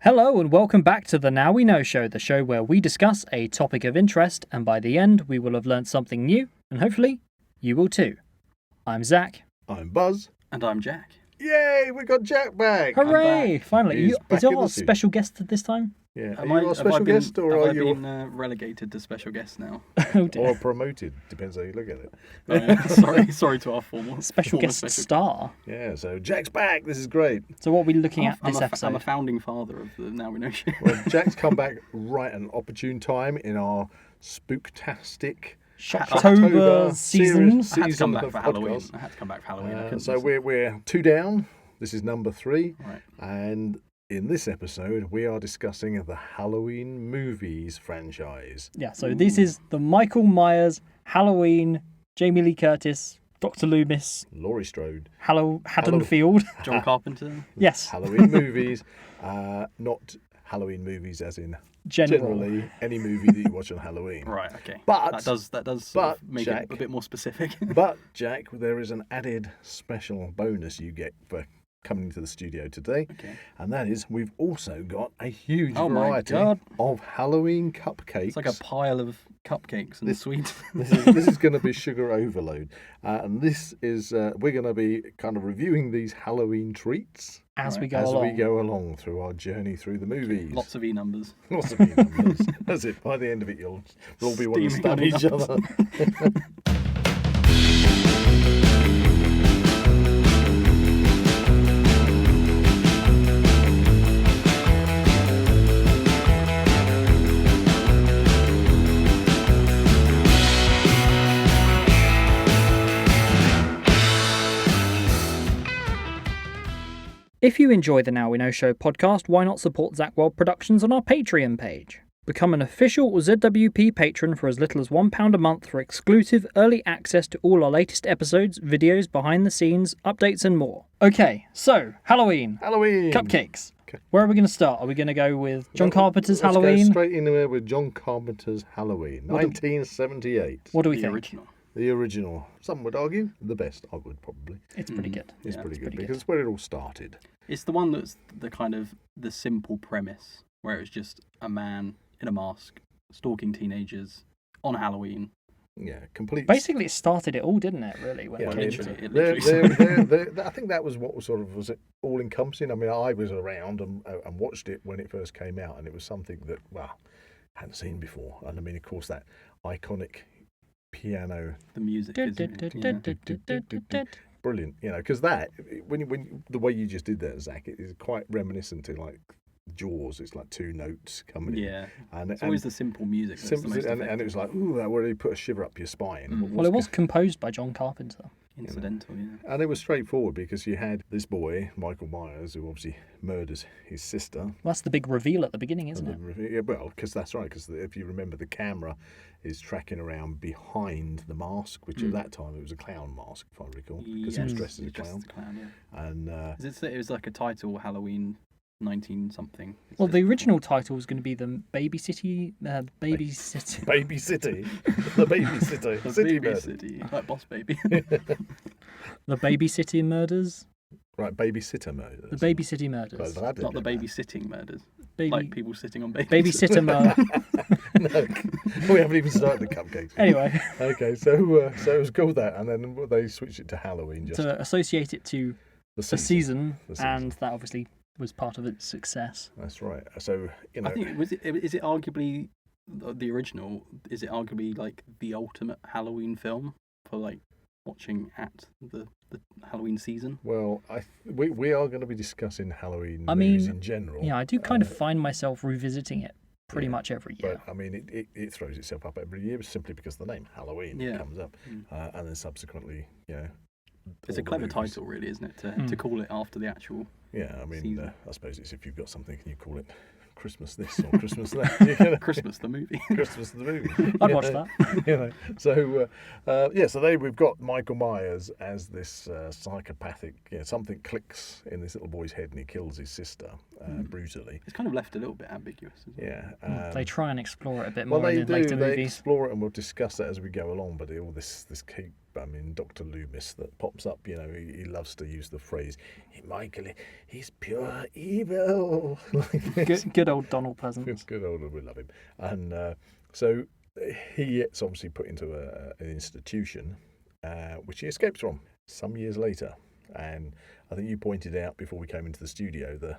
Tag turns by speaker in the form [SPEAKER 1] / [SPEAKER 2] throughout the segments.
[SPEAKER 1] Hello and welcome back to the Now We Know Show, the show where we discuss a topic of interest and by the end we will have learned something new and hopefully you will too. I'm Zach.
[SPEAKER 2] I'm Buzz.
[SPEAKER 3] And I'm Jack.
[SPEAKER 2] Yay, we got Jack back!
[SPEAKER 1] Hooray! Finally.
[SPEAKER 2] He's
[SPEAKER 1] Is your
[SPEAKER 2] back
[SPEAKER 1] special guest this time?
[SPEAKER 2] Yeah.
[SPEAKER 3] Have
[SPEAKER 2] Are you our special guest or are
[SPEAKER 3] I
[SPEAKER 2] you
[SPEAKER 3] been relegated to special guest now?
[SPEAKER 1] Oh dear.
[SPEAKER 2] or promoted? Depends how you look at it.
[SPEAKER 3] Sorry to our formal
[SPEAKER 1] Special guest star.
[SPEAKER 2] Yeah, so Jack's back. This is great.
[SPEAKER 1] So what are we looking at
[SPEAKER 3] I'm
[SPEAKER 1] this episode?
[SPEAKER 3] I'm a founding father of the Now We Know Show.
[SPEAKER 2] Well, Jack's come back right at an opportune time in our spooktastic
[SPEAKER 1] Shocktober season.
[SPEAKER 3] I had to come back
[SPEAKER 2] of
[SPEAKER 3] for Halloween.
[SPEAKER 2] podcasts.
[SPEAKER 3] I had to come back for Halloween.
[SPEAKER 2] So we're 2 down. This is number 3.
[SPEAKER 3] Right.
[SPEAKER 2] And in this episode, we are discussing the Halloween movies franchise.
[SPEAKER 1] Yeah, so this is the Michael Myers, Halloween, Jamie Lee Curtis, Dr. Loomis,
[SPEAKER 2] Laurie Strode.
[SPEAKER 1] Haddonfield.
[SPEAKER 3] John Carpenter.
[SPEAKER 1] Yes.
[SPEAKER 2] Halloween movies, not Halloween movies as in generally any movie that you watch on Halloween.
[SPEAKER 3] Right. Okay.
[SPEAKER 2] But
[SPEAKER 3] that does sort of make
[SPEAKER 2] Jack,
[SPEAKER 3] it a bit more specific.
[SPEAKER 2] But Jack, there is an added special bonus you get for coming to the studio today,
[SPEAKER 3] Okay.
[SPEAKER 2] and that is we've also got a huge
[SPEAKER 3] Oh my
[SPEAKER 2] variety
[SPEAKER 3] God.
[SPEAKER 2] of Halloween cupcakes.
[SPEAKER 3] It's like a pile of cupcakes and sweets.
[SPEAKER 2] This is going to be sugar overload, and this is we're going to be kind of reviewing these Halloween treats
[SPEAKER 1] As we
[SPEAKER 2] as
[SPEAKER 1] go
[SPEAKER 2] we
[SPEAKER 1] along.
[SPEAKER 2] go along through our journey through the movies.
[SPEAKER 3] Lots of E-numbers.
[SPEAKER 2] Lots of numbers. That's it. By the end of it, we'll all be wanting to stab
[SPEAKER 3] Steaming
[SPEAKER 2] each other.
[SPEAKER 1] If you enjoy the Now We Know Show podcast, why not support Zak Wylde Productions on our Patreon page? Become an official ZWP patron for as little as £1 a month for exclusive early access to all our latest episodes, videos, behind the scenes, updates and more. Okay, so Halloween.
[SPEAKER 2] Halloween.
[SPEAKER 1] Cupcakes.
[SPEAKER 2] Okay.
[SPEAKER 1] Where are we going to start? Are we going to go with John Carpenter's
[SPEAKER 2] Let's
[SPEAKER 1] Halloween?
[SPEAKER 2] Go straight in there with John Carpenter's Halloween, 1978.
[SPEAKER 1] What do we
[SPEAKER 3] The
[SPEAKER 1] think?
[SPEAKER 3] original.
[SPEAKER 2] The original. Some would argue the best. I would probably.
[SPEAKER 1] It's pretty good.
[SPEAKER 2] It's
[SPEAKER 3] Yeah,
[SPEAKER 2] pretty
[SPEAKER 3] it's
[SPEAKER 2] good
[SPEAKER 1] pretty
[SPEAKER 2] because it's where it all started.
[SPEAKER 3] It's the one that's the kind of the simple premise where it's just a man in a mask stalking teenagers on Halloween.
[SPEAKER 2] Yeah, complete.
[SPEAKER 1] Basically, it started it all, didn't it, really? When
[SPEAKER 2] Yeah,
[SPEAKER 1] it
[SPEAKER 2] I
[SPEAKER 1] came
[SPEAKER 2] mean,
[SPEAKER 1] to it.
[SPEAKER 3] It literally
[SPEAKER 2] I think that was what was sort of was it all encompassing. I mean, I was around and watched it when it first came out, and it was something that I hadn't seen before. And I mean, of course, that iconic piano,
[SPEAKER 3] the music is
[SPEAKER 2] brilliant. You know, because that when the way you just did that, Zach, it is quite reminiscent to like Jaws. It's like 2 notes coming in.
[SPEAKER 3] yeah.
[SPEAKER 2] And
[SPEAKER 3] It's always the simple music. That's
[SPEAKER 2] simple,
[SPEAKER 3] the most
[SPEAKER 2] and it was like, ooh, that really put a shiver up your spine.
[SPEAKER 1] Well, it was composed by John Carpenter.
[SPEAKER 3] incidental. Yeah.
[SPEAKER 2] And it was straightforward because you had this boy, Michael Myers, who obviously murders his sister.
[SPEAKER 1] Well, that's the big reveal at the beginning, isn't it?
[SPEAKER 2] Yeah, well, because that's right. Because if you remember, the camera is tracking around behind the mask, which at that time it was a clown mask, if I recall, because he was dressed as a clown.
[SPEAKER 3] Yeah.
[SPEAKER 2] And
[SPEAKER 3] It was like a title, Halloween 19-something.
[SPEAKER 1] Well, the original title was going to be the Baby City, Baby City.
[SPEAKER 2] Baby City, the Baby City,
[SPEAKER 3] The
[SPEAKER 2] City
[SPEAKER 3] Baby
[SPEAKER 2] Murder.
[SPEAKER 3] City, like Boss Baby.
[SPEAKER 1] The Baby City Murders.
[SPEAKER 2] Right, Babysitter Murder.
[SPEAKER 1] The Baby City Murders.
[SPEAKER 3] Not the babysitting murders.
[SPEAKER 1] Baby,
[SPEAKER 3] Like people sitting on babies.
[SPEAKER 1] Babysitter murder.
[SPEAKER 2] No, we haven't even started the cupcakes.
[SPEAKER 1] Anyway,
[SPEAKER 2] Okay, so it was called that, and then they switched it to Halloween just
[SPEAKER 1] to associate it to
[SPEAKER 2] the
[SPEAKER 1] a season,
[SPEAKER 2] The season.
[SPEAKER 1] and that obviously was part of its success.
[SPEAKER 2] That's right. So you know,
[SPEAKER 3] I think is it arguably the original? Is it arguably like the ultimate Halloween film for like watching at the Halloween season?
[SPEAKER 2] well, we are going to be discussing Halloween movies in general.
[SPEAKER 1] Yeah, I do kind of find myself revisiting it pretty much every year.
[SPEAKER 2] But I mean, it throws itself up every year simply because the name Halloween comes up, and then subsequently, you know,
[SPEAKER 3] It's
[SPEAKER 2] all
[SPEAKER 3] a
[SPEAKER 2] the
[SPEAKER 3] clever
[SPEAKER 2] movies.
[SPEAKER 3] title, really, isn't it? To call it after the actual.
[SPEAKER 2] Yeah, I mean,
[SPEAKER 3] season.
[SPEAKER 2] I suppose it's if you've got something, can you call it Christmas this or Christmas that. You know?
[SPEAKER 3] Christmas the movie.
[SPEAKER 2] Christmas the movie.
[SPEAKER 1] I'd
[SPEAKER 2] you
[SPEAKER 1] watch
[SPEAKER 2] know?
[SPEAKER 1] that.
[SPEAKER 2] You know, so we've got Michael Myers as this psychopathic. Something clicks in this little boy's head and he kills his sister brutally.
[SPEAKER 3] It's kind of left a little bit ambiguous. Isn't it?
[SPEAKER 2] Yeah,
[SPEAKER 1] They try and explore it a bit more
[SPEAKER 2] well, they
[SPEAKER 1] in the
[SPEAKER 2] do.
[SPEAKER 1] later
[SPEAKER 2] They
[SPEAKER 1] movies.
[SPEAKER 2] explore it, and we'll discuss that as we go along. But all this keep. I mean, Dr. Loomis that pops up. You know, he loves to use the phrase, Michael, he's pure evil.
[SPEAKER 1] Good old Donald Pleasance.
[SPEAKER 2] It's good old, we love him. And so he gets obviously put into an institution, which he escapes from some years later. And I think you pointed out before we came into the studio the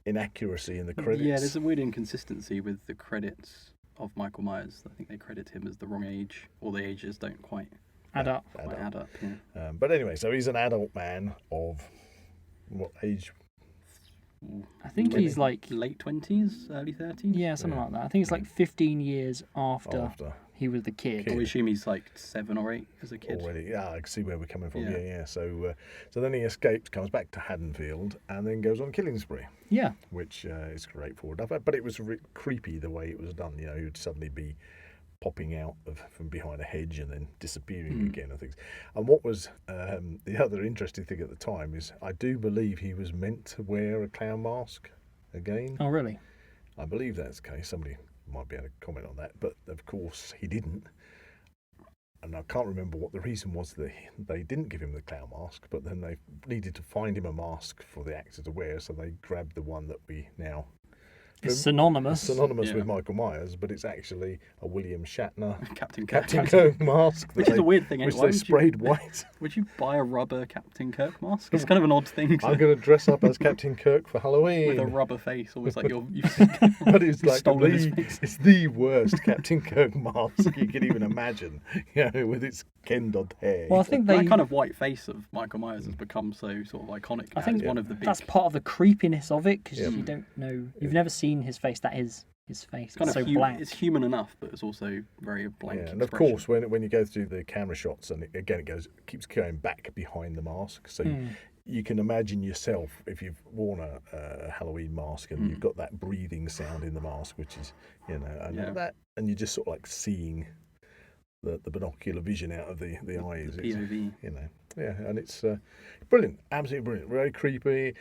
[SPEAKER 2] inaccuracy in the credits.
[SPEAKER 3] Yeah, there's a weird inconsistency with the credits of Michael Myers. I think they credit him as the wrong age, or the ages don't quite
[SPEAKER 1] Add up.
[SPEAKER 3] add up. Yeah.
[SPEAKER 2] But anyway, so he's an adult man of what age?
[SPEAKER 1] I think he's like
[SPEAKER 3] late 20s, early 30s.
[SPEAKER 1] Yeah, something like that. I think it's like 15 years after he was the kid.
[SPEAKER 3] We assume he's like 7 or 8 as a kid.
[SPEAKER 2] Already, yeah, I can see where we're coming from.
[SPEAKER 3] Yeah.
[SPEAKER 2] Yeah. So then he escapes, comes back to Haddonfield, and then goes on a killing spree,
[SPEAKER 1] Yeah.
[SPEAKER 2] which is straightforward enough. But it was creepy the way it was done. You know, he'd suddenly be popping out from behind a hedge and then disappearing again and things. And what was the other interesting thing at the time is I do believe he was meant to wear a clown mask again.
[SPEAKER 1] Oh, really?
[SPEAKER 2] I believe that's the case. Somebody might be able to comment on that, but of course he didn't. And I can't remember what the reason was that they didn't give him the clown mask, but then they needed to find him a mask for the actor to wear, so they grabbed the one that we now...
[SPEAKER 1] It's synonymous.
[SPEAKER 2] with Michael Myers, but it's actually a William Shatner
[SPEAKER 3] Captain
[SPEAKER 2] Kirk mask.
[SPEAKER 3] Which is a weird thing.
[SPEAKER 2] Which
[SPEAKER 3] Why
[SPEAKER 2] they sprayed white.
[SPEAKER 3] Would you buy a rubber Captain Kirk mask? It's kind of an odd thing.
[SPEAKER 2] I'm going to dress up as Captain Kirk for Halloween.
[SPEAKER 3] With a rubber face, almost like you've
[SPEAKER 2] but it's like
[SPEAKER 3] stolen his face.
[SPEAKER 2] it's the worst Captain Kirk mask you can even imagine, you know, with its Ken Dodd hair.
[SPEAKER 1] Well, I think
[SPEAKER 3] that kind of white face of Michael Myers has become so sort of iconic.
[SPEAKER 1] I think
[SPEAKER 3] it's one of the big...
[SPEAKER 1] that's part of the creepiness of it, because you don't know, you've never seen his face. That is his face.
[SPEAKER 3] It's kind
[SPEAKER 1] it's
[SPEAKER 3] of
[SPEAKER 1] so blank.
[SPEAKER 3] It's human enough, but it's also very blank.
[SPEAKER 2] Yeah, and of course, when you go through the camera shots, and it keeps going back behind the mask, so you can imagine yourself if you've worn a Halloween mask and you've got that breathing sound in the mask, which is, you know, and you're just sort of like seeing the binocular vision out of the eyes.
[SPEAKER 3] The POV.
[SPEAKER 2] You know, yeah, and it's brilliant, absolutely brilliant, very creepy.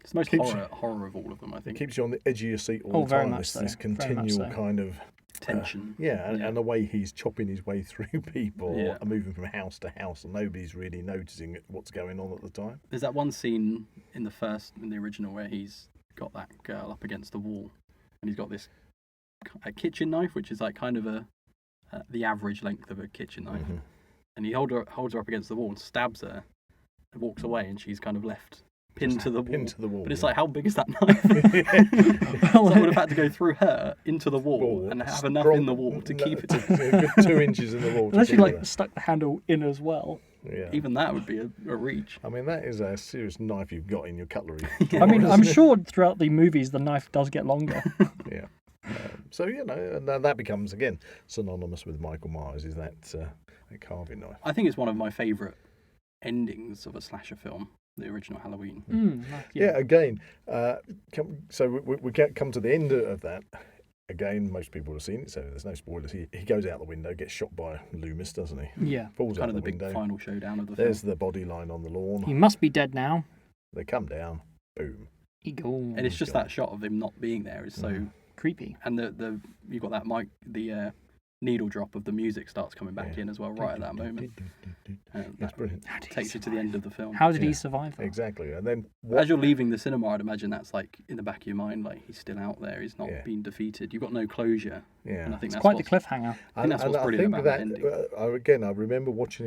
[SPEAKER 3] It's the most horror of all of them, I think.
[SPEAKER 2] It keeps you on the edge of your seat all the
[SPEAKER 1] very
[SPEAKER 2] time.
[SPEAKER 1] much so.
[SPEAKER 2] This
[SPEAKER 1] Very much
[SPEAKER 2] continual
[SPEAKER 1] so.
[SPEAKER 2] kind of
[SPEAKER 3] tension.
[SPEAKER 2] And the way he's chopping his way through people
[SPEAKER 3] Yeah.
[SPEAKER 2] and moving from house to house, and nobody's really noticing what's going on at the time.
[SPEAKER 3] There's that one scene in the original, where he's got that girl up against the wall, and he's got a kitchen knife, which is like kind of the average length of a kitchen knife, and he holds her up against the wall and stabs her, and walks away, and she's kind of left pinned to the wall. But it's like, how big is that knife? So I would have had to go through her into the wall and have enough in the wall to keep it.
[SPEAKER 2] A good 2 inches in the wall.
[SPEAKER 1] Unless you stuck the handle in as well.
[SPEAKER 2] Yeah.
[SPEAKER 3] Even that would be a reach.
[SPEAKER 2] I mean, that is a serious knife you've got in your cutlery.
[SPEAKER 1] I mean, I'm sure throughout the movies the knife does get longer.
[SPEAKER 2] Yeah. So, you know, and that becomes, again, synonymous with Michael Myers, is that carving knife.
[SPEAKER 3] I think it's one of my favourite endings of a slasher film, the original Halloween.
[SPEAKER 2] Yeah, again, so we come to the end of that. Again, most people have seen it, so there's no spoilers. He goes out the window, gets shot by Loomis, doesn't he?
[SPEAKER 1] Yeah.
[SPEAKER 2] Falls
[SPEAKER 3] Kind
[SPEAKER 2] out
[SPEAKER 3] of
[SPEAKER 2] the
[SPEAKER 3] the big
[SPEAKER 2] window.
[SPEAKER 3] final showdown of the
[SPEAKER 2] There's
[SPEAKER 3] film.
[SPEAKER 2] the body line on the lawn.
[SPEAKER 1] He must be dead now.
[SPEAKER 2] They come down, boom.
[SPEAKER 1] He gone.
[SPEAKER 3] And it's just that shot of him not being there is so
[SPEAKER 1] creepy.
[SPEAKER 3] And you got that the needle drop of the music starts coming back in as well, right at that moment.
[SPEAKER 2] That's brilliant.
[SPEAKER 3] Takes you to the end of the film.
[SPEAKER 1] How did he survive that?
[SPEAKER 2] Exactly. And then
[SPEAKER 3] as you're leaving the cinema, I'd imagine that's like in the back of your mind, like he's still out there, he's not been defeated. You've got no closure.
[SPEAKER 2] Yeah.
[SPEAKER 3] And I think
[SPEAKER 1] It's
[SPEAKER 3] that's
[SPEAKER 1] quite the cliffhanger.
[SPEAKER 3] I think that's what's brilliant about that ending.
[SPEAKER 2] Again, I remember watching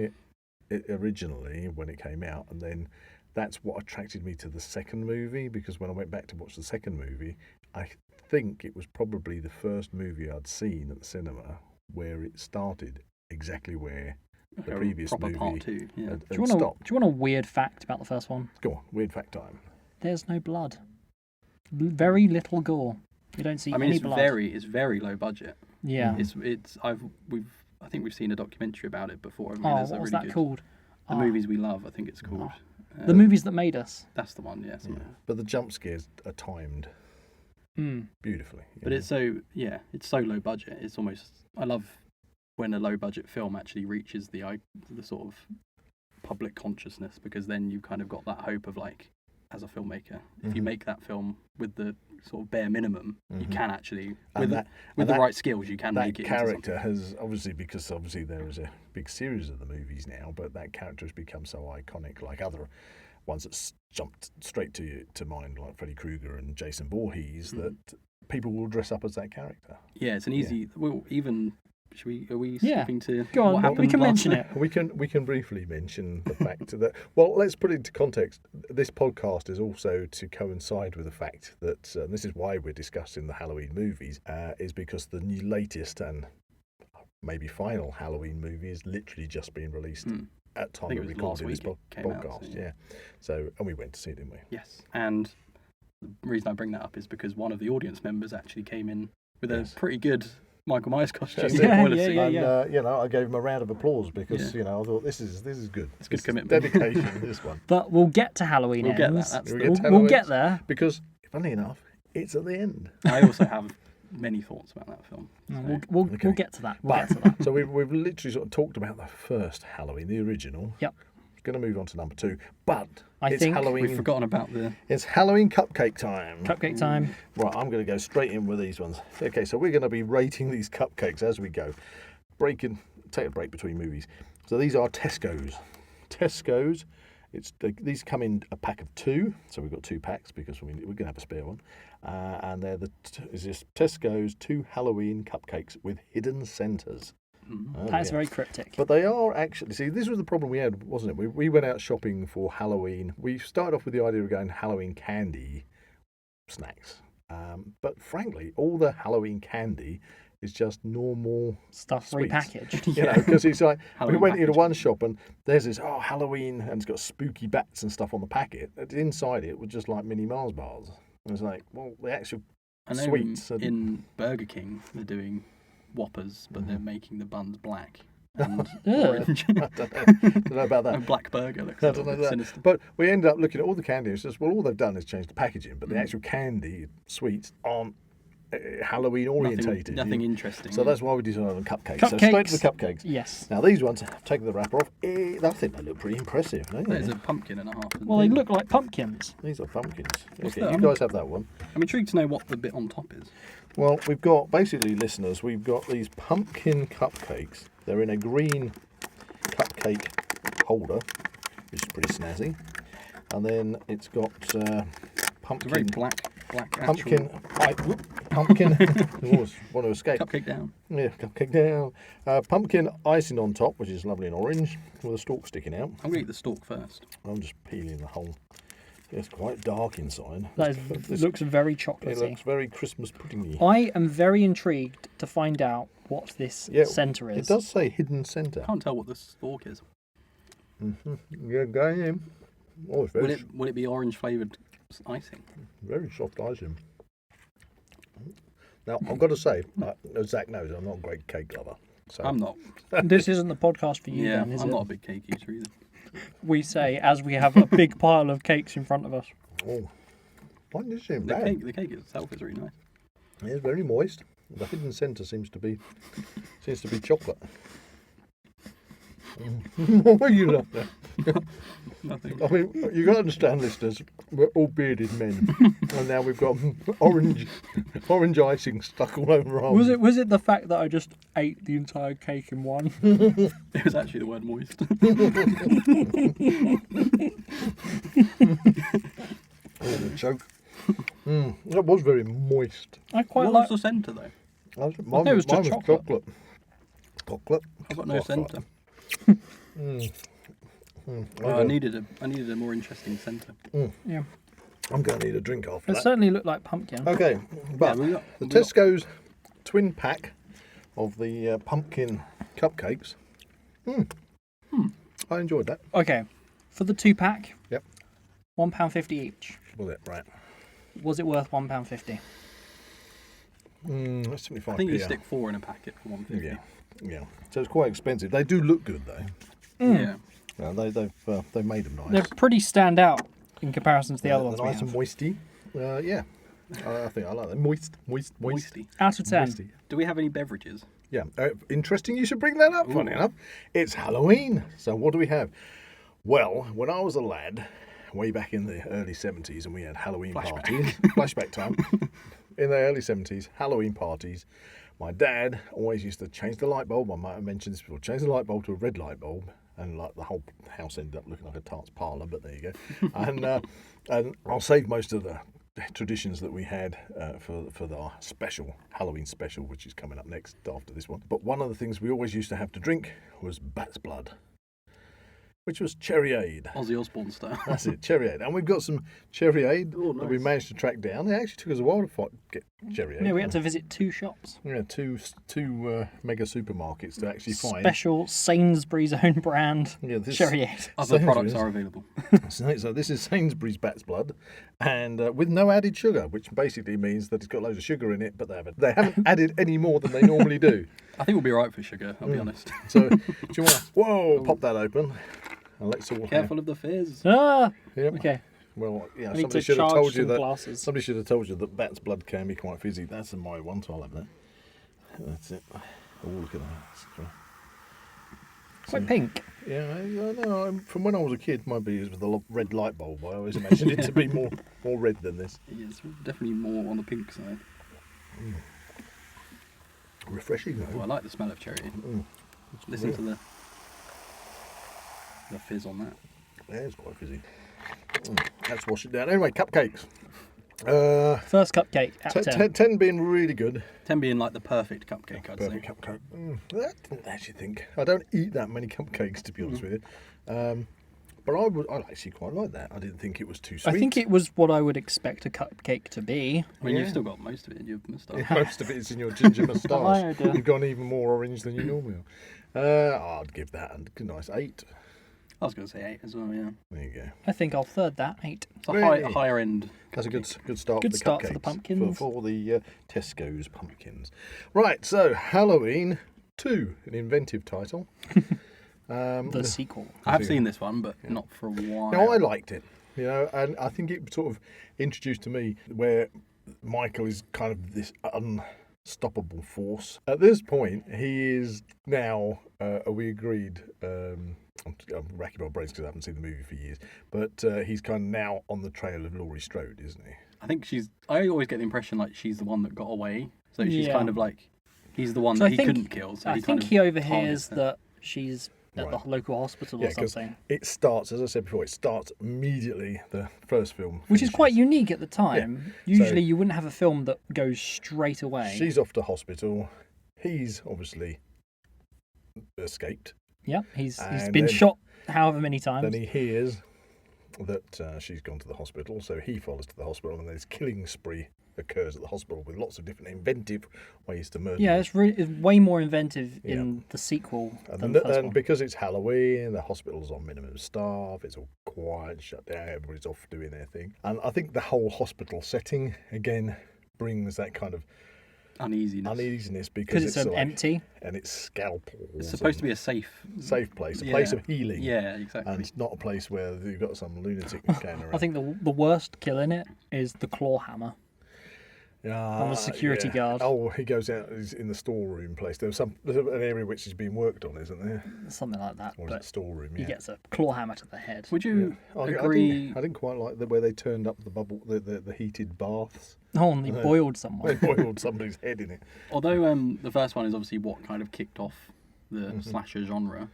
[SPEAKER 2] it originally when it came out, and then that's what attracted me to the second movie, because when I went back to watch the second movie, I think it was probably the first movie I'd seen at the cinema where it started exactly where the previous
[SPEAKER 3] proper
[SPEAKER 2] movie
[SPEAKER 3] part two. Yeah.
[SPEAKER 2] had
[SPEAKER 1] Do you
[SPEAKER 2] stopped.
[SPEAKER 1] want a weird fact about the first one?
[SPEAKER 2] Go on, weird fact time.
[SPEAKER 1] There's no blood. Very little gore. You don't see any blood.
[SPEAKER 3] It's very low budget.
[SPEAKER 1] Yeah.
[SPEAKER 3] I think we've seen a documentary about it before. I mean,
[SPEAKER 1] Oh,
[SPEAKER 3] there's
[SPEAKER 1] what
[SPEAKER 3] a
[SPEAKER 1] was
[SPEAKER 3] really
[SPEAKER 1] that
[SPEAKER 3] good,
[SPEAKER 1] called?
[SPEAKER 3] The Movies We Love, I think it's called.
[SPEAKER 1] The Movies That Made Us.
[SPEAKER 3] That's the one, yeah.
[SPEAKER 2] But the jump scares are timed. beautifully.
[SPEAKER 3] But it's so low budget. It's almost, I love when a low budget film actually reaches the sort of public consciousness, because then you've kind of got that hope of like, as a filmmaker, if you make that film with the sort of bare minimum, you can actually, with the right skills, you can make it.
[SPEAKER 2] That character has because there is a big series of the movies now, but that character has become so iconic, like other ones that jumped straight to mind, like Freddy Krueger and Jason Voorhees, that people will dress up as that character.
[SPEAKER 3] Yeah, it's an easy. Well, even. Are we skipping to
[SPEAKER 1] go on?
[SPEAKER 3] What happened
[SPEAKER 1] We can mention
[SPEAKER 3] night?
[SPEAKER 2] We can briefly mention the fact that, well, let's put it into context. This podcast is also to coincide with the fact that this is why we're discussing the Halloween movies, is because the new latest and maybe final Halloween movie is literally just being released at time of recording this podcast. Yeah. So, and we went to see it, didn't we?
[SPEAKER 3] Yes. And the reason I bring that up is because one of the audience members actually came in with a pretty good Michael Myers costume.
[SPEAKER 2] And I gave him a round of applause because I thought this is good.
[SPEAKER 3] It's good commitment,
[SPEAKER 2] dedication. This one.
[SPEAKER 1] But we'll get to Halloween.
[SPEAKER 3] We'll
[SPEAKER 1] ends.
[SPEAKER 3] get that.
[SPEAKER 1] We'll get there
[SPEAKER 2] because, funny enough, it's at the end.
[SPEAKER 3] I also have many thoughts about that film.
[SPEAKER 1] So. We'll get to that. Get to that.
[SPEAKER 2] So we've literally sort of talked about the first Halloween, the original.
[SPEAKER 1] Yep.
[SPEAKER 2] Going to move on to number 2, but
[SPEAKER 1] I think
[SPEAKER 2] Halloween.
[SPEAKER 3] We've forgotten about
[SPEAKER 2] It's Halloween cupcake time.
[SPEAKER 1] Cupcake time.
[SPEAKER 2] Right, I'm going to go straight in with these ones. Okay, so we're going to be rating these cupcakes as we go. Take a break between movies. So these are Tesco's. These come in a pack of 2, so we've got 2 packs because we're going to have a spare one. And they're Tesco's 2 Halloween cupcakes with hidden centres.
[SPEAKER 1] That's very cryptic.
[SPEAKER 2] But they are actually, this was the problem we had, wasn't it? We went out shopping for Halloween. We started off with the idea of going Halloween candy snacks. But frankly, all the Halloween candy is just normal
[SPEAKER 1] stuff
[SPEAKER 2] sweets.
[SPEAKER 1] Repackaged.
[SPEAKER 2] Because it's like,
[SPEAKER 3] Halloween
[SPEAKER 2] we went into
[SPEAKER 3] packaging.
[SPEAKER 2] one shop and there's this, Halloween, and it's got spooky bats and stuff on the packet. Inside it was just like mini Mars bars. And it's like, well, the actual
[SPEAKER 3] I know
[SPEAKER 2] sweets.
[SPEAKER 3] in Burger King, they're doing Whoppers, but they're making the buns black and
[SPEAKER 1] Yeah.
[SPEAKER 3] orange.
[SPEAKER 2] I don't know about that.
[SPEAKER 3] A black burger looks
[SPEAKER 2] I
[SPEAKER 3] a
[SPEAKER 2] don't
[SPEAKER 3] little
[SPEAKER 2] know
[SPEAKER 3] bit
[SPEAKER 2] that.
[SPEAKER 3] sinister.
[SPEAKER 2] But we ended up looking at all the candy and it's just, well, all they've done is change the packaging, but the actual candy sweets aren't Halloween orientated.
[SPEAKER 3] Nothing interesting.
[SPEAKER 2] So that's why we decided on cupcakes. So straight to the cupcakes.
[SPEAKER 1] Yes.
[SPEAKER 2] Now these ones, taking the wrapper off, I think they look pretty impressive. Don't
[SPEAKER 3] There's
[SPEAKER 2] they?
[SPEAKER 3] a pumpkin and a half.
[SPEAKER 1] Well, they look like pumpkins.
[SPEAKER 2] These are pumpkins.
[SPEAKER 3] What's
[SPEAKER 2] Okay,
[SPEAKER 3] that?
[SPEAKER 2] you guys have that one.
[SPEAKER 3] I'm intrigued to know what the bit on top is.
[SPEAKER 2] Well, we've got, basically, listeners, we've got these pumpkin cupcakes. They're in a green cupcake holder, which is pretty snazzy. And then it's got
[SPEAKER 3] It's a very
[SPEAKER 2] pumpkin.
[SPEAKER 3] black
[SPEAKER 2] Pumpkin.
[SPEAKER 3] actual
[SPEAKER 2] Pumpkin. Always want to escape.
[SPEAKER 3] cupcake down.
[SPEAKER 2] Yeah, cupcake down. Pumpkin icing on top, which is lovely and orange, with a stalk sticking out.
[SPEAKER 3] I'm going to eat the stalk first.
[SPEAKER 2] I'm just peeling the whole. It's quite dark inside.
[SPEAKER 1] That looks very
[SPEAKER 2] It
[SPEAKER 1] chocolatey.
[SPEAKER 2] looks very Christmas puddingy.
[SPEAKER 1] I am very intrigued to find out what this centre is.
[SPEAKER 2] It does say hidden centre.
[SPEAKER 3] I can't tell what the stalk is.
[SPEAKER 2] Yeah, going in. Oh, it's very,
[SPEAKER 3] Will it be orange flavoured icing?
[SPEAKER 2] very soft icing. Now, I've got to say, Zach knows I'm not a great cake lover. So
[SPEAKER 3] I'm not.
[SPEAKER 1] This isn't the podcast for you,
[SPEAKER 3] Yeah,
[SPEAKER 1] then, is
[SPEAKER 3] I'm
[SPEAKER 1] it?
[SPEAKER 3] not a big cake eater either.
[SPEAKER 1] We say as we have a big pile of cakes in front of us.
[SPEAKER 2] Oh, mine doesn't seem
[SPEAKER 3] The
[SPEAKER 2] bad.
[SPEAKER 3] cake itself is really nice.
[SPEAKER 2] It's very moist. The hidden centre seems to be chocolate. What are you laughing at?
[SPEAKER 3] Nothing.
[SPEAKER 2] I mean, you got to understand, listeners, we're all bearded men, and now we've got orange icing stuck all over our arms.
[SPEAKER 1] Was it the fact that I just ate the entire cake in one?
[SPEAKER 3] It was actually the word moist.
[SPEAKER 2] Oh, the choke. That was very moist.
[SPEAKER 1] I quite
[SPEAKER 3] What
[SPEAKER 1] like.
[SPEAKER 3] was the centre though?
[SPEAKER 2] Mine
[SPEAKER 1] it was just
[SPEAKER 2] was
[SPEAKER 1] chocolate.
[SPEAKER 2] Chocolate.
[SPEAKER 3] I've got no centre.
[SPEAKER 2] Oh,
[SPEAKER 3] I needed a more interesting centre.
[SPEAKER 1] Yeah,
[SPEAKER 2] I'm going to need a drink after
[SPEAKER 1] it
[SPEAKER 2] that.
[SPEAKER 1] certainly looked like pumpkin.
[SPEAKER 2] Okay, but
[SPEAKER 3] we got-
[SPEAKER 2] the
[SPEAKER 3] we got-
[SPEAKER 2] Tesco's twin pack of the pumpkin cupcakes. I enjoyed that.
[SPEAKER 1] Okay, for the 2-pack.
[SPEAKER 2] Yep.
[SPEAKER 1] £1.50 each.
[SPEAKER 2] Was it right?
[SPEAKER 1] Was it worth £1.50?
[SPEAKER 2] That's 75p.
[SPEAKER 3] I think you stick 4 in a packet for 150.
[SPEAKER 2] Yeah. So it's quite expensive. They do look good though.
[SPEAKER 3] Yeah.
[SPEAKER 2] They've made them nice.
[SPEAKER 1] They're pretty stand out in comparison to the other ones
[SPEAKER 2] They're
[SPEAKER 1] we
[SPEAKER 2] nice and
[SPEAKER 1] have.
[SPEAKER 2] moisty. Yeah. I think I like that. Moist.
[SPEAKER 3] Moisty.
[SPEAKER 1] Out of 10.
[SPEAKER 2] Moisty.
[SPEAKER 3] Do we have any beverages?
[SPEAKER 2] Yeah, interesting you should bring that up, funny enough. It's Halloween. So what do we have? Well, when I was a lad, way back in the early 70s, and we had Halloween parties, flashback time, in the early 70s, Halloween parties, my dad always used to change the light bulb, I might have mentioned this before, change the light bulb to a red light bulb, and like the whole house ended up looking like a tart's parlour, but there you go. And I'll save most of the traditions that we had for our special Halloween special, which is coming up next after this one. But one of the things we always used to have to drink was bat's blood, which was Cherryade.
[SPEAKER 3] Ozzy Osbourne style.
[SPEAKER 2] That's it, Cherryade. And we've got some Cherryade that we
[SPEAKER 3] nice.
[SPEAKER 2] managed to track down. It actually took us a while to get Cherryade.
[SPEAKER 1] Yeah, we had to visit 2 shops.
[SPEAKER 2] Yeah, two mega supermarkets to actually find.
[SPEAKER 1] Special Sainsbury's own brand Cherry Aid.
[SPEAKER 3] Other products
[SPEAKER 2] Sainsbury's.
[SPEAKER 3] are available.
[SPEAKER 2] So this is Sainsbury's bat's blood, and with no added sugar, which basically means that it's got loads of sugar in it, but they haven't added any more than they normally do.
[SPEAKER 3] I think we'll be right for sugar, I'll be honest.
[SPEAKER 2] So do you want to pop that open? And let's all
[SPEAKER 3] Careful of the fizz.
[SPEAKER 1] Ah!
[SPEAKER 2] Yep.
[SPEAKER 1] Okay.
[SPEAKER 2] Well, yeah,
[SPEAKER 1] I need
[SPEAKER 2] somebody
[SPEAKER 1] to
[SPEAKER 2] should have
[SPEAKER 1] charge
[SPEAKER 2] told you
[SPEAKER 1] some
[SPEAKER 2] that.
[SPEAKER 1] glasses.
[SPEAKER 2] Somebody should have told you that bat's blood can be quite fizzy. That's my one, so I'll have that. That's it. Oh, look at that.
[SPEAKER 1] Quite pink.
[SPEAKER 2] Yeah, I know. From when I was a kid, my beers with the red light bulb. I always imagined it to be more red than this.
[SPEAKER 3] Yeah, it's definitely more on the pink side.
[SPEAKER 2] Refreshing though.
[SPEAKER 3] Oh, I like the smell of cherry. Listen to the fizz on that.
[SPEAKER 2] Yeah, it's quite fizzy. Let's wash it down. Anyway, cupcakes.
[SPEAKER 1] First cupcake out of 10.
[SPEAKER 2] 10 being really good.
[SPEAKER 3] 10 being like the perfect cupcake, I'd
[SPEAKER 2] Perfect
[SPEAKER 3] say.
[SPEAKER 2] cupcake. I didn't actually think. I don't eat that many cupcakes, to be honest with you. But I actually quite like that. I didn't think it was too sweet.
[SPEAKER 1] I think it was what I would expect a cupcake to be.
[SPEAKER 3] I mean,
[SPEAKER 2] Yeah.
[SPEAKER 3] you've still got most of it in your moustache.
[SPEAKER 2] Most of it is in your ginger moustache.
[SPEAKER 1] Oh, dear.
[SPEAKER 2] You've gone even more orange than you normally are. I'd give that a nice 8.
[SPEAKER 3] I was going to say 8 as well, yeah.
[SPEAKER 2] There you go.
[SPEAKER 1] I think I'll third that 8.
[SPEAKER 3] It's a
[SPEAKER 2] Really?
[SPEAKER 3] higher end.
[SPEAKER 2] That's a good start
[SPEAKER 1] Good
[SPEAKER 2] for the
[SPEAKER 1] start
[SPEAKER 2] cupcakes.
[SPEAKER 1] for the pumpkins.
[SPEAKER 2] For the Tesco's pumpkins. Right, so Halloween 2, an inventive title.
[SPEAKER 1] The sequel.
[SPEAKER 3] I have seen this one, but not for a while.
[SPEAKER 2] Now, I liked it, and I think it sort of introduced to me where Michael is kind of this unstoppable force. At this point, he is now, we agreed, I'm racking my brains because I haven't seen the movie for years, but he's kind of now on the trail of Laurie Strode, isn't he?
[SPEAKER 3] I think I always get the impression like she's the one that got away. So she's
[SPEAKER 1] Yeah.
[SPEAKER 3] kind of like, he's the one
[SPEAKER 1] So
[SPEAKER 3] that he couldn't kill. So
[SPEAKER 1] I
[SPEAKER 3] he
[SPEAKER 1] think
[SPEAKER 3] kind of
[SPEAKER 1] he overhears
[SPEAKER 3] targets her.
[SPEAKER 1] that she's at
[SPEAKER 2] Right.
[SPEAKER 1] the local hospital or
[SPEAKER 2] Yeah, because
[SPEAKER 1] something.
[SPEAKER 2] it starts, as I said before, it starts immediately, the first film.
[SPEAKER 1] Which is
[SPEAKER 2] finishes.
[SPEAKER 1] quite unique at the time.
[SPEAKER 2] Yeah.
[SPEAKER 1] Usually
[SPEAKER 2] So-
[SPEAKER 1] you wouldn't have a film that goes straight away.
[SPEAKER 2] She's off to hospital. He's obviously escaped.
[SPEAKER 1] Yeah, he's
[SPEAKER 2] And
[SPEAKER 1] been
[SPEAKER 2] then-
[SPEAKER 1] shot however many times.
[SPEAKER 2] Then he hears that she's gone to the hospital, so he follows to the hospital, and this killing spree occurs at the hospital with lots of different inventive ways to murder.
[SPEAKER 1] Yeah,
[SPEAKER 2] them.
[SPEAKER 1] it's way more inventive in the sequel than the first
[SPEAKER 2] And
[SPEAKER 1] one.
[SPEAKER 2] because it's Halloween, the hospital's on minimum staff, it's all quiet, shut down, everybody's off doing their thing. And I think the whole hospital setting, again, brings that kind of uneasiness because
[SPEAKER 1] it's empty.
[SPEAKER 2] and it's scalpels.
[SPEAKER 3] It's supposed to be a safe
[SPEAKER 2] place, a
[SPEAKER 3] Yeah.
[SPEAKER 2] place of healing.
[SPEAKER 3] Yeah, exactly.
[SPEAKER 2] And it's not a place where you've got some lunatic going around.
[SPEAKER 1] I think the worst kill in it is the claw hammer. On the security guard.
[SPEAKER 2] Oh, he goes out. He's in the storeroom place. There's an area which is being worked on, isn't there?
[SPEAKER 1] Something like that.
[SPEAKER 2] Or is it
[SPEAKER 1] But
[SPEAKER 2] storeroom?
[SPEAKER 1] he
[SPEAKER 2] Yeah.
[SPEAKER 1] gets a claw hammer to the head.
[SPEAKER 3] Would you
[SPEAKER 2] I
[SPEAKER 3] agree?
[SPEAKER 2] didn't quite like the way they turned up the bubble, the heated baths.
[SPEAKER 1] Oh, and he boiled
[SPEAKER 2] They
[SPEAKER 1] someone.
[SPEAKER 2] boiled somebody's head in it.
[SPEAKER 3] Although the first one is obviously what kind of kicked off the
[SPEAKER 2] Mm-hmm.
[SPEAKER 3] slasher genre,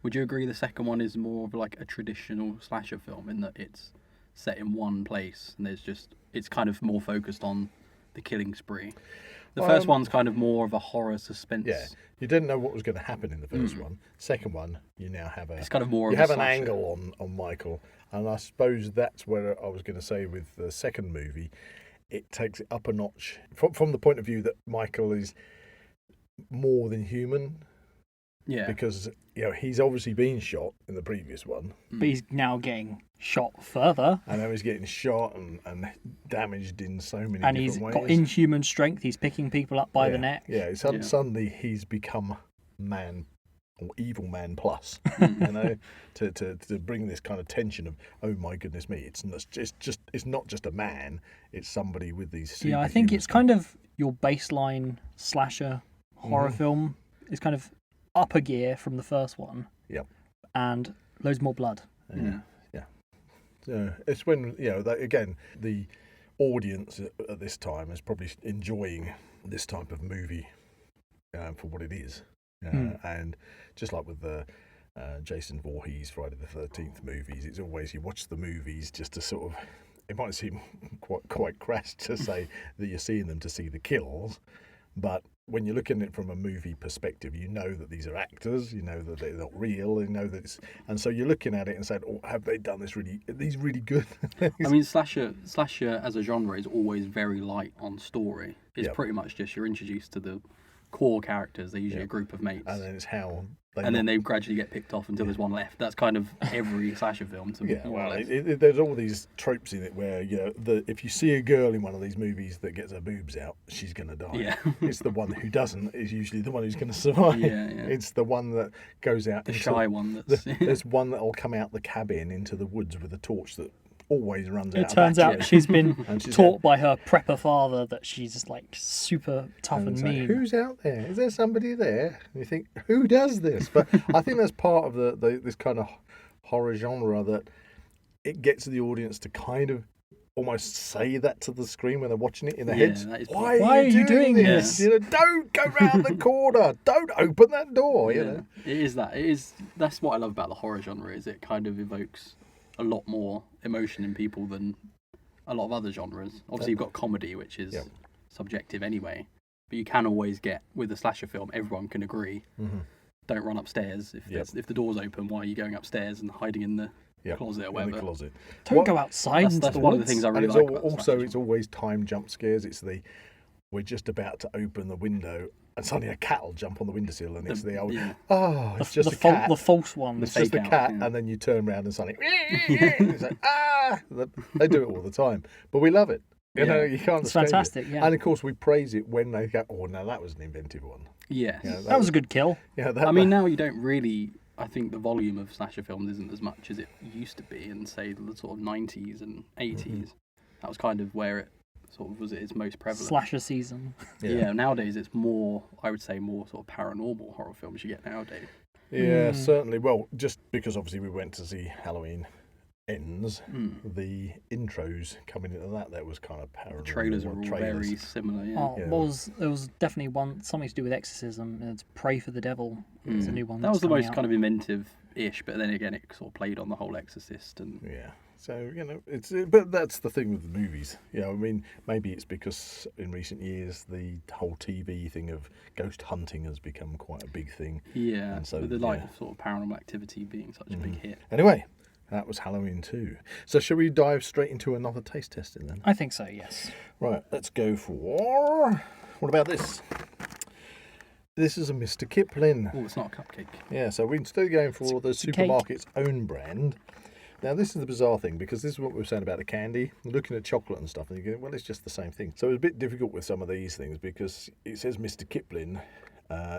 [SPEAKER 3] would you agree the second one is more of like a traditional slasher film in that it's set in one place and it's kind of more focused on the killing spree? The first one's kind of more of a horror suspense.
[SPEAKER 2] Yeah, you didn't know what was going to happen in the first one. Second one, you now have
[SPEAKER 3] It's kind of more
[SPEAKER 2] you
[SPEAKER 3] of a
[SPEAKER 2] have an
[SPEAKER 3] slasher.
[SPEAKER 2] angle on Michael, and I suppose that's where I was going to say with the second movie, it takes it up a notch from the point of view that Michael is more than human.
[SPEAKER 3] Yeah.
[SPEAKER 2] Because he's obviously been shot in the previous one,
[SPEAKER 1] But he's now getting shot further.
[SPEAKER 2] and now he's getting shot and damaged in so many
[SPEAKER 1] And
[SPEAKER 2] different
[SPEAKER 1] he's
[SPEAKER 2] ways.
[SPEAKER 1] got inhuman strength. He's picking people up by the neck.
[SPEAKER 2] Yeah,
[SPEAKER 3] Yeah.
[SPEAKER 2] suddenly he's become man or Evil Man Plus, to bring this kind of tension of, oh my goodness me, it's not just a man, it's somebody with these.
[SPEAKER 1] Yeah, I think it's kind of your baseline slasher horror film is kind of up a gear from the first one.
[SPEAKER 2] Yep.
[SPEAKER 1] And loads more blood.
[SPEAKER 2] Yeah. It's when again the audience at this time is probably enjoying this type of movie for what it is. And just like with the Jason Voorhees Friday the 13th movies, it's always you watch the movies just to sort of, it might seem quite crass to say that you're seeing them to see the kills, but when you're looking at it from a movie perspective, you know that these are actors, you know that they're not real, you know that it's, and so you're looking at it and saying, oh, have they done this really? Are these really good?
[SPEAKER 3] I mean, slasher as a genre is always very light on story. It's pretty much just you're introduced to the core characters. They're usually a group of mates,
[SPEAKER 2] and then it's how.
[SPEAKER 3] Then they gradually get picked off until there's one left. That's kind of every slasher film.
[SPEAKER 2] There's all these tropes in it where if you see a girl in one of these movies that gets her boobs out, she's gonna die.
[SPEAKER 3] Yeah.
[SPEAKER 2] It's the one who doesn't is usually the one who's gonna survive.
[SPEAKER 3] Yeah.
[SPEAKER 2] It's the one that goes out.
[SPEAKER 3] The shy one.
[SPEAKER 2] There's one that'll come out the cabin into the woods with a torch that always runs out.
[SPEAKER 1] It turns out she's been taught by her prepper father that she's like super tough and mean.
[SPEAKER 2] Who's out there? Is there somebody there? And you think, who does this? But I think that's part of this kind of horror genre, that it gets the audience to kind of almost say that to the screen when they're watching it in their heads. Why are you doing this?
[SPEAKER 3] Yeah.
[SPEAKER 2] Don't go round the corner. Don't open that door.
[SPEAKER 3] It is that. That's what I love about the horror genre. Is it kind of evokes a lot more emotion in people than a lot of other genres. Obviously, you've got comedy, which is subjective anyway, but you can always get, with a slasher film, everyone can agree, don't run upstairs. If the door's open, why are you going upstairs and hiding in the closet or whatever?
[SPEAKER 2] In the closet.
[SPEAKER 1] Don't go outside.
[SPEAKER 3] That's one of the things I really like about
[SPEAKER 2] also, it's always time jump scares. It's we're just about to open the window and suddenly a cat will jump on the windowsill, and it's the old, it's just a cat.
[SPEAKER 1] The false one.
[SPEAKER 2] It's just a cat, and then you turn around and suddenly, it's like, They do it all the time. But we love it. You know, you can't escape
[SPEAKER 1] fantastic,
[SPEAKER 2] it.
[SPEAKER 1] yeah.
[SPEAKER 2] And of course, we praise it when they go, oh, no, that was an inventive one.
[SPEAKER 3] Yes.
[SPEAKER 1] That was a good kill.
[SPEAKER 2] Yeah,
[SPEAKER 3] I mean, now you don't really, I think the volume of slasher films isn't as much as it used to be in, say, the sort of 90s and 80s. That was kind of where it sort of was at its most prevalent.
[SPEAKER 1] Slasher season.
[SPEAKER 3] Yeah, nowadays it's more, I would say, more sort of paranormal horror films you get nowadays.
[SPEAKER 2] Yeah, certainly. Well, just because obviously we went to see Halloween Ends, the intros coming into that was kind of paranormal.
[SPEAKER 3] The trailers are all very similar,
[SPEAKER 1] there was definitely something to do with exorcism. It's Pray for the Devil. It's a new one.
[SPEAKER 3] That was the most kind of inventive-ish, but then again it sort of played on the whole Exorcist and
[SPEAKER 2] So, but that's the thing with the movies. I mean, maybe it's because in recent years the whole TV thing of ghost hunting has become quite a big thing.
[SPEAKER 3] Yeah,
[SPEAKER 2] and so
[SPEAKER 3] with the sort of Paranormal Activity being such a big hit.
[SPEAKER 2] Anyway, that was Halloween 2. So shall we dive straight into another taste testing then?
[SPEAKER 1] I think so, yes.
[SPEAKER 2] Right, let's go for... What about this? This is a Mr. Kipling.
[SPEAKER 3] Oh, it's not a cupcake.
[SPEAKER 2] Yeah, so we're still going for the supermarket's own brand. Now, this is the bizarre thing, because this is what we were saying about the candy. You're looking at chocolate and stuff, and you go, well, it's just the same thing. So it's a bit difficult with some of these things, because it says Mr. Kipling,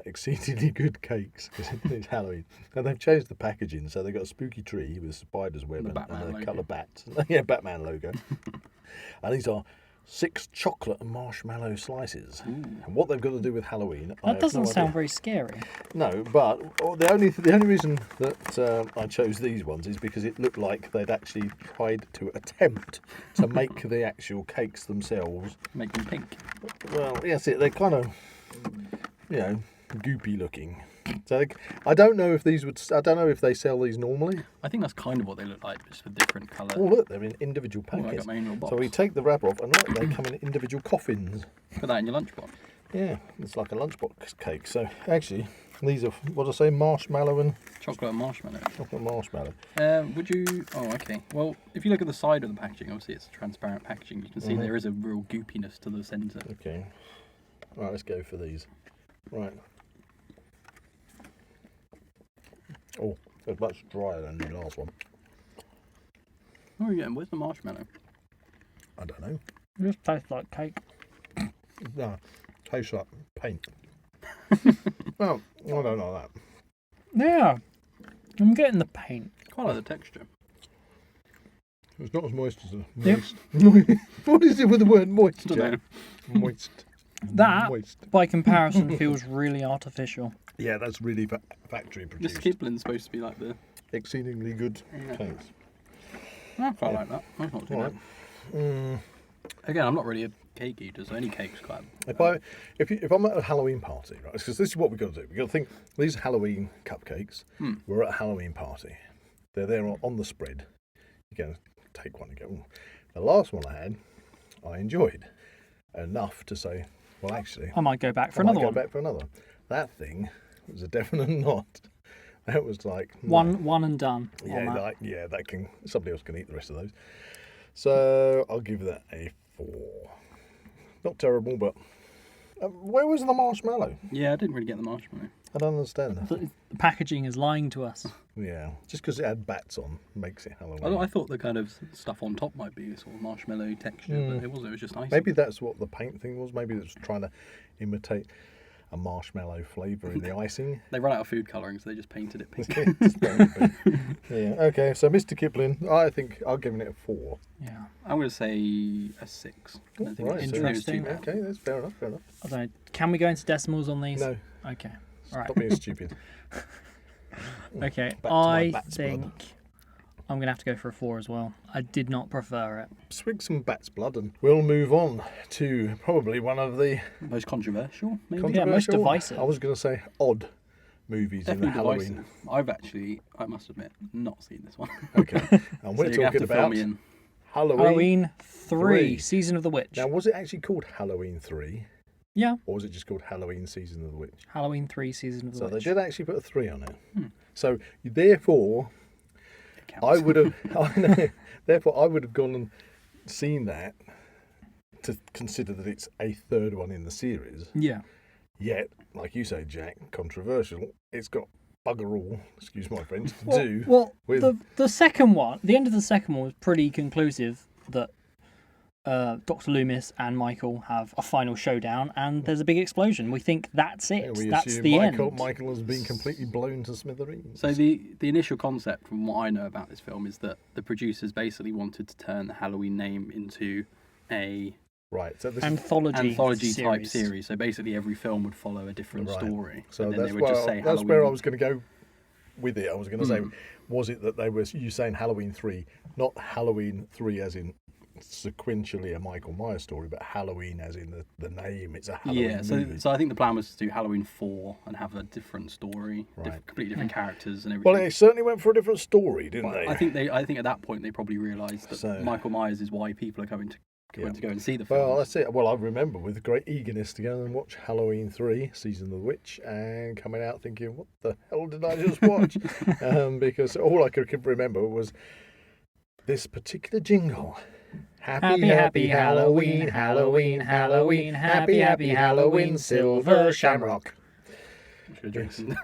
[SPEAKER 2] exceedingly good cakes, because it's Halloween. And they've changed the packaging, so they've got a spooky tree with a spider's web and a couple of bats. Yeah, Batman logo. And these are 6 chocolate and marshmallow slices. And what they've got to do with Halloween...
[SPEAKER 1] That doesn't sound very scary.
[SPEAKER 2] No, but the only reason that I chose these ones is because it looked like they'd actually tried to attempt to make the actual cakes themselves.
[SPEAKER 3] Make them pink.
[SPEAKER 2] Well, yes, they're kind of, goopy looking. So I don't know if they sell these normally.
[SPEAKER 3] I think that's kind of what they look like, just with different colour.
[SPEAKER 2] Oh, look, they're in individual packets.
[SPEAKER 3] I got my own little box.
[SPEAKER 2] So we take the wrapper off, and look, they come in individual coffins.
[SPEAKER 3] Put that in your lunchbox.
[SPEAKER 2] Yeah, it's like a lunchbox cake. So actually, these are, what did I say, marshmallow and...
[SPEAKER 3] Chocolate and marshmallow.
[SPEAKER 2] Chocolate and marshmallow.
[SPEAKER 3] Would you... Oh, okay. Well, if you look at the side of the packaging, obviously it's transparent packaging, you can see there is a real goopiness to the centre.
[SPEAKER 2] Okay. Right, let's go for these. Right. Oh, it's much drier than the last one.
[SPEAKER 3] Oh, yeah, where's the marshmallow?
[SPEAKER 2] I don't know.
[SPEAKER 1] It just tastes like cake.
[SPEAKER 2] No, tastes like paint. Well, I don't know that.
[SPEAKER 1] Yeah. I'm getting the paint.
[SPEAKER 3] Quite like the texture.
[SPEAKER 2] It's not as moist as a
[SPEAKER 1] Yep.
[SPEAKER 2] moist. What is it with the word moist?
[SPEAKER 3] Don't know.
[SPEAKER 2] Jack? Moist.
[SPEAKER 1] That,
[SPEAKER 2] Moist.
[SPEAKER 1] by comparison, feels really artificial.
[SPEAKER 2] Yeah, that's really factory
[SPEAKER 3] This
[SPEAKER 2] produced.
[SPEAKER 3] Kipling's supposed to be like the.
[SPEAKER 2] Exceedingly good
[SPEAKER 3] Yeah.
[SPEAKER 2] cakes.
[SPEAKER 3] I quite like that. That's not too
[SPEAKER 2] All right.
[SPEAKER 3] bad. Again, I'm not really a cake eater, so any cake's quite.
[SPEAKER 2] If I'm at a Halloween party, right? Because this is what we've got to do. We've got to think these are Halloween cupcakes. We're at a Halloween party. They're there on the spread. You can take one and go. "Ooh." The last one I had, I enjoyed enough to say, well, actually,
[SPEAKER 1] I might go back for
[SPEAKER 2] I might
[SPEAKER 1] another
[SPEAKER 2] go
[SPEAKER 1] one.
[SPEAKER 2] back for another. That thing was a definite not. That was like no.
[SPEAKER 1] One and done.
[SPEAKER 2] Yeah,
[SPEAKER 1] on that.
[SPEAKER 2] that can somebody else can eat the rest of those. So I'll give that a 4. Not terrible, but where was the marshmallow?
[SPEAKER 3] Yeah, I didn't really get the marshmallow.
[SPEAKER 2] I don't understand that.
[SPEAKER 1] The packaging is lying to us.
[SPEAKER 2] Yeah, just because it had bats on makes it Halloween.
[SPEAKER 3] I thought the kind of stuff on top might be sort of marshmallow texture, but it wasn't. It was just nice.
[SPEAKER 2] Maybe that's what the paint thing was. Maybe it was trying to imitate a marshmallow flavour in the icing.
[SPEAKER 3] They ran out of food colouring, so they just painted it pink.
[SPEAKER 2] Yeah. Okay. So Mr. Kipling, I think I'll give it a 4.
[SPEAKER 1] Yeah.
[SPEAKER 3] I'm going to say a 6. I think
[SPEAKER 2] Right.
[SPEAKER 3] it's
[SPEAKER 2] So
[SPEAKER 1] Interesting.
[SPEAKER 3] too bad.
[SPEAKER 2] Okay, that's fair enough. Fair enough.
[SPEAKER 1] I don't know. Can we go into decimals on these?
[SPEAKER 2] No,
[SPEAKER 1] Okay. All right.
[SPEAKER 2] stop being stupid.
[SPEAKER 1] Okay.
[SPEAKER 2] Back to my
[SPEAKER 1] I
[SPEAKER 2] bat's
[SPEAKER 1] think
[SPEAKER 2] blood.
[SPEAKER 1] I'm going to have to go for a 4 as well. I did not prefer it.
[SPEAKER 2] Swig some bat's blood, and we'll move on to probably one of the
[SPEAKER 3] Most controversial, maybe?
[SPEAKER 1] Yeah, most
[SPEAKER 2] controversial-
[SPEAKER 1] divisive.
[SPEAKER 2] I was going to say odd movies in the
[SPEAKER 3] Definitely
[SPEAKER 2] Halloween.
[SPEAKER 3] divisive. I've actually, I must admit, not seen this one.
[SPEAKER 2] Okay, and
[SPEAKER 3] So
[SPEAKER 2] we're
[SPEAKER 3] you're gonna have
[SPEAKER 2] talking
[SPEAKER 3] to fill
[SPEAKER 2] about
[SPEAKER 3] me in.
[SPEAKER 1] Halloween 3,
[SPEAKER 2] Three.
[SPEAKER 1] Season of the Witch.
[SPEAKER 2] Now, was it actually called Halloween 3,
[SPEAKER 1] Yeah.
[SPEAKER 2] or was it just called Halloween Season of the Witch?
[SPEAKER 1] Halloween 3, Season of the
[SPEAKER 2] So they
[SPEAKER 1] Witch.
[SPEAKER 2] did actually put a 3 on it. So therefore,
[SPEAKER 3] It counts.
[SPEAKER 2] I would have. Therefore, I would have gone and seen that to consider that it's a third one in the series.
[SPEAKER 1] Yeah.
[SPEAKER 2] Yet, like you say, Jack, controversial. It's got bugger all, excuse my French, to
[SPEAKER 1] Well,
[SPEAKER 2] do.
[SPEAKER 1] well
[SPEAKER 2] with-
[SPEAKER 1] the second one, the end of the second one was pretty conclusive that Dr. Loomis and Michael have a final showdown and there's a big explosion. We think that's it.
[SPEAKER 2] Yeah, we
[SPEAKER 1] That's
[SPEAKER 2] assume
[SPEAKER 1] the
[SPEAKER 2] Michael,
[SPEAKER 1] end.
[SPEAKER 2] Michael has been completely blown to smithereens.
[SPEAKER 3] So the initial concept, from what I know about this film, is that the producers basically wanted to turn the Halloween name into a
[SPEAKER 2] right, so this is
[SPEAKER 1] Anthology
[SPEAKER 3] type series. So basically, every film would follow a different
[SPEAKER 2] Right.
[SPEAKER 3] story.
[SPEAKER 2] So
[SPEAKER 3] and then
[SPEAKER 2] that's
[SPEAKER 3] they would just say
[SPEAKER 2] that's
[SPEAKER 3] Halloween.
[SPEAKER 2] where I was going to go with it. I was going to say, was it that they were you saying Halloween 3, not Halloween 3 as in sequentially a Michael Myers story, but Halloween as in the name. It's a Halloween
[SPEAKER 3] Yeah,
[SPEAKER 2] movie.
[SPEAKER 3] so I think the plan was to do Halloween 4 and have a different story,
[SPEAKER 2] Right.
[SPEAKER 3] completely different characters and everything.
[SPEAKER 2] Well, it certainly went for a different story, didn't they?
[SPEAKER 3] I think at that point they probably realised that
[SPEAKER 2] So-
[SPEAKER 3] Michael Myers is why people are going to go and see the
[SPEAKER 2] Well,
[SPEAKER 3] film.
[SPEAKER 2] that's it. Well, I remember with great eagerness to go and watch Halloween 3, Season of the Witch, and coming out thinking, what the hell did I just watch? Because all I could remember was this particular jingle.
[SPEAKER 1] Happy, happy Halloween, Halloween, Halloween, happy, happy Halloween, Silver Shamrock.
[SPEAKER 3] Should have drank some.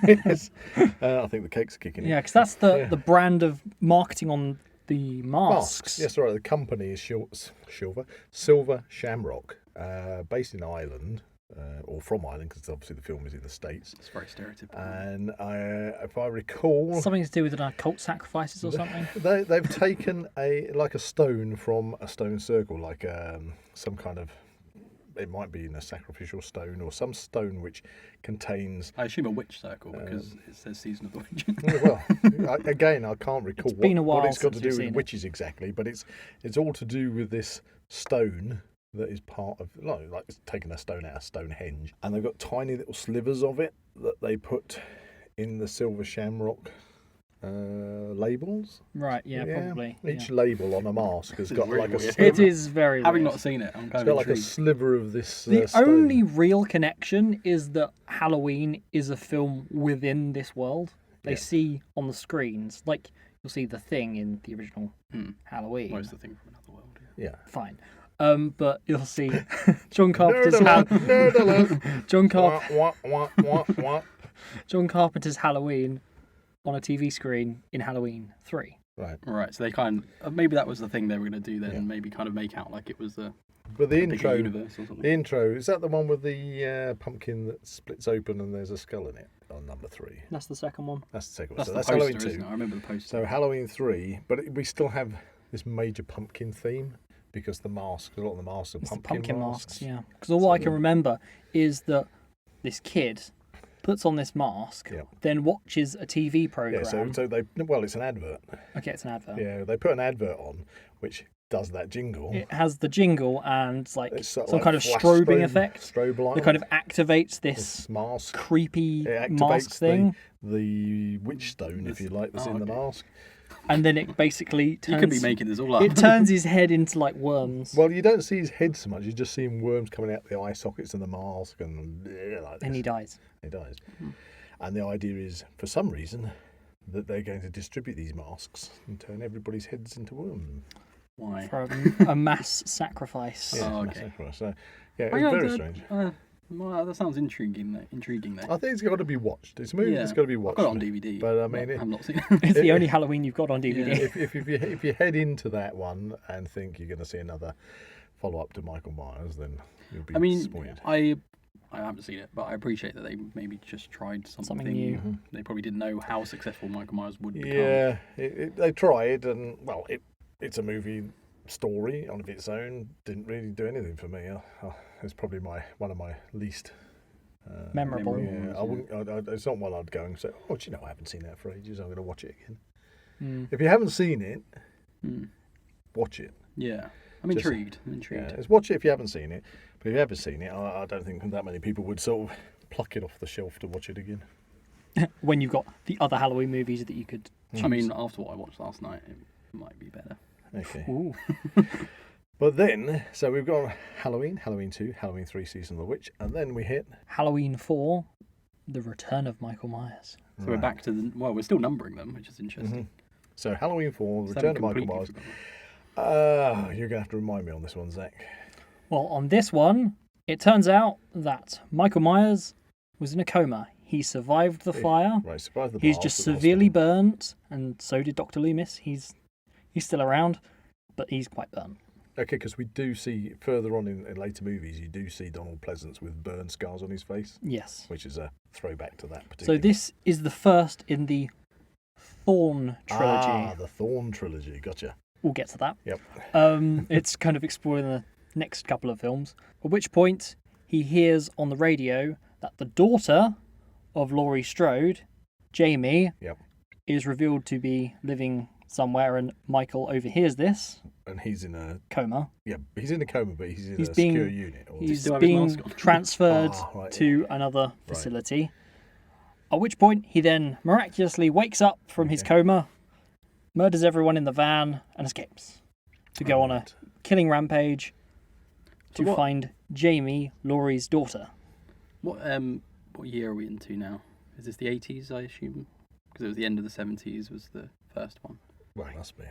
[SPEAKER 2] Yes. I think the cake's kicking in.
[SPEAKER 1] Yeah, because that's
[SPEAKER 2] Yeah.
[SPEAKER 1] the brand of marketing on the masks.
[SPEAKER 2] Yes, right. The company is Silver Shamrock, based in Ireland, or from Ireland, because obviously the film is in the States.
[SPEAKER 3] It's very stereotypical.
[SPEAKER 2] And if I recall,
[SPEAKER 1] Something to do with cult sacrifices or something.
[SPEAKER 2] they've taken a stone from a stone circle, like some kind of. It might be in a sacrificial stone or some stone which contains.
[SPEAKER 3] I assume a witch circle because it says Season of the Witch.
[SPEAKER 2] Well, again, I can't recall
[SPEAKER 1] been a
[SPEAKER 2] what
[SPEAKER 1] while
[SPEAKER 2] it's got to
[SPEAKER 1] since
[SPEAKER 2] do
[SPEAKER 1] we've
[SPEAKER 2] with
[SPEAKER 1] seen it.
[SPEAKER 2] witches exactly, but it's all to do with this stone that is part of like it's taking a stone out of Stonehenge, and they've got tiny little slivers of it that they put in the Silver Shamrock labels.
[SPEAKER 1] Right, yeah, probably.
[SPEAKER 2] Each
[SPEAKER 1] yeah.
[SPEAKER 2] label on a mask has got
[SPEAKER 3] really
[SPEAKER 2] like a
[SPEAKER 3] weird.
[SPEAKER 2] sliver.
[SPEAKER 1] It is very
[SPEAKER 3] Having
[SPEAKER 1] weird.
[SPEAKER 3] not seen it, I'm
[SPEAKER 2] It's
[SPEAKER 3] kind
[SPEAKER 2] got
[SPEAKER 3] of
[SPEAKER 2] like a
[SPEAKER 3] intrigued.
[SPEAKER 2] sliver of this.
[SPEAKER 1] The
[SPEAKER 2] stone.
[SPEAKER 1] only real connection is that Halloween is a film within this world. They
[SPEAKER 2] Yeah.
[SPEAKER 1] see on the screens, like you'll see the Thing in the original Halloween.
[SPEAKER 3] Well, it's the thing from another world.
[SPEAKER 2] Yeah.
[SPEAKER 1] Fine. But you'll see John Carpenter's
[SPEAKER 2] Nerd alert.
[SPEAKER 1] John Carpenter's Halloween on a TV screen in Halloween 3.
[SPEAKER 2] Right.
[SPEAKER 3] Right, so they maybe that was the thing they were going to do then,
[SPEAKER 2] Yeah.
[SPEAKER 3] maybe kind of make out like it was
[SPEAKER 2] But the
[SPEAKER 3] bigger
[SPEAKER 2] intro,
[SPEAKER 3] universe or something.
[SPEAKER 2] the intro, is that the one with the pumpkin that splits open and there's a skull in it? On number 3.
[SPEAKER 1] That's the second one.
[SPEAKER 2] That's the second one.
[SPEAKER 3] That's
[SPEAKER 2] So
[SPEAKER 3] the
[SPEAKER 2] that's
[SPEAKER 3] poster,
[SPEAKER 2] Halloween 2.
[SPEAKER 3] isn't it? I remember the poster.
[SPEAKER 2] So Halloween 3, but we still have this major pumpkin theme because a lot of the masks are
[SPEAKER 1] It's the
[SPEAKER 2] pumpkin
[SPEAKER 1] pumpkin
[SPEAKER 2] masks.
[SPEAKER 1] masks, yeah. Because all I can remember is that this kid puts on this mask,
[SPEAKER 2] Yeah.
[SPEAKER 1] then watches a TV program.
[SPEAKER 2] Yeah, so it's an advert.
[SPEAKER 1] Okay, it's an advert.
[SPEAKER 2] Yeah, they put an advert on which does that jingle.
[SPEAKER 1] It has the jingle and like
[SPEAKER 2] It's
[SPEAKER 1] some
[SPEAKER 2] sort of
[SPEAKER 1] kind of
[SPEAKER 2] flash
[SPEAKER 1] strobing effect
[SPEAKER 2] Strobe light.
[SPEAKER 1] that kind of activates this
[SPEAKER 2] mask.
[SPEAKER 1] creepy
[SPEAKER 2] It activates
[SPEAKER 1] mask thing,
[SPEAKER 2] the witch stone, if you like, that's in the mask.
[SPEAKER 1] and then it basically turns.
[SPEAKER 3] You could be making this all up.
[SPEAKER 1] It turns his head into like worms,
[SPEAKER 2] Well, you don't see his head so much. You just see worms coming out the eye sockets of the mask and like this.
[SPEAKER 1] and he dies.
[SPEAKER 2] He dies. And the idea is, for some reason, that they're going to distribute these masks and turn everybody's heads into worms.
[SPEAKER 3] Why?
[SPEAKER 1] For a mass sacrifice.
[SPEAKER 3] Yeah. Oh,
[SPEAKER 2] that's
[SPEAKER 3] okay.
[SPEAKER 2] it. So, yeah,
[SPEAKER 3] Oh,
[SPEAKER 2] it's
[SPEAKER 3] yeah,
[SPEAKER 2] very
[SPEAKER 3] the-
[SPEAKER 2] strange.
[SPEAKER 3] Well, that sounds intriguing. There.
[SPEAKER 2] I think it's got to be watched. It's a movie that's got to be
[SPEAKER 3] I've
[SPEAKER 2] watched.
[SPEAKER 3] got it on DVD.
[SPEAKER 2] But I mean,
[SPEAKER 3] I've not seen it.
[SPEAKER 1] It's the only Halloween you've got on DVD.
[SPEAKER 2] if you head into that one and think you're going to see another follow up to Michael Myers, then you'll be
[SPEAKER 3] I mean,
[SPEAKER 2] disappointed.
[SPEAKER 3] I haven't seen it, but I appreciate that they maybe just tried something
[SPEAKER 1] new.
[SPEAKER 2] Mm-hmm.
[SPEAKER 3] They probably didn't know how successful Michael Myers would become.
[SPEAKER 2] Yeah, they tried, and well, it's a movie story on its own. Didn't really do anything for me. It's probably one of my least
[SPEAKER 1] Memorable.
[SPEAKER 2] Yeah, I wouldn't. It's not one I'd go and say, "Oh, do you know, I haven't seen that for ages. I'm going to watch it again." If you haven't seen it, watch it.
[SPEAKER 3] Yeah, I'm intrigued.
[SPEAKER 2] Yeah, just watch it if you haven't seen it. But if you haven't seen it, I don't think that many people would sort of pluck it off the shelf to watch it again.
[SPEAKER 1] When you've got the other Halloween movies that you could
[SPEAKER 3] I mean, after what I watched last night, it might be better.
[SPEAKER 2] Okay.
[SPEAKER 1] Ooh.
[SPEAKER 2] But then, so we've got Halloween, Halloween 2, Halloween 3, Season of the Witch, and then we hit...
[SPEAKER 1] Halloween 4, The Return of Michael Myers.
[SPEAKER 3] So we're back to we're still numbering them, which is interesting.
[SPEAKER 2] So Halloween 4,
[SPEAKER 3] So
[SPEAKER 2] Return of
[SPEAKER 3] I've
[SPEAKER 2] Michael
[SPEAKER 3] completely
[SPEAKER 2] Myers.
[SPEAKER 3] forgotten.
[SPEAKER 2] You're going to have to remind me on this one, Zach.
[SPEAKER 1] Well, on this one, it turns out that Michael Myers was in a coma. He survived the fire.
[SPEAKER 2] Right, surprise the
[SPEAKER 1] He's
[SPEAKER 2] blast
[SPEAKER 1] just
[SPEAKER 2] at the
[SPEAKER 1] severely
[SPEAKER 2] hospital.
[SPEAKER 1] burnt, and so did Dr. Loomis. He's still around, but he's quite burnt.
[SPEAKER 2] Okay, because we do see, further on in later movies, you do see Donald Pleasance with burn scars on his face,
[SPEAKER 1] Yes.
[SPEAKER 2] which is a throwback to that particular...
[SPEAKER 1] So this is the first in the Thorn trilogy.
[SPEAKER 2] Ah, the Thorn trilogy, gotcha.
[SPEAKER 1] We'll get to that.
[SPEAKER 2] Yep.
[SPEAKER 1] It's kind of exploring the next couple of films, at which point he hears on the radio that the daughter of Laurie Strode, Jamie,
[SPEAKER 2] Yep.
[SPEAKER 1] is revealed to be living somewhere, and Michael overhears this
[SPEAKER 2] And he's in a...
[SPEAKER 1] coma.
[SPEAKER 2] Yeah, he's in a coma, but he's in
[SPEAKER 1] He's
[SPEAKER 2] a
[SPEAKER 1] being-
[SPEAKER 2] secure unit. Or
[SPEAKER 1] He's
[SPEAKER 3] still have his
[SPEAKER 1] being
[SPEAKER 3] mask on?
[SPEAKER 1] transferred
[SPEAKER 2] Right,
[SPEAKER 1] to another facility. At which point he then miraculously wakes up from his coma, murders everyone in the van, and escapes to go on a killing rampage to
[SPEAKER 3] what-
[SPEAKER 1] find Jamie, Laurie's daughter.
[SPEAKER 3] What year are we into now? Is this the 80s, I assume? Because it was the end of the 70s was the first one.
[SPEAKER 2] Well, it must be.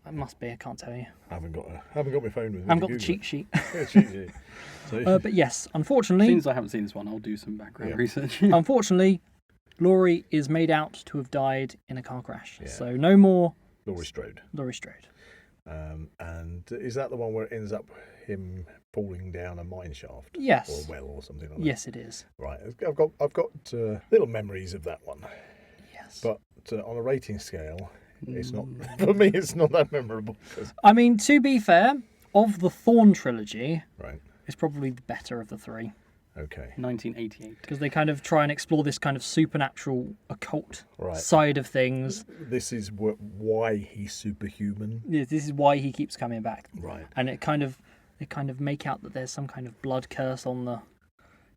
[SPEAKER 1] It must be. I can't tell you.
[SPEAKER 2] I haven't got my phone with me.
[SPEAKER 1] I haven't got
[SPEAKER 2] to
[SPEAKER 1] the
[SPEAKER 2] Google
[SPEAKER 1] cheat sheet.
[SPEAKER 2] it. Yeah, cheat sheet. So,
[SPEAKER 1] But yes,
[SPEAKER 3] As
[SPEAKER 1] unfortunately,
[SPEAKER 3] soon as I haven't seen this one, I'll do some background research.
[SPEAKER 1] unfortunately, Laurie is made out to have died in a car crash.
[SPEAKER 2] Yeah.
[SPEAKER 1] So no more
[SPEAKER 2] Laurie Strode.
[SPEAKER 1] Laurie Strode.
[SPEAKER 2] And is that the one where it ends up him falling down a mine shaft?
[SPEAKER 1] Yes.
[SPEAKER 2] Or a well or something like that?
[SPEAKER 1] Yes, it is.
[SPEAKER 2] Right. I've got little memories of that one.
[SPEAKER 1] Yes.
[SPEAKER 2] But on a rating scale, it's not... For me, it's not that memorable.
[SPEAKER 1] I mean, to be fair, of the Thorn trilogy,
[SPEAKER 2] Right.
[SPEAKER 1] it's probably the better of the three.
[SPEAKER 2] Okay.
[SPEAKER 3] 1988.
[SPEAKER 1] Because they kind of try and explore this kind of supernatural, occult
[SPEAKER 2] Right.
[SPEAKER 1] side of things.
[SPEAKER 2] This is why he's superhuman.
[SPEAKER 1] Yeah, this is why he keeps coming back.
[SPEAKER 2] Right.
[SPEAKER 1] And they kind of make out that there's some kind of blood curse on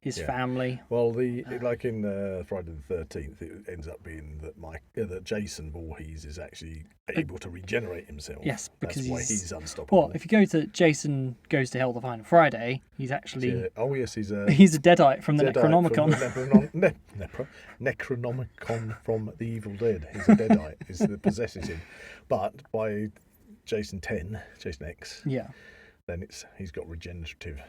[SPEAKER 1] his
[SPEAKER 2] Yeah.
[SPEAKER 1] family.
[SPEAKER 2] Well, like in Friday the 13th, it ends up being that Jason Voorhees is actually able to regenerate himself.
[SPEAKER 1] Yes, because
[SPEAKER 2] that's why he's unstoppable.
[SPEAKER 1] Well, if you go to Jason Goes to Hell the Final Friday, he's actually
[SPEAKER 2] oh yes, he's a
[SPEAKER 1] he's a deadite from the
[SPEAKER 2] Deadite
[SPEAKER 1] Necronomicon.
[SPEAKER 2] Necronomicon from the Evil Dead. He's a deadite. Is that possesses him, but by Jason X,
[SPEAKER 1] Yeah.
[SPEAKER 2] then he's got regenerative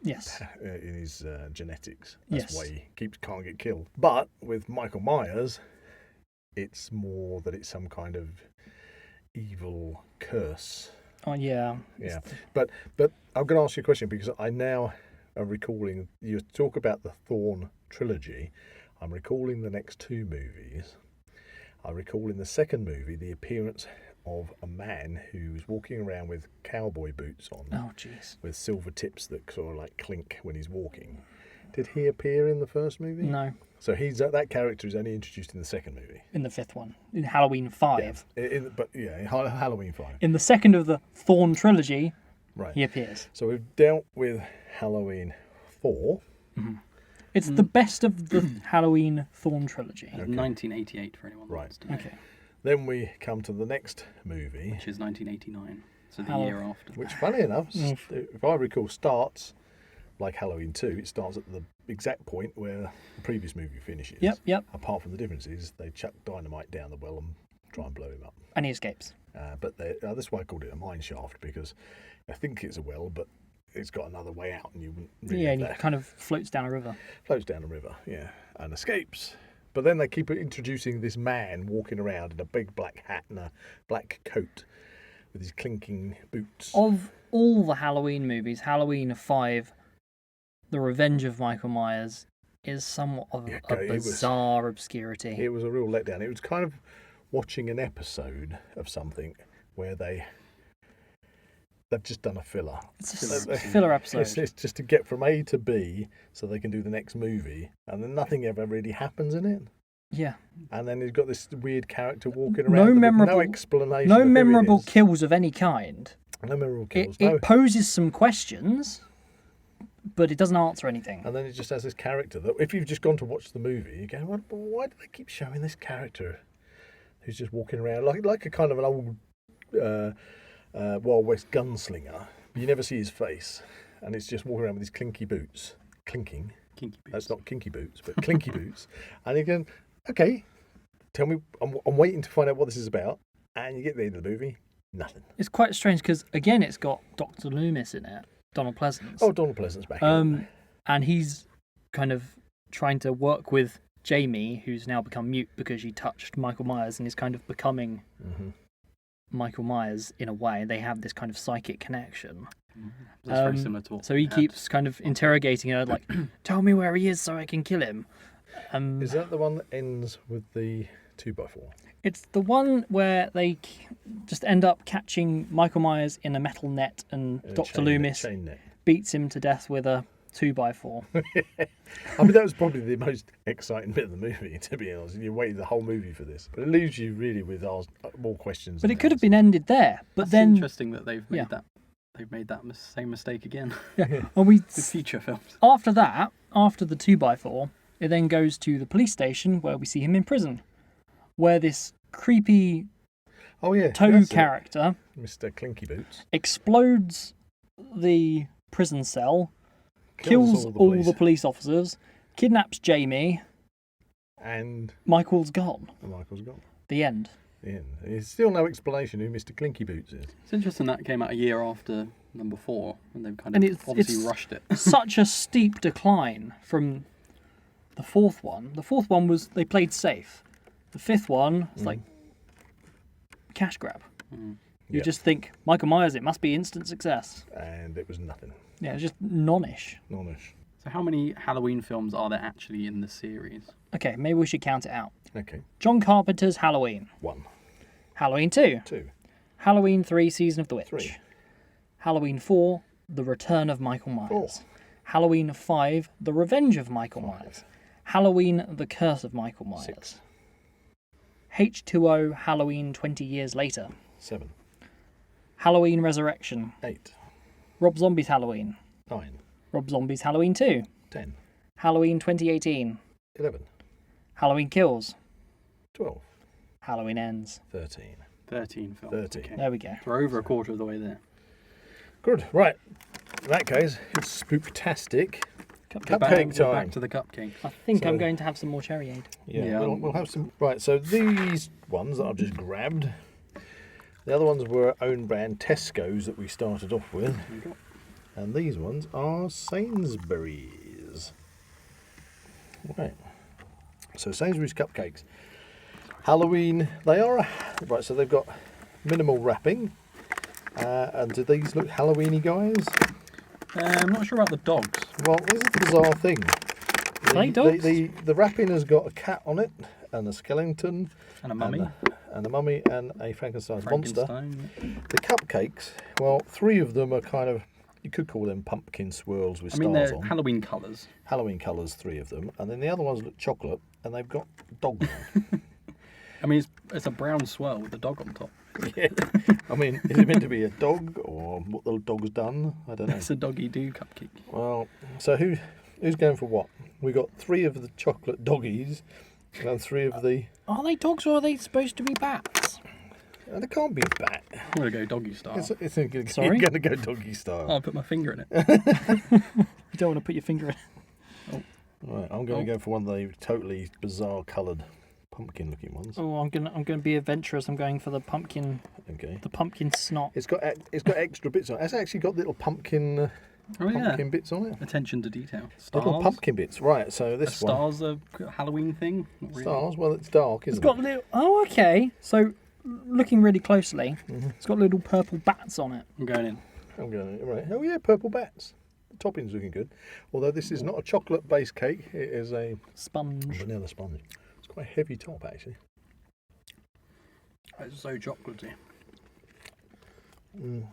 [SPEAKER 1] Yes.
[SPEAKER 2] in his genetics. That's
[SPEAKER 1] Yes.
[SPEAKER 2] why he can't get killed. But with Michael Myers, it's more that it's some kind of evil curse
[SPEAKER 1] Oh yeah.
[SPEAKER 2] Yeah, but I'm going to ask you a question because I now am recalling you talk about the Thorn trilogy. I'm recalling the next two movies. I recall in the second movie the appearance of a man who's walking around with cowboy boots on.
[SPEAKER 1] Oh jeez.
[SPEAKER 2] With silver tips that sort of like clink when he's walking. Did he appear in the first movie?
[SPEAKER 1] No.
[SPEAKER 2] So that character is only introduced in the second movie.
[SPEAKER 1] In the fifth one, in Halloween 5.
[SPEAKER 2] In Halloween 5.
[SPEAKER 1] In the second of the Thorn trilogy,
[SPEAKER 2] Right.
[SPEAKER 1] he appears.
[SPEAKER 2] So we've dealt with Halloween 4.
[SPEAKER 1] It's the best of the Halloween Thorn trilogy.
[SPEAKER 3] 1988 for anyone. That
[SPEAKER 2] Right.
[SPEAKER 3] wants to know,
[SPEAKER 1] Okay.
[SPEAKER 2] Then we come to the next movie,
[SPEAKER 3] which is 1989. So the
[SPEAKER 1] Hello.
[SPEAKER 3] year after.
[SPEAKER 2] which, funny enough, if I recall, starts like Halloween 2. It starts at the exact point where the previous movie finishes.
[SPEAKER 1] Yep.
[SPEAKER 2] Apart from the difference is they chuck dynamite down the well and try and blow him up.
[SPEAKER 1] And he escapes.
[SPEAKER 2] But that's why I called it a mine shaft, because I think it's a well, but it's got another way out, and you wouldn't really
[SPEAKER 1] Yeah,
[SPEAKER 2] have
[SPEAKER 1] and he
[SPEAKER 2] that.
[SPEAKER 1] kind of floats down a river.
[SPEAKER 2] Floats down the river, yeah, and escapes. But then they keep introducing this man walking around in a big black hat and a black coat with his clinking boots.
[SPEAKER 1] Of all the Halloween movies, Halloween 5, The Revenge of Michael Myers, is somewhat of
[SPEAKER 2] Yeah,
[SPEAKER 1] a
[SPEAKER 2] it was-
[SPEAKER 1] bizarre obscurity.
[SPEAKER 2] It was a real letdown. It was kind of watching an episode of something where they've just done a filler.
[SPEAKER 1] It's a filler episode.
[SPEAKER 2] It's just to get from A to B so they can do the next movie, and then nothing ever really happens in it.
[SPEAKER 1] Yeah.
[SPEAKER 2] And then he's got this weird character walking
[SPEAKER 1] No
[SPEAKER 2] around with
[SPEAKER 1] memorable-
[SPEAKER 2] no explanation.
[SPEAKER 1] No
[SPEAKER 2] of who it
[SPEAKER 1] memorable
[SPEAKER 2] is.
[SPEAKER 1] kills of any kind.
[SPEAKER 2] No memorable kills.
[SPEAKER 1] It poses some questions, but it doesn't answer anything.
[SPEAKER 2] And then it just has this character that, if you've just gone to watch the movie, you go, why do they keep showing this character who's just walking around like a kind of an old Wild West gunslinger? You never see his face, and it's just walking around with his clinky boots. Clinking.
[SPEAKER 3] Kinky boots.
[SPEAKER 2] That's not kinky boots, but clinky boots. And you go, okay, tell me, I'm waiting to find out what this is about. And you get to the end of the movie, nothing.
[SPEAKER 1] It's quite strange because, again, it's got Dr. Loomis in it, Donald Pleasance.
[SPEAKER 2] Oh, Donald Pleasant's back in.
[SPEAKER 1] And he's kind of trying to work with Jamie, who's now become mute because she touched Michael Myers and is kind of becoming Michael Myers in a way. They have this kind of psychic connection.
[SPEAKER 3] That's very similar to what
[SPEAKER 1] So he
[SPEAKER 3] we had.
[SPEAKER 1] keeps kind of interrogating her, like, tell me where he is so I can kill him.
[SPEAKER 2] Is that the one that ends with the 2x4?
[SPEAKER 1] It's the one where they just end up catching Michael Myers in a metal net and Dr. Loomis
[SPEAKER 2] Chain net.
[SPEAKER 1] beats him to death with a 2x4.
[SPEAKER 2] I mean, that was probably the most exciting bit of the movie, to be honest. You waited the whole movie for this. But it leaves you really with more questions.
[SPEAKER 1] But
[SPEAKER 2] than
[SPEAKER 1] it could have
[SPEAKER 2] answers.
[SPEAKER 1] been ended there. But
[SPEAKER 3] That's
[SPEAKER 1] then
[SPEAKER 3] interesting that they've made
[SPEAKER 1] yeah.
[SPEAKER 3] that. They've made that same mistake again.
[SPEAKER 1] and we
[SPEAKER 3] With future films.
[SPEAKER 1] after that, after the 2x4, it then goes to the police station where we see him in prison, where this creepy
[SPEAKER 2] Oh, yeah.
[SPEAKER 1] toad
[SPEAKER 2] that's it.
[SPEAKER 1] character
[SPEAKER 2] Mr. Clinky Boots.
[SPEAKER 1] explodes the prison cell, kills all the police officers, kidnaps Jamie.
[SPEAKER 2] And
[SPEAKER 1] Michael's gone.
[SPEAKER 2] Michael's gone.
[SPEAKER 1] The end.
[SPEAKER 2] There's still no explanation who Mr. Clinky Boots is.
[SPEAKER 3] It's interesting that came out a year after number 4, and they've kind
[SPEAKER 1] And
[SPEAKER 3] of
[SPEAKER 1] it's
[SPEAKER 3] obviously rushed it.
[SPEAKER 1] Such a steep decline from the fourth one. The fourth one was they played safe. The fifth one was like cash grab. You
[SPEAKER 2] Yeah.
[SPEAKER 1] just think Michael Myers, it must be instant success.
[SPEAKER 2] And it was nothing.
[SPEAKER 1] Yeah, it's just non-ish.
[SPEAKER 2] Nonish.
[SPEAKER 3] So how many Halloween films are there actually in the series?
[SPEAKER 1] Okay, maybe we should count it out.
[SPEAKER 2] Okay.
[SPEAKER 1] John Carpenter's Halloween.
[SPEAKER 2] 1,
[SPEAKER 1] Halloween 2.
[SPEAKER 2] 2,
[SPEAKER 1] Halloween 3, Season of the Witch.
[SPEAKER 2] 3.
[SPEAKER 1] Halloween 4, The Return of Michael Myers.
[SPEAKER 2] 4.
[SPEAKER 1] Halloween 5, The Revenge of Michael Myers. Halloween, The Curse of Michael Myers.
[SPEAKER 2] 6.
[SPEAKER 1] H2O, Halloween 20 years later.
[SPEAKER 2] 7.
[SPEAKER 1] Halloween Resurrection.
[SPEAKER 2] 8.
[SPEAKER 1] Rob Zombie's Halloween.
[SPEAKER 2] 9.
[SPEAKER 1] Rob Zombie's Halloween 2.
[SPEAKER 2] 10.
[SPEAKER 1] Halloween 2018.
[SPEAKER 2] 11.
[SPEAKER 1] Halloween Kills.
[SPEAKER 2] 12.
[SPEAKER 1] Halloween Ends.
[SPEAKER 2] 13.
[SPEAKER 3] 13 films.
[SPEAKER 2] 13.
[SPEAKER 3] Okay.
[SPEAKER 1] There we go.
[SPEAKER 3] We're over a quarter of the way there.
[SPEAKER 2] Good. Right. In that case, it's spooktastic.
[SPEAKER 3] We're back
[SPEAKER 2] time.
[SPEAKER 3] to the cupcake.
[SPEAKER 1] I think I'm
[SPEAKER 2] So-
[SPEAKER 1] going to have some more cherryade.
[SPEAKER 3] Yeah,
[SPEAKER 2] we'll have some. Right, so these ones that I've just grabbed, the other ones were own brand Tesco's that we started off with, and these ones are Sainsbury's. Right, so Sainsbury's cupcakes. Halloween, they are, right, so they've got minimal wrapping, And do these look Halloween-y, guys?
[SPEAKER 3] I'm not sure about the dogs.
[SPEAKER 2] Well, this is the bizarre thing.
[SPEAKER 1] Play dogs?
[SPEAKER 2] The wrapping has got a cat on it, and a skeleton,
[SPEAKER 3] And a mummy.
[SPEAKER 2] and a mummy, and a Frankenstein's monster.
[SPEAKER 3] Frankenstein.
[SPEAKER 2] The cupcakes, well, 3 of them are kind of, you could call them pumpkin swirls with
[SPEAKER 3] I mean,
[SPEAKER 2] stars
[SPEAKER 3] they're
[SPEAKER 2] on.
[SPEAKER 3] Halloween colours.
[SPEAKER 2] Halloween colours, 3 of them, and then the other ones look chocolate, and they've got dogs on.
[SPEAKER 3] I mean, it's a brown swirl with a dog on top.
[SPEAKER 2] Yeah. I mean, is it meant to be a dog, or what the dog's done? I don't know.
[SPEAKER 3] It's a doggy do cupcake.
[SPEAKER 2] Well, so who's going for what? We got 3 of the chocolate doggies, and 3 of the.
[SPEAKER 1] Are they dogs or are they supposed to be bats?
[SPEAKER 2] And it can't be a bat.
[SPEAKER 3] I'm going to go doggy style.
[SPEAKER 2] It's
[SPEAKER 1] Sorry?
[SPEAKER 2] going to go doggy style.
[SPEAKER 3] I'll put my finger in it.
[SPEAKER 1] You don't want to put your finger in.
[SPEAKER 2] Right, I'm going to go for one of the totally bizarre coloured pumpkin-looking ones.
[SPEAKER 1] Oh, I'm gonna be adventurous. I'm going for the pumpkin
[SPEAKER 2] Okay.
[SPEAKER 1] snot.
[SPEAKER 2] It's got extra bits on it. It's actually got little pumpkin bits on it.
[SPEAKER 3] Attention to detail. Stars.
[SPEAKER 2] Little pumpkin bits. Right, so
[SPEAKER 3] Are
[SPEAKER 2] this one.
[SPEAKER 3] stars a Halloween thing? Not really.
[SPEAKER 2] Stars, well, it's dark, isn't
[SPEAKER 1] It's got
[SPEAKER 2] it?
[SPEAKER 1] little. Oh, okay. So, looking really closely, it's got little purple bats on it.
[SPEAKER 3] I'm going in.
[SPEAKER 2] I'm going, right. Oh, yeah, purple bats. The topping's looking good. Although this is not a chocolate-based cake, it is a
[SPEAKER 1] Sponge.
[SPEAKER 2] vanilla sponge. It's quite a heavy top, actually.
[SPEAKER 3] It's so chocolatey.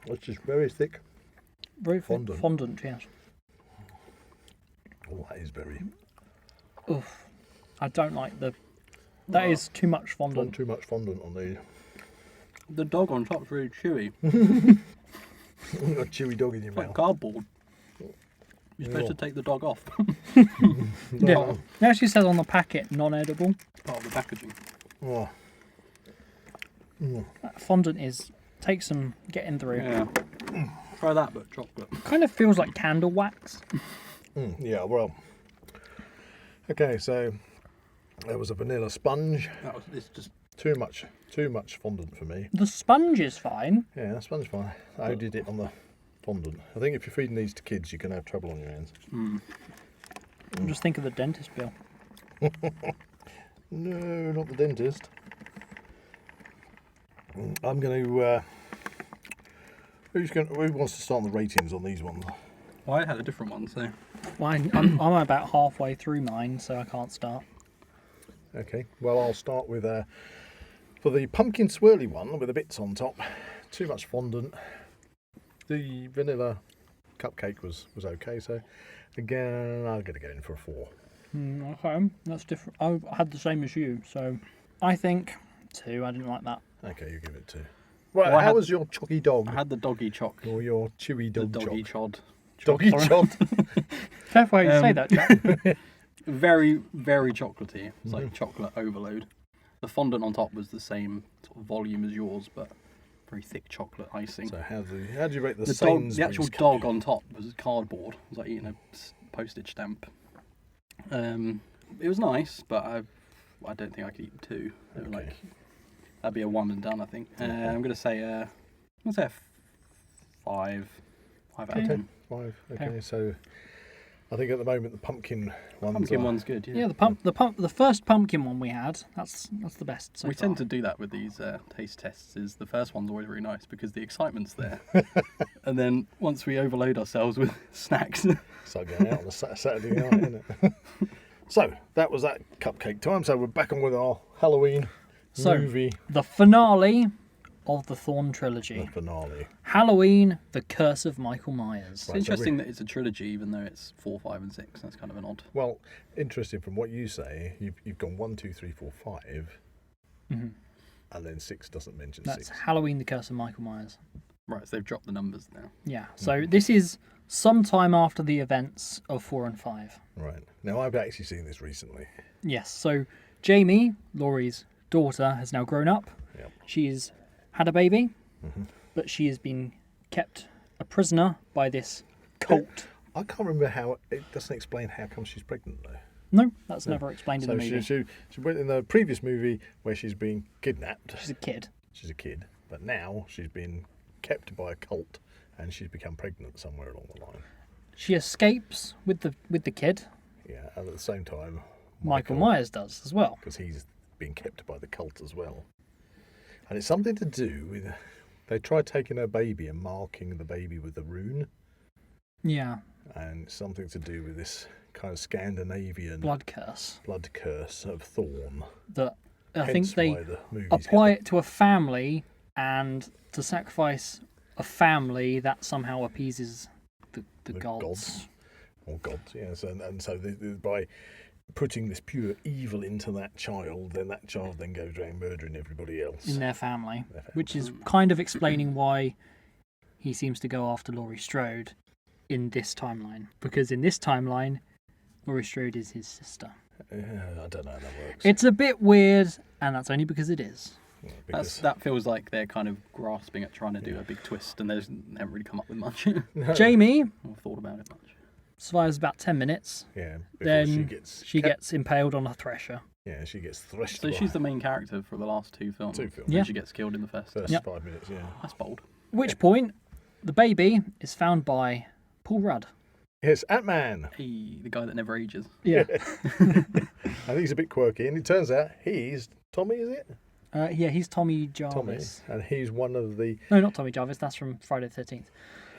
[SPEAKER 2] It's just very thick.
[SPEAKER 1] Very
[SPEAKER 2] Fondant.
[SPEAKER 1] Fondant, yes.
[SPEAKER 2] Oh, that is very.
[SPEAKER 1] Oof. I don't like the. That is too much
[SPEAKER 2] Not
[SPEAKER 1] fondant.
[SPEAKER 2] too much fondant on these.
[SPEAKER 3] The dog on top's really chewy.
[SPEAKER 2] You've got a chewy dog in your
[SPEAKER 3] It's like
[SPEAKER 2] mouth.
[SPEAKER 3] cardboard. You're supposed to take the dog off.
[SPEAKER 1] Yeah. It actually says on the packet non-edible.
[SPEAKER 3] Part of the packaging.
[SPEAKER 2] Oh.
[SPEAKER 1] That fondant takes some getting through.
[SPEAKER 3] Yeah. Try that, but chocolate.
[SPEAKER 1] Kind of feels like candle wax.
[SPEAKER 2] Yeah, well. Okay, so there was a vanilla sponge.
[SPEAKER 3] It's just
[SPEAKER 2] Too much fondant for me.
[SPEAKER 1] The sponge is fine.
[SPEAKER 2] Yeah, the sponge fine. I did it on the fondant. I think if you're feeding these to kids, you're going to have trouble on your hands.
[SPEAKER 1] Just think of the dentist bill.
[SPEAKER 2] No, not the dentist. I'm going to. Who wants to start on the ratings on these ones?
[SPEAKER 3] well, I had a different one, so
[SPEAKER 1] Well, I'm about halfway through mine, so I can't start.
[SPEAKER 2] Okay, well, I'll start with for the pumpkin swirly one with the bits on top. Too much fondant. The vanilla cupcake was okay, so again, I'm going to go in for a 4.
[SPEAKER 1] Okay, that's different. I had the same as you, so I think 2. I didn't like that.
[SPEAKER 2] Okay, you give it 2. Well,
[SPEAKER 3] Well,
[SPEAKER 2] how was your chocky dog?
[SPEAKER 3] I had the doggy choc.
[SPEAKER 2] Or your chewy
[SPEAKER 3] The
[SPEAKER 2] dog
[SPEAKER 3] doggy
[SPEAKER 2] choc?
[SPEAKER 3] chod.
[SPEAKER 2] Doggy chod.
[SPEAKER 1] Careful how you say that, Jack.
[SPEAKER 3] Very, very chocolatey. It's like chocolate overload. The fondant on top was the same sort of volume as yours, but very thick chocolate icing.
[SPEAKER 2] So how do you rate the
[SPEAKER 3] The
[SPEAKER 2] Sainsbury's
[SPEAKER 3] actual
[SPEAKER 2] cake?
[SPEAKER 3] dog on top was cardboard. It was like eating a postage stamp. It was nice, but I don't think I could eat 2. They were
[SPEAKER 2] Okay.
[SPEAKER 3] like, that'd be a 1 and done, I think. I'm gonna say a 5 out of 10.
[SPEAKER 2] 5. Okay,
[SPEAKER 1] Okay.
[SPEAKER 2] so I think at the moment the pumpkin ones.
[SPEAKER 3] Pumpkin one's good. Yeah.
[SPEAKER 1] Yeah, the first pumpkin one we had. That's the best. So
[SPEAKER 3] We
[SPEAKER 1] far.
[SPEAKER 3] tend to do that with these taste tests. Is the first one's always really nice because the excitement's there, and then once we overload ourselves with snacks,
[SPEAKER 2] So going out on a Saturday night, isn't it? So that was that cupcake time. So we're back on with our Halloween movie.
[SPEAKER 1] The finale of the Thorn trilogy.
[SPEAKER 2] The finale.
[SPEAKER 1] Halloween: The Curse of Michael Myers.
[SPEAKER 3] it's
[SPEAKER 2] Right, so
[SPEAKER 3] interesting that it's a trilogy, even though it's 4, 5, and 6. That's kind of an odd.
[SPEAKER 2] Well, interesting from what you say, you've gone 1, 2, 3, 4, 5, and then 6 doesn't mention
[SPEAKER 1] That's
[SPEAKER 2] 6.
[SPEAKER 1] Halloween: The Curse of Michael Myers.
[SPEAKER 3] Right, so they've dropped the numbers now.
[SPEAKER 1] Yeah. So this is sometime after the events of 4 and 5.
[SPEAKER 2] Right. Now I've actually seen this recently.
[SPEAKER 1] Yes. So Jamie, Laurie's daughter, has now grown up.
[SPEAKER 2] Yep.
[SPEAKER 1] She's had a baby, but she has been kept a prisoner by this cult.
[SPEAKER 2] I can't remember how it doesn't explain how come she's pregnant though.
[SPEAKER 1] No, that's never explained in
[SPEAKER 2] So
[SPEAKER 1] the movie.
[SPEAKER 2] she went in the previous movie where she's been kidnapped.
[SPEAKER 1] She's a kid.
[SPEAKER 2] She's a kid, but now she's been kept by a cult and she's become pregnant somewhere along the line.
[SPEAKER 1] She escapes with the kid.
[SPEAKER 2] Yeah, and at the same time,
[SPEAKER 1] Michael Myers does as well.
[SPEAKER 2] because he's being kept by the cult as well. And it's something to do with They tried taking her baby and marking the baby with a rune,
[SPEAKER 1] Yeah.
[SPEAKER 2] and something to do with this kind of Scandinavian
[SPEAKER 1] Blood curse.
[SPEAKER 2] of Thorn.
[SPEAKER 1] That I
[SPEAKER 2] Hence
[SPEAKER 1] think they
[SPEAKER 2] why the movies
[SPEAKER 1] apply
[SPEAKER 2] get
[SPEAKER 1] it to a family, and to sacrifice a family that somehow appeases the gods.
[SPEAKER 2] or gods, yes, and so by putting this pure evil into that child, then that child then goes around murdering everybody else
[SPEAKER 1] In their family, which is kind of explaining why he seems to go after Laurie Strode in this timeline. Because in this timeline, Laurie Strode is his sister.
[SPEAKER 2] I don't know how that works.
[SPEAKER 1] It's a bit weird, and that's only because it is.
[SPEAKER 2] Yeah, because
[SPEAKER 3] That feels like they're kind of grasping at trying to do a big twist, and they haven't really come up with much.
[SPEAKER 1] Jamie
[SPEAKER 3] Or thought about it much.
[SPEAKER 1] survives about 10 minutes.
[SPEAKER 2] yeah, before
[SPEAKER 1] Then
[SPEAKER 2] she
[SPEAKER 1] gets impaled on a thresher.
[SPEAKER 2] yeah, she gets threshed.
[SPEAKER 3] So
[SPEAKER 2] by
[SPEAKER 3] she's the main character for the last two films.
[SPEAKER 2] two films.
[SPEAKER 1] Yeah.
[SPEAKER 3] And she gets killed in the first.
[SPEAKER 2] First
[SPEAKER 1] Yep.
[SPEAKER 2] 5 minutes, yeah.
[SPEAKER 3] That's bold.
[SPEAKER 1] At which point, the baby is found by Paul Rudd.
[SPEAKER 2] Yes, Ant-Man.
[SPEAKER 3] He, the guy that never ages.
[SPEAKER 1] Yeah.
[SPEAKER 2] I think he's a bit quirky, and it turns out he's Tommy, is it?
[SPEAKER 1] Yeah, he's Tommy
[SPEAKER 2] Tommy,
[SPEAKER 1] Jarvis.
[SPEAKER 2] and he's one of the
[SPEAKER 1] No, not Tommy Jarvis. That's from Friday the 13th.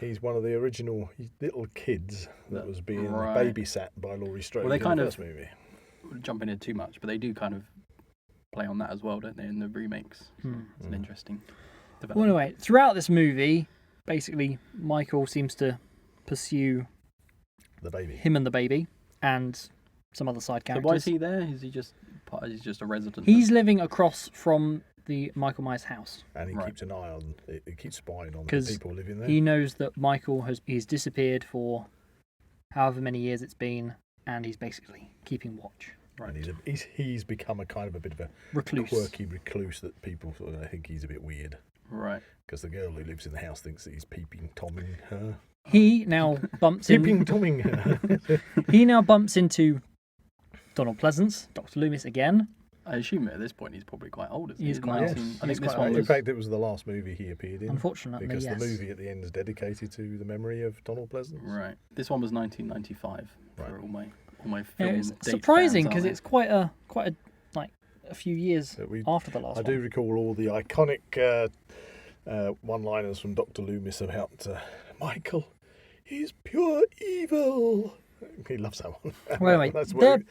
[SPEAKER 2] original little kids that was being
[SPEAKER 3] Right.
[SPEAKER 2] babysat by Laurie Strode
[SPEAKER 3] Well, they
[SPEAKER 2] in
[SPEAKER 3] kind
[SPEAKER 2] the
[SPEAKER 3] of-
[SPEAKER 2] first movie.
[SPEAKER 3] Jumping in too much, but they do kind of play on that as well, don't they? In the remakes. So it's an interesting
[SPEAKER 1] Well,
[SPEAKER 3] development.
[SPEAKER 1] anyway, throughout this movie, basically, Michael seems to pursue
[SPEAKER 2] The baby.
[SPEAKER 1] him and the baby and some other side
[SPEAKER 3] So
[SPEAKER 1] characters.
[SPEAKER 3] why is he there? Is he just he's just a resident?
[SPEAKER 1] He's living across from the Michael Myers house.
[SPEAKER 2] And he
[SPEAKER 3] Right.
[SPEAKER 2] keeps an eye on, he keeps spying on the
[SPEAKER 1] 'Cause
[SPEAKER 2] people living there.
[SPEAKER 1] He knows that Michael he's disappeared for however many years it's been, and he's basically keeping watch.
[SPEAKER 3] Right.
[SPEAKER 2] And he's become a kind of a bit of a
[SPEAKER 1] Recluse.
[SPEAKER 2] quirky recluse that people sort of think he's a bit weird.
[SPEAKER 3] Right.
[SPEAKER 2] Because the girl who lives in the house thinks that he's peeping Tomming her.
[SPEAKER 1] He now bumps in.
[SPEAKER 2] Peeping Tomming her.
[SPEAKER 1] He now bumps into Donald Pleasance, Dr. Loomis again.
[SPEAKER 3] I assume at this point he's probably quite old, isn't he?
[SPEAKER 1] He's quite old.
[SPEAKER 3] I
[SPEAKER 1] He's
[SPEAKER 3] think this
[SPEAKER 1] quite
[SPEAKER 3] one
[SPEAKER 1] old.
[SPEAKER 2] In
[SPEAKER 3] was...
[SPEAKER 2] fact, it was the last movie he appeared in.
[SPEAKER 1] Unfortunately,
[SPEAKER 2] Because
[SPEAKER 1] yes.
[SPEAKER 2] the movie at the end is dedicated to the memory of Donald Pleasance.
[SPEAKER 3] Right. This one was 1995
[SPEAKER 2] Right.
[SPEAKER 3] for all my
[SPEAKER 1] Yeah,
[SPEAKER 3] film
[SPEAKER 1] it's
[SPEAKER 3] date
[SPEAKER 1] surprising
[SPEAKER 3] fans,
[SPEAKER 1] because
[SPEAKER 3] aren't
[SPEAKER 1] it's quite a like a few years
[SPEAKER 2] But we-
[SPEAKER 1] after the last
[SPEAKER 2] I
[SPEAKER 1] one.
[SPEAKER 2] do recall all the iconic one-liners from Dr. Loomis about Michael, he's pure evil. He loves that one.
[SPEAKER 1] Wait,
[SPEAKER 2] that's
[SPEAKER 1] they're-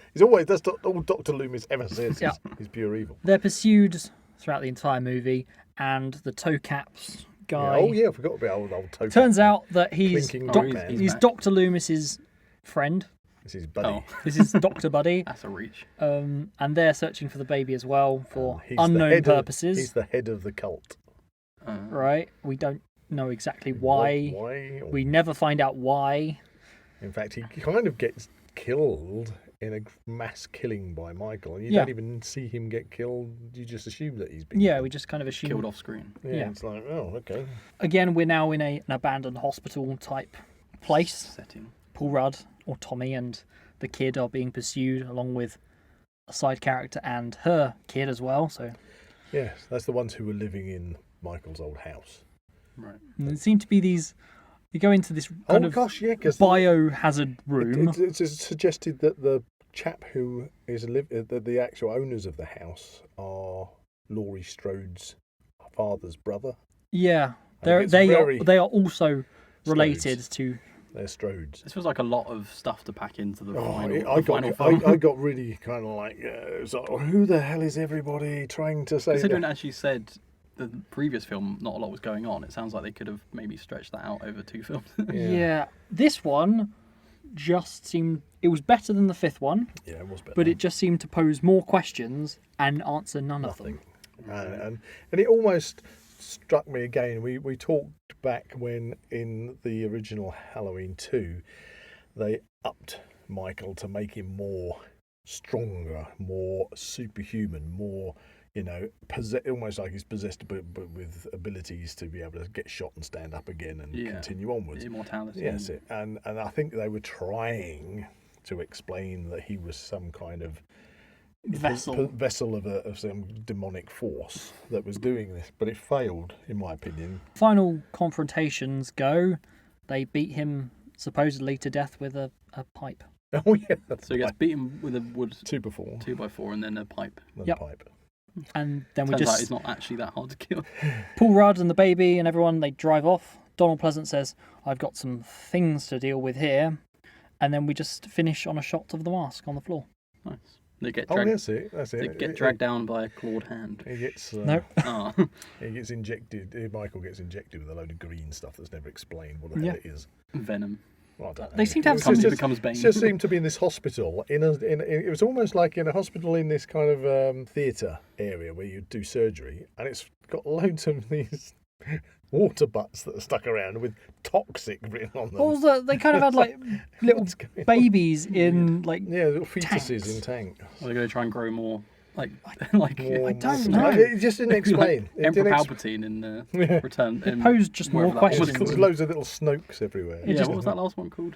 [SPEAKER 2] that's all Dr. Loomis ever says.
[SPEAKER 1] Yeah.
[SPEAKER 2] He's pure evil.
[SPEAKER 1] They're pursued throughout the entire movie, and the toe caps guy.
[SPEAKER 2] Yeah. Oh yeah, I forgot about old Token.
[SPEAKER 1] Turns out that he's
[SPEAKER 2] Clinking
[SPEAKER 3] Doc-
[SPEAKER 2] Dog Man.
[SPEAKER 1] he's
[SPEAKER 3] back.
[SPEAKER 1] Dr. Loomis's friend.
[SPEAKER 2] This is Buddy.
[SPEAKER 3] Oh,
[SPEAKER 1] This is Dr. Buddy,
[SPEAKER 3] that's a reach.
[SPEAKER 1] and they're searching for the baby as well for
[SPEAKER 2] He's the
[SPEAKER 1] unknown
[SPEAKER 2] head
[SPEAKER 1] purposes.
[SPEAKER 2] he's the head of the cult.
[SPEAKER 1] Right? We don't know exactly why.
[SPEAKER 2] Why?
[SPEAKER 1] We never find out why.
[SPEAKER 2] In fact, he kind of gets killed in a mass killing by Michael, and you
[SPEAKER 1] Yeah.
[SPEAKER 2] don't even see him get killed. You just assume that he's been
[SPEAKER 1] Yeah,
[SPEAKER 2] killed.
[SPEAKER 1] we just kind of assume.
[SPEAKER 3] Killed off screen.
[SPEAKER 1] yeah.
[SPEAKER 2] It's like, oh, okay.
[SPEAKER 1] Again, we're now in an abandoned hospital type place.
[SPEAKER 3] Setting.
[SPEAKER 1] Paul Rudd, or Tommy, and the kid are being pursued along with a side character and her kid as well. So
[SPEAKER 2] Yes, that's the ones who were living in Michael's old house.
[SPEAKER 3] Right.
[SPEAKER 1] and it seemed to be these. You go into this kind of
[SPEAKER 2] gosh, yeah, because
[SPEAKER 1] biohazard room.
[SPEAKER 2] it's suggested that the chap who is the actual owners of the house are Laurie Strode's father's brother.
[SPEAKER 1] Yeah,
[SPEAKER 2] it's
[SPEAKER 1] they
[SPEAKER 2] very-
[SPEAKER 1] are also related
[SPEAKER 2] Strodes.
[SPEAKER 1] to.
[SPEAKER 2] They're Strodes.
[SPEAKER 3] This feels like a lot of stuff to pack into the
[SPEAKER 2] Oh,
[SPEAKER 3] final film.
[SPEAKER 2] I got really kind of like, who the hell is everybody trying to say?
[SPEAKER 3] Considering
[SPEAKER 2] that?
[SPEAKER 3] as you said, the previous film, not a lot was going on. It sounds like they could have maybe stretched that out over two films.
[SPEAKER 1] Yeah, this one just seemed. It was better than the fifth one,
[SPEAKER 2] Yeah, it was better.
[SPEAKER 1] but it just seemed to pose more questions and answer none of
[SPEAKER 2] Nothing.
[SPEAKER 1] them.
[SPEAKER 2] And it almost struck me again. We talked back when in the original Halloween 2, they upped Michael to make him more stronger, more superhuman, more, almost like he's possessed but with abilities to be able to get shot and stand up again and continue onwards.
[SPEAKER 3] Immortality.
[SPEAKER 2] Yes, and I think they were trying to explain that he was some kind of vessel of some demonic force that was doing this, but it failed, in my opinion.
[SPEAKER 1] Final confrontations go. They beat him supposedly to death with a pipe.
[SPEAKER 2] Oh yeah, that's
[SPEAKER 3] So he gets beaten with a wood
[SPEAKER 2] 2x4,
[SPEAKER 3] 2x4 and then a pipe.
[SPEAKER 2] then
[SPEAKER 1] Yep.
[SPEAKER 2] pipe.
[SPEAKER 1] And then we
[SPEAKER 3] Turns out
[SPEAKER 1] just
[SPEAKER 3] it's not actually that hard to kill.
[SPEAKER 1] Paul Rudd and the baby and everyone, they drive off. Donald Pleasant says, I've got some things to deal with here. And then we just finish on a shot of the mask on the floor.
[SPEAKER 3] Nice. They get
[SPEAKER 2] Oh,
[SPEAKER 3] dragged.
[SPEAKER 2] that's it. That's
[SPEAKER 3] They
[SPEAKER 2] it.
[SPEAKER 3] get dragged down by a clawed hand.
[SPEAKER 2] He gets
[SPEAKER 1] No.
[SPEAKER 3] Ah.
[SPEAKER 2] he gets injected. Michael gets injected with a load of green stuff that's never explained what the hell it is.
[SPEAKER 3] Venom.
[SPEAKER 2] Well, I don't know.
[SPEAKER 1] They seem to have
[SPEAKER 2] It's
[SPEAKER 1] some-
[SPEAKER 2] just-
[SPEAKER 3] becomes Bane.
[SPEAKER 2] It just seemed to be in this hospital. It was almost like in a hospital in this kind of theatre area where you do surgery, and it's got loads of these water butts that are stuck around with toxic written on them.
[SPEAKER 1] What was that? They kind of had like little
[SPEAKER 2] What's going on?
[SPEAKER 1] babies in like
[SPEAKER 2] Yeah, little fetuses
[SPEAKER 1] tanks.
[SPEAKER 2] in tanks.
[SPEAKER 3] Are they going to try and grow more? Like
[SPEAKER 1] I don't know.
[SPEAKER 2] It just didn't explain. It
[SPEAKER 3] Emperor
[SPEAKER 2] didn't
[SPEAKER 3] Palpatine in Return.
[SPEAKER 1] It posed just more
[SPEAKER 3] wherever that was
[SPEAKER 1] questions.
[SPEAKER 3] called.
[SPEAKER 2] There's loads of little Snokes everywhere.
[SPEAKER 1] It
[SPEAKER 3] Yeah,
[SPEAKER 1] just-
[SPEAKER 3] what was that last one called?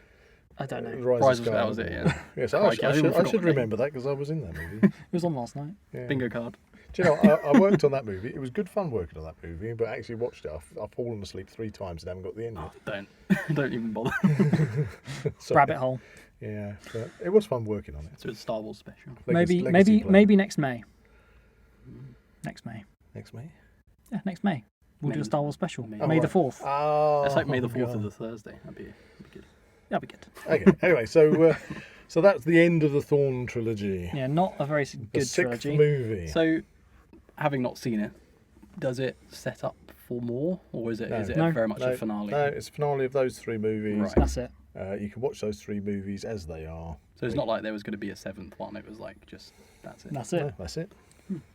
[SPEAKER 1] I don't know. It
[SPEAKER 3] Rise of that was it, yeah.
[SPEAKER 2] Yes,
[SPEAKER 3] Crikey, I even
[SPEAKER 2] I
[SPEAKER 3] forgot
[SPEAKER 2] should
[SPEAKER 3] the name.
[SPEAKER 2] remember that because I was in that movie.
[SPEAKER 1] was on last night.
[SPEAKER 2] Yeah.
[SPEAKER 3] Bingo card.
[SPEAKER 2] Do you know, I worked on that movie. It was good fun working on that movie, but I actually watched it. I've fallen asleep 3 times and haven't got the end yet.
[SPEAKER 3] Don't even bother.
[SPEAKER 2] So,
[SPEAKER 1] Rabbit hole.
[SPEAKER 2] Yeah, but it was fun working on it.
[SPEAKER 3] So it's Star Wars special.
[SPEAKER 2] Legacy play.
[SPEAKER 1] Maybe next May. Next May.
[SPEAKER 2] Next May.
[SPEAKER 1] Yeah, next May. We'll do a
[SPEAKER 3] May.
[SPEAKER 1] Star Wars special.
[SPEAKER 3] May.
[SPEAKER 1] May the
[SPEAKER 2] right.
[SPEAKER 1] 4th.
[SPEAKER 2] Oh,
[SPEAKER 3] It's like May the 4th
[SPEAKER 2] God.
[SPEAKER 3] of the Thursday. That'd be good.
[SPEAKER 1] That'll be good.
[SPEAKER 2] Okay. Anyway, so that's the end of the Thorn trilogy.
[SPEAKER 1] Yeah, not a very
[SPEAKER 2] The
[SPEAKER 1] good
[SPEAKER 2] 6th
[SPEAKER 1] trilogy.
[SPEAKER 2] movie.
[SPEAKER 3] So, having not seen it, does it set up for more, or is it
[SPEAKER 1] No.
[SPEAKER 3] very much a finale?
[SPEAKER 2] No, it's a finale of those 3 movies.
[SPEAKER 3] Right.
[SPEAKER 1] That's it.
[SPEAKER 2] You can watch those 3 movies as they are.
[SPEAKER 3] So it's not like there was going to be a 7th one. It was like just that's it.
[SPEAKER 1] That's
[SPEAKER 2] No,
[SPEAKER 1] it.
[SPEAKER 2] that's it.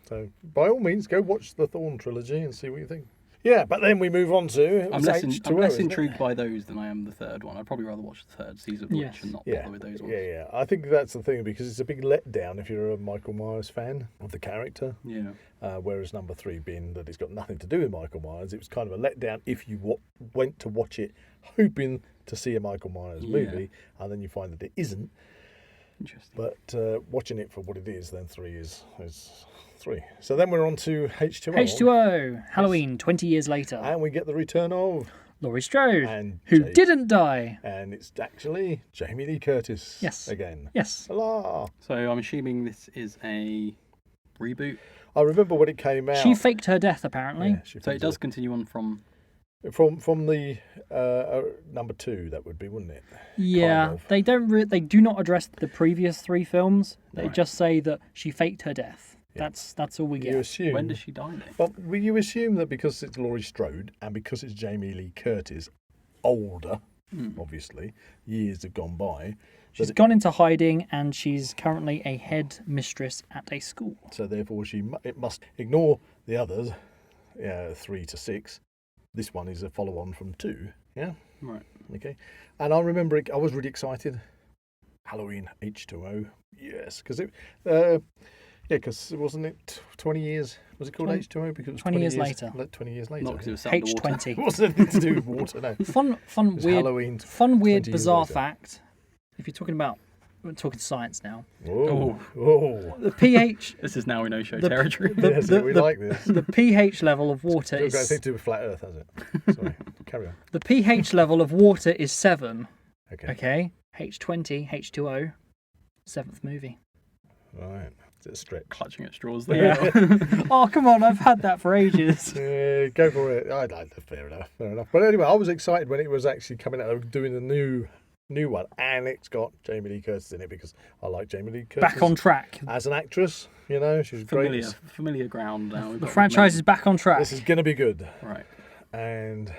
[SPEAKER 2] So, by all means, go watch the Thorn trilogy and see what you think. Yeah, but then we move on to.
[SPEAKER 3] I'm less,
[SPEAKER 2] H2O,
[SPEAKER 3] I'm less
[SPEAKER 2] isn't it?
[SPEAKER 3] intrigued by those than I am the 3rd one. I'd probably rather watch the 3rd season of
[SPEAKER 1] Yes.
[SPEAKER 3] Witch and not
[SPEAKER 2] Yeah,
[SPEAKER 3] bother with those ones.
[SPEAKER 2] yeah. I think that's the thing because it's a big letdown if you're a Michael Myers fan of the character.
[SPEAKER 3] Yeah.
[SPEAKER 2] Whereas number 3 being that it's got nothing to do with Michael Myers, it was kind of a letdown if you went to watch it hoping to see a Michael Myers movie, and then you find that it isn't.
[SPEAKER 3] Interesting.
[SPEAKER 2] But watching it for what it is, then 3 is 3. So then we're on to H2O.
[SPEAKER 1] H2O. Halloween, 20 years later.
[SPEAKER 2] And we get the return of,
[SPEAKER 1] Laurie Strode,
[SPEAKER 2] and
[SPEAKER 1] who
[SPEAKER 2] Jay-
[SPEAKER 1] didn't die.
[SPEAKER 2] and it's actually Jamie Lee Curtis.
[SPEAKER 1] Yes.
[SPEAKER 2] Again.
[SPEAKER 1] Yes.
[SPEAKER 2] Hola.
[SPEAKER 3] So I'm assuming this is a reboot.
[SPEAKER 2] I remember when it came out.
[SPEAKER 1] She faked her death, apparently.
[SPEAKER 2] Yeah, she
[SPEAKER 3] So it
[SPEAKER 2] faked
[SPEAKER 3] does continue on from.
[SPEAKER 2] From the number 2, that would be, wouldn't it?
[SPEAKER 1] Yeah,
[SPEAKER 2] Kind of.
[SPEAKER 1] they don't. They do not address the previous 3 films. They
[SPEAKER 3] Right.
[SPEAKER 1] just say that she faked her death.
[SPEAKER 2] Yeah.
[SPEAKER 1] That's all we
[SPEAKER 2] You
[SPEAKER 1] get.
[SPEAKER 2] assume.
[SPEAKER 3] When does she die then?
[SPEAKER 2] Well, you assume that because it's Laurie Strode and because it's Jamie Lee Curtis, older, obviously, years have gone by.
[SPEAKER 1] She's gone into hiding, and she's currently a head mistress at a school.
[SPEAKER 2] So therefore, it must ignore the others, 3 to 6. This one is a follow-on from 2. Yeah.
[SPEAKER 3] Right.
[SPEAKER 2] Okay. And I remember I was really excited. Halloween H2O. Yes, because because wasn't it 20 years? Was it called
[SPEAKER 1] 20
[SPEAKER 2] H2O because it was
[SPEAKER 1] 20 years later.
[SPEAKER 2] 20 years later.
[SPEAKER 3] Not because it was set underwater.
[SPEAKER 1] H20.
[SPEAKER 2] It wasn't anything to do with water. No.
[SPEAKER 1] Fun,
[SPEAKER 2] It was
[SPEAKER 1] weird,
[SPEAKER 2] Halloween.
[SPEAKER 1] fun, weird,
[SPEAKER 2] 20 years
[SPEAKER 1] bizarre
[SPEAKER 2] later.
[SPEAKER 1] fact. If you're talking about, we're talking science now.
[SPEAKER 2] Oh. Oh.
[SPEAKER 1] The pH,
[SPEAKER 3] This is now we know show
[SPEAKER 1] The-
[SPEAKER 3] territory.
[SPEAKER 2] Yes, we like this.
[SPEAKER 1] the pH level of water
[SPEAKER 2] It's got
[SPEAKER 1] is
[SPEAKER 2] nothing to do with flat Earth, has it? Sorry. Carry on.
[SPEAKER 1] the pH level of water is 7.
[SPEAKER 2] Okay.
[SPEAKER 1] Okay, H20, H2O, 7th movie.
[SPEAKER 2] Right. It's a stretch.
[SPEAKER 3] Clutching at straws there.
[SPEAKER 1] Yeah. Oh come on, I've had that for ages.
[SPEAKER 2] Go for it. Fair enough. Fair enough. But anyway, I was excited when it was actually coming out. They were doing the new one, and it's got Jamie Lee Curtis in it because I like Jamie Lee Curtis
[SPEAKER 1] Back on track.
[SPEAKER 2] as an actress. You know, she's
[SPEAKER 3] Familiar,
[SPEAKER 2] great.
[SPEAKER 3] familiar ground now. We've
[SPEAKER 1] The
[SPEAKER 3] got
[SPEAKER 1] franchise is back on track.
[SPEAKER 2] This is going to be good,
[SPEAKER 3] right.
[SPEAKER 2] and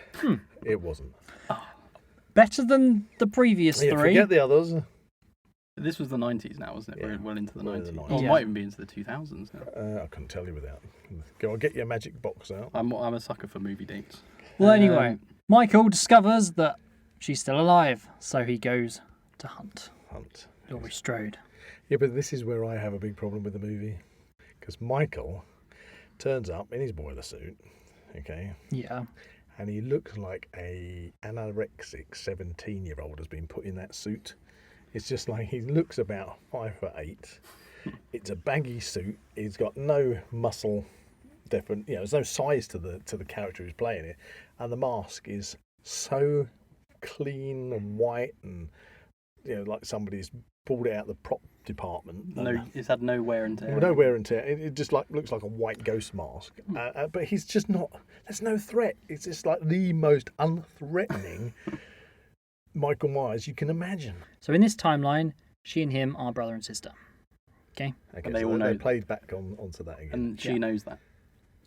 [SPEAKER 2] it wasn't.
[SPEAKER 1] Better than the previous
[SPEAKER 2] Yeah,
[SPEAKER 1] 3.
[SPEAKER 2] forget the others.
[SPEAKER 3] This was the 90s now, wasn't it?
[SPEAKER 2] Yeah.
[SPEAKER 3] We're well into the
[SPEAKER 2] Well into
[SPEAKER 3] 90s.
[SPEAKER 2] the
[SPEAKER 3] Or it
[SPEAKER 1] 90s.
[SPEAKER 3] might even be into the 2000s now.
[SPEAKER 2] I couldn't tell you without. Go on, get your magic box out.
[SPEAKER 3] I'm a sucker for movie dates.
[SPEAKER 1] Well, anyway,
[SPEAKER 3] Um,
[SPEAKER 1] Michael discovers that she's still alive, so he goes to hunt
[SPEAKER 2] Hunt.
[SPEAKER 1] Laurie Strode.
[SPEAKER 2] Yeah, but this is where I have a big problem with the movie because Michael turns up in his boiler suit, okay,
[SPEAKER 1] Yeah.
[SPEAKER 2] and he looks like a anorexic 17-year-old has been put in that suit. It's just like he looks about 5'8". It's a baggy suit. He's got no muscle, there's no size to the character who's playing it, and the mask is so clean and white and like somebody's pulled it out the prop department.
[SPEAKER 3] No, it's had no wear and tear.
[SPEAKER 2] No wear and tear. It just looks like a white ghost mask. But he's just not. There's no threat. It's just like the most unthreatening Michael Myers you can imagine.
[SPEAKER 1] So in this timeline, she and him are brother and sister. Okay.
[SPEAKER 3] And they all know.
[SPEAKER 2] They played back onto that again.
[SPEAKER 3] And she knows that.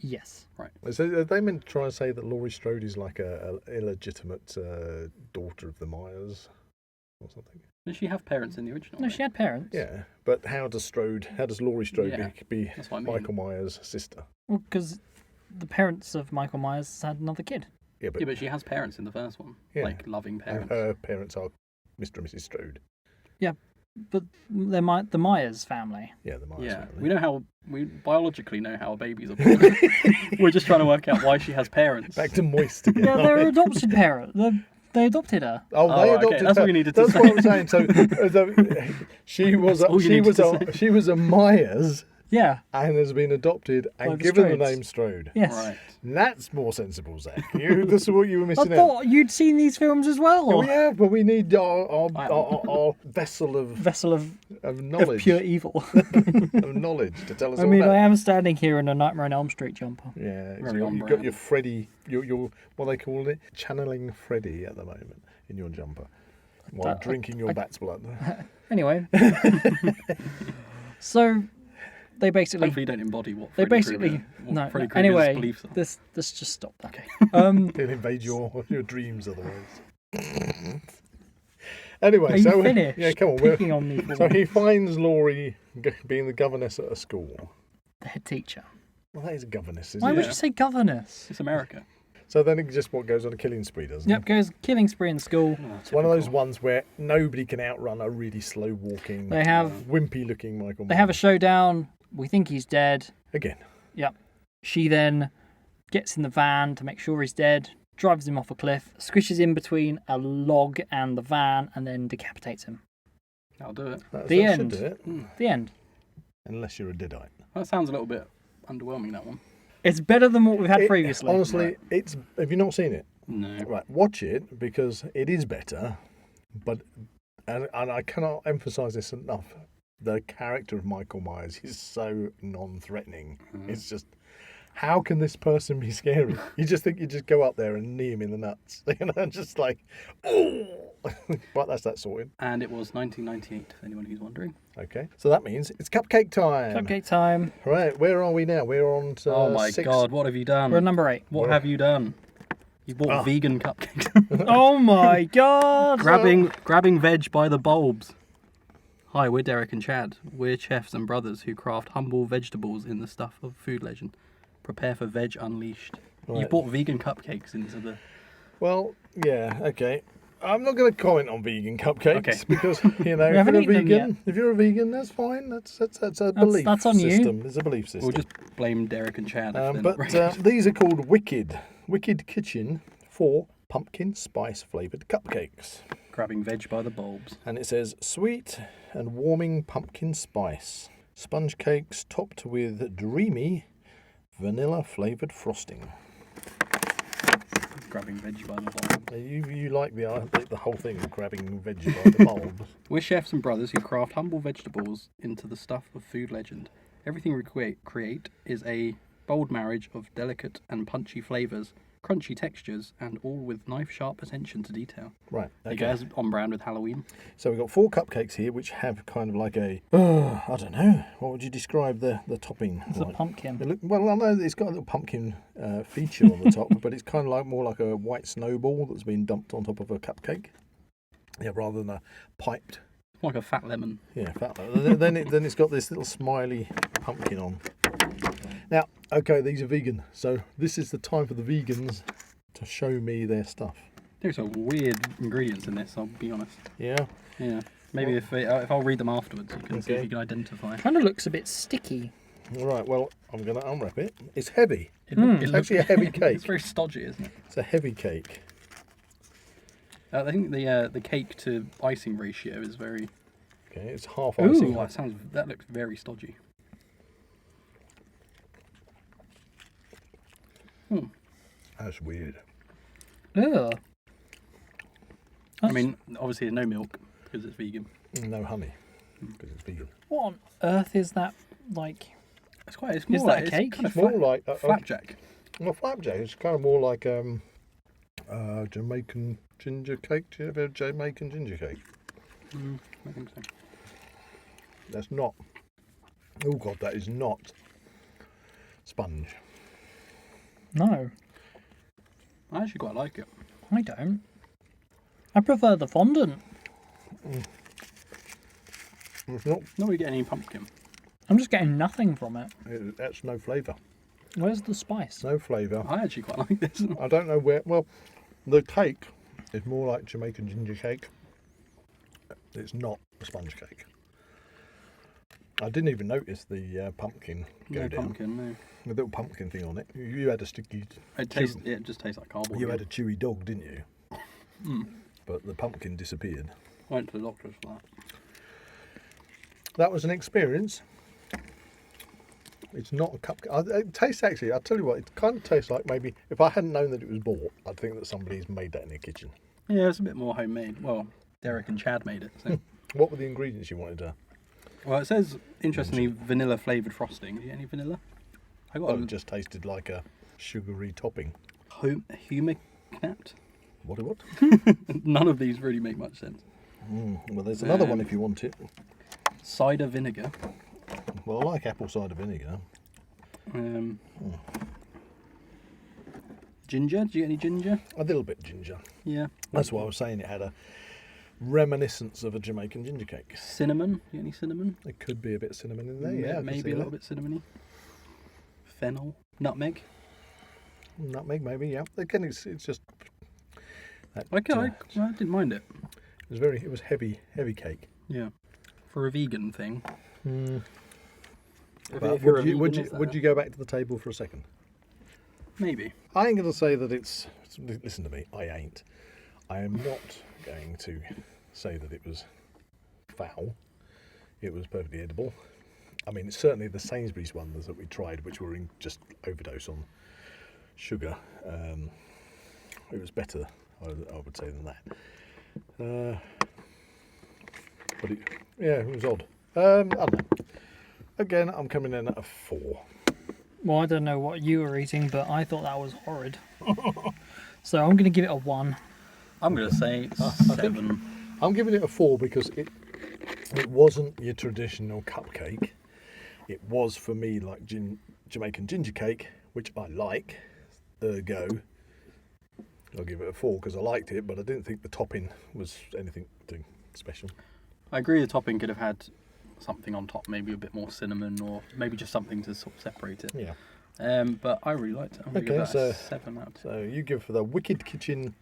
[SPEAKER 1] Yes.
[SPEAKER 3] Right.
[SPEAKER 2] So are they meant to try and say that Laurie Strode is like a illegitimate daughter of the Myers or something?
[SPEAKER 3] Did she have parents in the original?
[SPEAKER 1] No,
[SPEAKER 3] right?
[SPEAKER 1] she had parents.
[SPEAKER 2] Yeah, but how does Laurie Strode be
[SPEAKER 3] That's what I mean.
[SPEAKER 2] Michael Myers' sister?
[SPEAKER 1] Well, because the parents of Michael Myers had another kid.
[SPEAKER 2] Yeah,
[SPEAKER 3] But she has parents in the first one.
[SPEAKER 2] Yeah.
[SPEAKER 3] Like loving parents.
[SPEAKER 2] Her parents are Mr. and Mrs. Strode.
[SPEAKER 1] Yeah, but they're the Myers family.
[SPEAKER 2] Yeah, the Myers
[SPEAKER 3] Yeah,
[SPEAKER 2] family.
[SPEAKER 3] we biologically know how babies are born. We're just trying to work out why she has parents.
[SPEAKER 2] Back to moist again.
[SPEAKER 1] Yeah, they're adopted parents. They adopted her.
[SPEAKER 2] Oh, they
[SPEAKER 3] right,
[SPEAKER 2] adopted
[SPEAKER 3] okay, that's
[SPEAKER 2] her.
[SPEAKER 3] what we needed to
[SPEAKER 2] That's
[SPEAKER 3] say.
[SPEAKER 2] what I'm saying. So she was
[SPEAKER 3] all you needed to say.
[SPEAKER 2] she was a Myers
[SPEAKER 1] Yeah.
[SPEAKER 2] and has been adopted and
[SPEAKER 1] By the
[SPEAKER 2] given the
[SPEAKER 1] Strodes.
[SPEAKER 2] name Strode.
[SPEAKER 1] Yes.
[SPEAKER 3] Right.
[SPEAKER 2] And that's more sensible, Zach. This is what you were
[SPEAKER 1] I
[SPEAKER 2] missing out.
[SPEAKER 1] thought you'd seen these films as well.
[SPEAKER 2] Yeah, we have, but we need our vessel of
[SPEAKER 1] Vessel of
[SPEAKER 2] knowledge,
[SPEAKER 1] pure evil.
[SPEAKER 2] of knowledge to tell us
[SPEAKER 1] I
[SPEAKER 2] all
[SPEAKER 1] mean,
[SPEAKER 2] about.
[SPEAKER 1] I am standing here in a Nightmare on Elm Street jumper.
[SPEAKER 2] Yeah,
[SPEAKER 3] Very
[SPEAKER 2] so
[SPEAKER 3] on
[SPEAKER 2] you've got
[SPEAKER 3] brand.
[SPEAKER 2] your Freddy, your what they call it, channeling Freddy at the moment in your jumper while drinking your bat's blood.
[SPEAKER 1] Anyway. So they basically.
[SPEAKER 3] Hopefully you don't embody what
[SPEAKER 1] They
[SPEAKER 3] Freddy
[SPEAKER 1] basically.
[SPEAKER 3] Krueger, what
[SPEAKER 1] No.
[SPEAKER 3] Freddy Krueger's
[SPEAKER 1] Anyway,
[SPEAKER 3] beliefs are.
[SPEAKER 1] let's just stop that.
[SPEAKER 3] Okay.
[SPEAKER 2] It'll invade your dreams otherwise. Anyway,
[SPEAKER 1] Are you
[SPEAKER 2] so
[SPEAKER 1] finished?
[SPEAKER 2] yeah, come on.
[SPEAKER 1] Picking on me for
[SPEAKER 2] So he finds Laurie being the governess at a school.
[SPEAKER 1] the head teacher.
[SPEAKER 2] Well, that is a governess, isn't
[SPEAKER 1] Why
[SPEAKER 2] it?
[SPEAKER 1] would you say governess?
[SPEAKER 3] It's America.
[SPEAKER 2] So then it just goes on a killing spree, doesn't
[SPEAKER 1] Yep,
[SPEAKER 2] it?
[SPEAKER 1] goes killing spree in school.
[SPEAKER 3] Oh,
[SPEAKER 2] It's one of those
[SPEAKER 3] typical.
[SPEAKER 2] ones where nobody can outrun a really slow walking,
[SPEAKER 1] They have
[SPEAKER 2] wimpy looking Michael
[SPEAKER 1] they have a
[SPEAKER 2] Myers.
[SPEAKER 1] showdown. We think he's dead.
[SPEAKER 2] Again.
[SPEAKER 1] Yep. She then gets in the van to make sure he's dead, drives him off a cliff, squishes in between a log and the van, and then decapitates him.
[SPEAKER 3] I'll do it.
[SPEAKER 2] That
[SPEAKER 1] The
[SPEAKER 2] should
[SPEAKER 1] end.
[SPEAKER 2] do it.
[SPEAKER 1] The end.
[SPEAKER 2] Unless you're a deadite.
[SPEAKER 3] That sounds a little bit underwhelming, that one.
[SPEAKER 1] It's better than what we've had previously.
[SPEAKER 2] Honestly, it's. Have you not seen it?
[SPEAKER 3] No.
[SPEAKER 2] Right, watch it because it is better. But and I cannot emphasise this enough. The character of Michael Myers is so non-threatening. It's just, how can this person be scary? You just think you just go up there and knee him in the nuts, just like, oh. But that's that sorted.
[SPEAKER 3] And it was 1998, for anyone who's wondering.
[SPEAKER 2] Okay, so that means it's cupcake time.
[SPEAKER 1] Cupcake time.
[SPEAKER 2] Right, where are we now? We're on.
[SPEAKER 3] Oh my
[SPEAKER 2] 6.
[SPEAKER 3] god, what have you done?
[SPEAKER 1] We're at number 8.
[SPEAKER 3] What have you done? You bought vegan cupcakes.
[SPEAKER 1] Oh my god!
[SPEAKER 3] grabbing veg by the bulbs. Hi, we're Derek and Chad. We're chefs and brothers who craft humble vegetables in the stuff of food legend. Prepare for veg unleashed. You
[SPEAKER 2] Right.
[SPEAKER 3] bought vegan cupcakes into the...
[SPEAKER 2] Well, yeah, okay. I'm not going to comment on vegan cupcakes
[SPEAKER 3] Okay.
[SPEAKER 2] because if you're
[SPEAKER 1] haven't
[SPEAKER 2] a
[SPEAKER 1] eaten them
[SPEAKER 2] vegan,
[SPEAKER 1] yet.
[SPEAKER 2] if you're a vegan, that's fine. That's a belief
[SPEAKER 1] that's on you.
[SPEAKER 2] system. It's a belief system.
[SPEAKER 3] We'll just blame Derek and Chad if they're not
[SPEAKER 2] But
[SPEAKER 3] right.
[SPEAKER 2] these are called Wicked Kitchen for pumpkin spice flavoured cupcakes.
[SPEAKER 3] Grabbing veg by the bulbs.
[SPEAKER 2] And it says sweet and warming pumpkin spice. Sponge cakes topped with dreamy vanilla flavoured frosting.
[SPEAKER 3] Grabbing veg by the bulbs.
[SPEAKER 2] You like the whole thing of grabbing veg by the bulb.
[SPEAKER 3] We're chefs and brothers who craft humble vegetables into the stuff of food legend. Everything we create is a bold marriage of delicate and punchy flavours, crunchy textures, and all with knife-sharp attention to detail.
[SPEAKER 2] Right.
[SPEAKER 3] I guess on brand with Halloween.
[SPEAKER 2] So we've got 4 cupcakes here, which have kind of like a, I don't know, what would you describe the topping?
[SPEAKER 1] It's a pumpkin.
[SPEAKER 2] They look, well, I know it's got a little pumpkin feature on the top, but it's kind of like more like a white snowball that's been dumped on top of a cupcake. Yeah, rather than a piped.
[SPEAKER 3] Like a fat lemon.
[SPEAKER 2] Yeah, fat. then it's got this little smiley pumpkin on. Now, okay, these are vegan, so this is the time for the vegans to show me their stuff.
[SPEAKER 3] There's some weird ingredients in this, I'll be honest.
[SPEAKER 2] Yeah.
[SPEAKER 3] Yeah. Maybe if I'll read them afterwards, you can see if
[SPEAKER 2] Okay.
[SPEAKER 3] you can identify.
[SPEAKER 1] Kind of looks a bit sticky.
[SPEAKER 2] All right. Well, I'm going to unwrap it. It's heavy.
[SPEAKER 3] It
[SPEAKER 2] It's actually a heavy cake.
[SPEAKER 3] It's very stodgy, isn't it?
[SPEAKER 2] It's a heavy cake.
[SPEAKER 3] I think the cake to icing ratio is very.
[SPEAKER 2] Okay, it's half
[SPEAKER 1] Ooh.
[SPEAKER 2] icing.
[SPEAKER 3] Oh, that looks very stodgy.
[SPEAKER 2] That's weird.
[SPEAKER 1] Ugh.
[SPEAKER 3] I mean, obviously there's no milk because it's vegan.
[SPEAKER 2] No honey. because it's vegan.
[SPEAKER 1] What on earth is that like?
[SPEAKER 3] It's quite. It's
[SPEAKER 1] Is
[SPEAKER 3] more
[SPEAKER 1] that
[SPEAKER 3] like,
[SPEAKER 1] a cake?
[SPEAKER 3] It's kind of
[SPEAKER 2] It's more like
[SPEAKER 3] flapjack.
[SPEAKER 2] well, flapjack. It's kind of more like Jamaican ginger cake. Do you ever have Jamaican ginger cake?
[SPEAKER 3] I think so.
[SPEAKER 2] That's not. Oh God, that is not sponge.
[SPEAKER 1] No,
[SPEAKER 3] I actually quite like it.
[SPEAKER 1] I don't. I prefer the fondant.
[SPEAKER 2] It's not.
[SPEAKER 3] Not really getting any pumpkin.
[SPEAKER 1] I'm just getting nothing from it.
[SPEAKER 2] That's no flavour.
[SPEAKER 1] Where's the spice?
[SPEAKER 2] No flavour.
[SPEAKER 3] I actually quite like this.
[SPEAKER 2] I don't know where. Well, the cake is more like Jamaican ginger cake. It's not a sponge cake. I didn't even notice the pumpkin go
[SPEAKER 3] No
[SPEAKER 2] down.
[SPEAKER 3] pumpkin, no.
[SPEAKER 2] The little pumpkin thing on it. You had a sticky.
[SPEAKER 3] It just tastes like cardboard.
[SPEAKER 2] You had a chewy dog, didn't you?
[SPEAKER 3] Mm.
[SPEAKER 2] But the pumpkin disappeared.
[SPEAKER 3] I went to the doctor's for that.
[SPEAKER 2] That was an experience. It's not a cupcake. It tastes actually. I'll tell you what. It kind of tastes like maybe if I hadn't known that it was bought, I'd think that somebody's made that in their kitchen.
[SPEAKER 3] Yeah, it's a bit more homemade. Well, Derek and Chad made it. So.
[SPEAKER 2] What were the ingredients you wanted to?
[SPEAKER 3] Well, it says interestingly vanilla flavoured frosting. Do you get any vanilla? I got
[SPEAKER 2] It just tasted like a sugary topping.
[SPEAKER 3] humicnat.
[SPEAKER 2] What?
[SPEAKER 3] None of these really make much sense.
[SPEAKER 2] Well, there's another one if you want it.
[SPEAKER 3] Cider vinegar.
[SPEAKER 2] Well, I like apple cider vinegar.
[SPEAKER 3] Ginger. Do you get any ginger?
[SPEAKER 2] A little bit ginger.
[SPEAKER 3] Yeah.
[SPEAKER 2] That's why I was saying it had a reminiscence of a Jamaican ginger cake.
[SPEAKER 3] Cinnamon. You get any cinnamon?
[SPEAKER 2] There could be a bit of cinnamon in there. Yeah, I can
[SPEAKER 3] maybe
[SPEAKER 2] see
[SPEAKER 3] a little
[SPEAKER 2] that.
[SPEAKER 3] bit cinnamony. Fennel. Nutmeg.
[SPEAKER 2] Nutmeg, maybe. Yeah. Again, it's just. That,
[SPEAKER 3] Okay, I didn't mind it.
[SPEAKER 2] It was heavy cake.
[SPEAKER 3] Yeah. For a vegan thing.
[SPEAKER 2] But would you go back to the table for a second?
[SPEAKER 3] Maybe.
[SPEAKER 2] I ain't going to say that it's. Listen to me. I ain't. I am not going to say that it was foul. It was perfectly edible. I mean, it's certainly the Sainsbury's ones that we tried, which were in just overdose on sugar. It was better, I would say, than that. But it was odd. I don't know. Again, I'm coming in at a 4.
[SPEAKER 1] Well, I don't know what you were eating, but I thought that was horrid. So I'm going to give it a 1.
[SPEAKER 3] I'm going to say 7.
[SPEAKER 2] I'm giving it a 4 because it wasn't your traditional cupcake. It was for me like Jamaican ginger cake, which I like. Ergo, I'll give it a 4 because I liked it, but I didn't think the topping was anything too special.
[SPEAKER 3] I agree the topping could have had something on top, maybe a bit more cinnamon or maybe just something to sort of separate it.
[SPEAKER 2] Yeah.
[SPEAKER 3] But I really liked it. I'm going to give that a 7 out of 10.
[SPEAKER 2] So you give for the Wicked Kitchen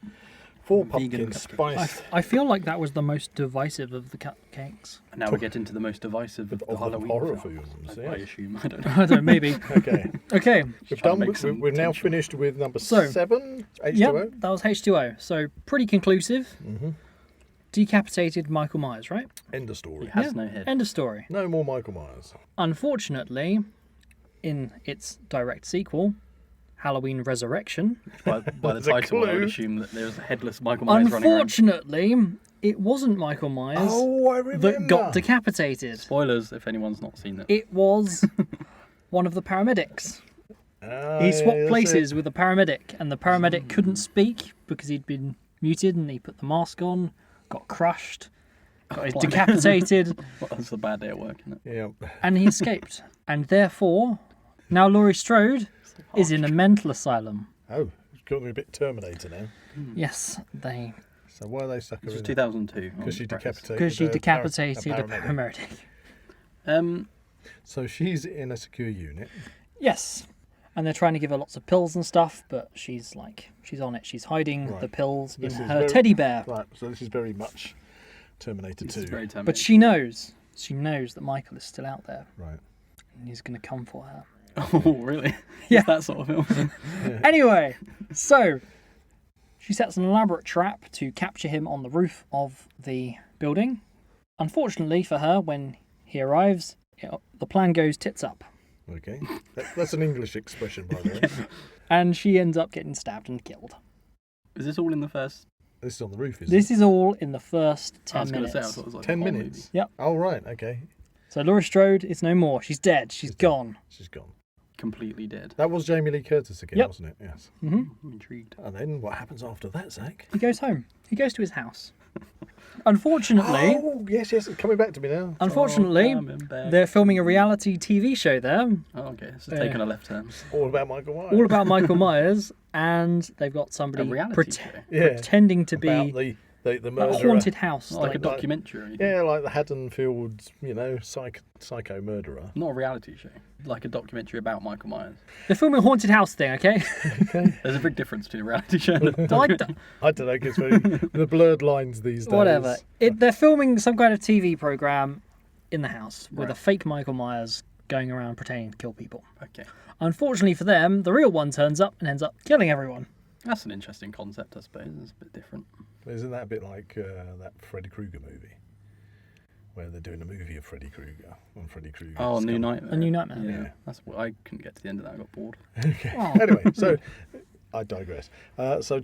[SPEAKER 2] 4
[SPEAKER 3] Vegan
[SPEAKER 2] pumpkin
[SPEAKER 3] cupcake.
[SPEAKER 2] spice.
[SPEAKER 1] I feel like that was the most divisive of the cupcakes.
[SPEAKER 3] And now we get into the most divisive of the Halloween
[SPEAKER 2] horror
[SPEAKER 3] films.
[SPEAKER 2] films.
[SPEAKER 3] I
[SPEAKER 2] Yeah.
[SPEAKER 3] assume. I don't know.
[SPEAKER 1] I don't know, maybe.
[SPEAKER 2] Okay.
[SPEAKER 1] Okay.
[SPEAKER 2] We've now finished with number
[SPEAKER 1] So,
[SPEAKER 2] 7, H2O.
[SPEAKER 1] Yep, that was H2O. So pretty conclusive.
[SPEAKER 2] Mm-hmm.
[SPEAKER 1] Decapitated Michael Myers, right?
[SPEAKER 2] End of story.
[SPEAKER 3] He has no head.
[SPEAKER 1] End of story.
[SPEAKER 2] No more Michael Myers.
[SPEAKER 1] Unfortunately, in its direct sequel, Halloween Resurrection,
[SPEAKER 3] By the
[SPEAKER 2] There's a
[SPEAKER 3] title, I would
[SPEAKER 2] clue.
[SPEAKER 3] assume that there's a headless Michael Myers running around.
[SPEAKER 1] unfortunately, it wasn't Michael Myers
[SPEAKER 2] Oh, I remember.
[SPEAKER 1] that got decapitated.
[SPEAKER 3] Spoilers if anyone's not seen it.
[SPEAKER 1] It was one of the paramedics.
[SPEAKER 2] Ah,
[SPEAKER 1] He swapped
[SPEAKER 2] that's
[SPEAKER 1] places
[SPEAKER 2] it.
[SPEAKER 1] with the paramedic, and the paramedic couldn't speak because he'd been muted, and he put the mask on, got crushed, got decapitated,
[SPEAKER 3] Well, that's a bad day at work, isn't it?
[SPEAKER 2] Yeah.
[SPEAKER 1] and he escaped. And therefore, now Laurie Strode is in a mental asylum.
[SPEAKER 2] Oh, it's got me a bit Terminator now.
[SPEAKER 1] Yes, they
[SPEAKER 2] So why are they stuck
[SPEAKER 3] This
[SPEAKER 2] her
[SPEAKER 3] was
[SPEAKER 2] in?
[SPEAKER 3] 2002.
[SPEAKER 2] Because she decapitated.
[SPEAKER 1] because she
[SPEAKER 2] a
[SPEAKER 1] decapitated a
[SPEAKER 2] paramedic.
[SPEAKER 1] paramedic.
[SPEAKER 2] So she's in a secure unit.
[SPEAKER 1] Yes, and they're trying to give her lots of pills and stuff, but she's on it. She's hiding
[SPEAKER 2] Right.
[SPEAKER 1] the pills in
[SPEAKER 2] This is
[SPEAKER 1] her
[SPEAKER 2] very-
[SPEAKER 1] teddy bear.
[SPEAKER 2] Right. So this is very much Terminator
[SPEAKER 3] This
[SPEAKER 2] 2.
[SPEAKER 3] is very
[SPEAKER 1] But
[SPEAKER 3] Terminator.
[SPEAKER 1] she knows that Michael is still out there,
[SPEAKER 2] Right.
[SPEAKER 1] and he's going to come for her.
[SPEAKER 3] Oh, really?
[SPEAKER 1] Yeah.
[SPEAKER 3] It's that sort of film.
[SPEAKER 1] Anyway, so she sets an elaborate trap to capture him on the roof of the building. Unfortunately for her, when he arrives, the plan goes tits up,
[SPEAKER 2] Okay. That's an English expression, by the way.
[SPEAKER 1] and she ends up getting stabbed and killed.
[SPEAKER 3] Is this all in the first
[SPEAKER 2] This is on the roof, is
[SPEAKER 1] This
[SPEAKER 2] it?
[SPEAKER 1] is all in the first 10
[SPEAKER 3] I was going
[SPEAKER 1] minutes.
[SPEAKER 3] to say, I thought it was like
[SPEAKER 2] 10
[SPEAKER 3] a whole
[SPEAKER 2] minutes?
[SPEAKER 3] movie.
[SPEAKER 1] Yep.
[SPEAKER 2] Oh, right, okay.
[SPEAKER 1] So Laurie Strode is no more. She's dead. She's gone.
[SPEAKER 2] She's gone.
[SPEAKER 3] Completely dead.
[SPEAKER 2] That was Jamie Lee Curtis again,
[SPEAKER 1] Yep.
[SPEAKER 2] wasn't it? Yes.
[SPEAKER 1] Hmm.
[SPEAKER 3] I'm intrigued.
[SPEAKER 2] And then what happens after that, Zach?
[SPEAKER 1] He goes home. He goes to his house. Unfortunately,
[SPEAKER 2] Oh, yes, it's coming back to me now.
[SPEAKER 1] unfortunately,
[SPEAKER 3] I'm in bed.
[SPEAKER 1] they're filming a reality TV show there,
[SPEAKER 3] Oh, okay. It's just taking a left turn.
[SPEAKER 2] All about Michael Myers.
[SPEAKER 1] all about Michael Myers, and they've got
[SPEAKER 3] A
[SPEAKER 1] somebody
[SPEAKER 3] reality show.
[SPEAKER 2] Yeah.
[SPEAKER 1] pretending to
[SPEAKER 2] About
[SPEAKER 1] be
[SPEAKER 2] the
[SPEAKER 1] a
[SPEAKER 2] murderer.
[SPEAKER 1] haunted house.
[SPEAKER 3] Not like a
[SPEAKER 2] Like-
[SPEAKER 3] documentary or anything.
[SPEAKER 2] Yeah, like the Haddonfield, psycho murderer.
[SPEAKER 3] Not a reality show. Like a documentary about Michael Myers.
[SPEAKER 1] They're filming a haunted house thing, okay?
[SPEAKER 3] There's a big difference between a reality show and a
[SPEAKER 1] I
[SPEAKER 3] documentary.
[SPEAKER 2] I don't know, because the blurred lines these days.
[SPEAKER 1] Whatever. They're filming some kind of TV program in the house with
[SPEAKER 3] Right.
[SPEAKER 1] a fake Michael Myers going around pretending to kill people.
[SPEAKER 3] Okay.
[SPEAKER 1] Unfortunately for them, the real one turns up and ends up killing everyone.
[SPEAKER 3] That's an interesting concept, I suppose. It's a bit different.
[SPEAKER 2] Isn't that a bit like that Freddy Krueger movie? Where they're doing a movie of Freddy Krueger. And Freddy Krueger.
[SPEAKER 3] Oh, New Nightmare.
[SPEAKER 1] A New Nightmare.
[SPEAKER 3] Yeah.
[SPEAKER 2] Yeah.
[SPEAKER 3] That's what I couldn't get to the end of that. I got bored.
[SPEAKER 2] Okay.
[SPEAKER 1] Oh.
[SPEAKER 2] Anyway, so I digress. So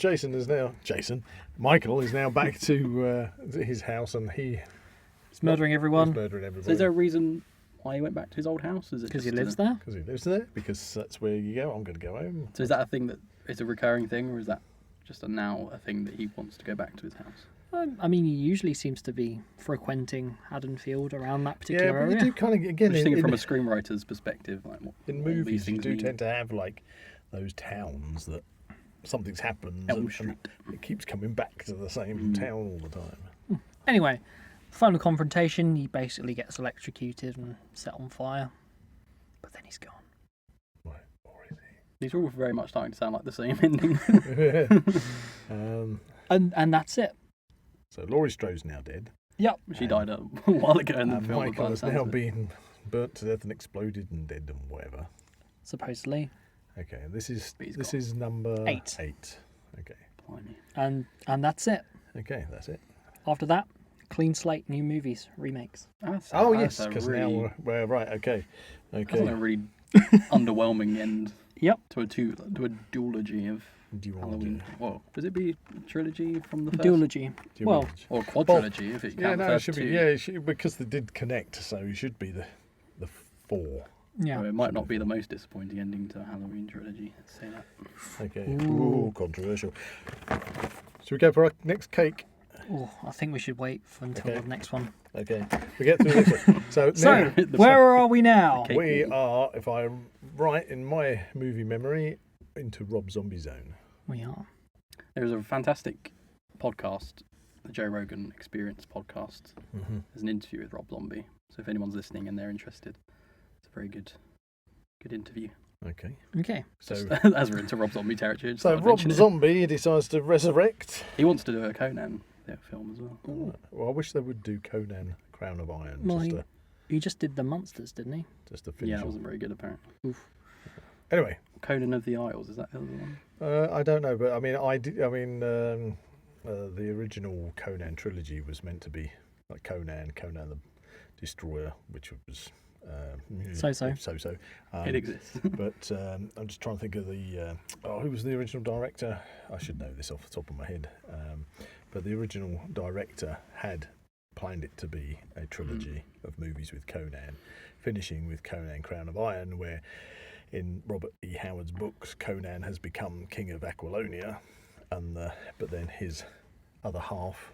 [SPEAKER 2] Michael is now back to his house, and
[SPEAKER 1] He's murdering everyone
[SPEAKER 2] he's murdering everybody.
[SPEAKER 3] So is there a reason why he went back to his old house? Is it
[SPEAKER 1] because he
[SPEAKER 3] just
[SPEAKER 1] lives there.
[SPEAKER 2] Because he lives there, because that's where you go. I'm going to go home.
[SPEAKER 3] So is that a thing that is a recurring thing, or is that just a thing that he wants to go back to his house?
[SPEAKER 1] I mean, he usually seems to be frequenting Haddonfield around that
[SPEAKER 2] Yeah,
[SPEAKER 1] particular
[SPEAKER 2] but you
[SPEAKER 1] area.
[SPEAKER 2] do kind of, again,
[SPEAKER 3] Just thinking
[SPEAKER 2] in,
[SPEAKER 3] from a screenwriter's perspective, like what
[SPEAKER 2] in
[SPEAKER 3] all these
[SPEAKER 2] movies, you
[SPEAKER 3] things
[SPEAKER 2] do
[SPEAKER 3] mean.
[SPEAKER 2] tend to have like those towns that something's happened
[SPEAKER 3] Elm
[SPEAKER 2] and
[SPEAKER 3] Street.
[SPEAKER 2] it keeps coming back to the same town all the time.
[SPEAKER 1] Anyway, final confrontation, he basically gets electrocuted and set on fire. But then he's gone.
[SPEAKER 2] Right, or is
[SPEAKER 3] These are all very much starting to sound like the same ending.
[SPEAKER 2] he?
[SPEAKER 1] And that's it.
[SPEAKER 2] So Laurie Strode's now dead.
[SPEAKER 1] Yep.
[SPEAKER 3] She died a while ago in the
[SPEAKER 2] And
[SPEAKER 3] film. by
[SPEAKER 2] Michael
[SPEAKER 3] the
[SPEAKER 2] has
[SPEAKER 3] sounds
[SPEAKER 2] now
[SPEAKER 3] of it.
[SPEAKER 2] been burnt to death and exploded and dead and whatever.
[SPEAKER 1] Supposedly.
[SPEAKER 2] Okay, this is
[SPEAKER 3] But he's
[SPEAKER 2] this
[SPEAKER 3] gone.
[SPEAKER 2] is number
[SPEAKER 1] 8.
[SPEAKER 2] 8. Okay,
[SPEAKER 3] Blimey.
[SPEAKER 1] And that's it.
[SPEAKER 2] okay, that's it.
[SPEAKER 1] After that, clean slate, new movies, remakes.
[SPEAKER 2] Oh
[SPEAKER 3] That's
[SPEAKER 2] yes,
[SPEAKER 3] a
[SPEAKER 2] because
[SPEAKER 3] really,
[SPEAKER 2] now we're right. Okay,
[SPEAKER 3] that's
[SPEAKER 2] okay.
[SPEAKER 3] a really underwhelming end
[SPEAKER 1] Yep.
[SPEAKER 3] to a duology of
[SPEAKER 2] Do you want
[SPEAKER 3] Halloween.
[SPEAKER 2] to
[SPEAKER 3] Well, does it be a trilogy from the first?
[SPEAKER 1] Duology.
[SPEAKER 2] do you
[SPEAKER 1] Well,
[SPEAKER 2] want to-
[SPEAKER 3] Or quadrilogy if it
[SPEAKER 2] yeah,
[SPEAKER 3] counts
[SPEAKER 2] no,
[SPEAKER 3] the
[SPEAKER 2] it
[SPEAKER 3] first
[SPEAKER 2] should
[SPEAKER 3] two.
[SPEAKER 2] be. Yeah, it should, because they did connect, so it should be the 4.
[SPEAKER 1] Yeah.
[SPEAKER 3] So it might not be the most disappointing ending to a Halloween trilogy. Let's say that.
[SPEAKER 2] Okay.
[SPEAKER 1] Ooh.
[SPEAKER 2] Ooh, controversial. Should we go for our next cake?
[SPEAKER 1] Oh, I think we should wait until
[SPEAKER 2] Okay.
[SPEAKER 1] the next one.
[SPEAKER 2] Okay, we get through this one. So now
[SPEAKER 1] So, where are we now?
[SPEAKER 3] Okay.
[SPEAKER 2] we are, if I'm right in my movie memory, into Rob Zombie zone.
[SPEAKER 1] We are.
[SPEAKER 3] There was a fantastic podcast, the Joe Rogan Experience podcast.
[SPEAKER 2] Mm-hmm.
[SPEAKER 3] There's an interview with Rob Zombie. So if anyone's listening and they're interested, it's a very good interview.
[SPEAKER 2] Okay.
[SPEAKER 1] Okay.
[SPEAKER 2] So,
[SPEAKER 3] Just, as we're into Rob Zombie territory. just
[SPEAKER 2] so
[SPEAKER 3] thought I'd
[SPEAKER 2] Rob
[SPEAKER 3] mention it.
[SPEAKER 2] Zombie decides to resurrect.
[SPEAKER 3] He wants to do a Conan film as well.
[SPEAKER 2] Well, I wish they would do Conan Crown of Iron
[SPEAKER 1] Well,
[SPEAKER 2] just,
[SPEAKER 1] he-
[SPEAKER 2] to,
[SPEAKER 1] He just did the monsters, didn't he?
[SPEAKER 2] just to finish
[SPEAKER 3] Yeah, it
[SPEAKER 2] off.
[SPEAKER 3] wasn't very good apparently.
[SPEAKER 2] Anyway,
[SPEAKER 3] Conan of the Isles, is that the other one?
[SPEAKER 2] I don't know, but I mean, the original Conan trilogy was meant to be like Conan the Destroyer, which was
[SPEAKER 1] So-so.
[SPEAKER 2] so-so.
[SPEAKER 3] It exists.
[SPEAKER 2] But I'm just trying to think of the who was the original director? I should know this off the top of my head. But the original director had planned it to be a trilogy of movies with Conan, finishing with Conan Crown of Iron, where in Robert E. Howard's books, Conan has become king of Aquilonia, and but then his other half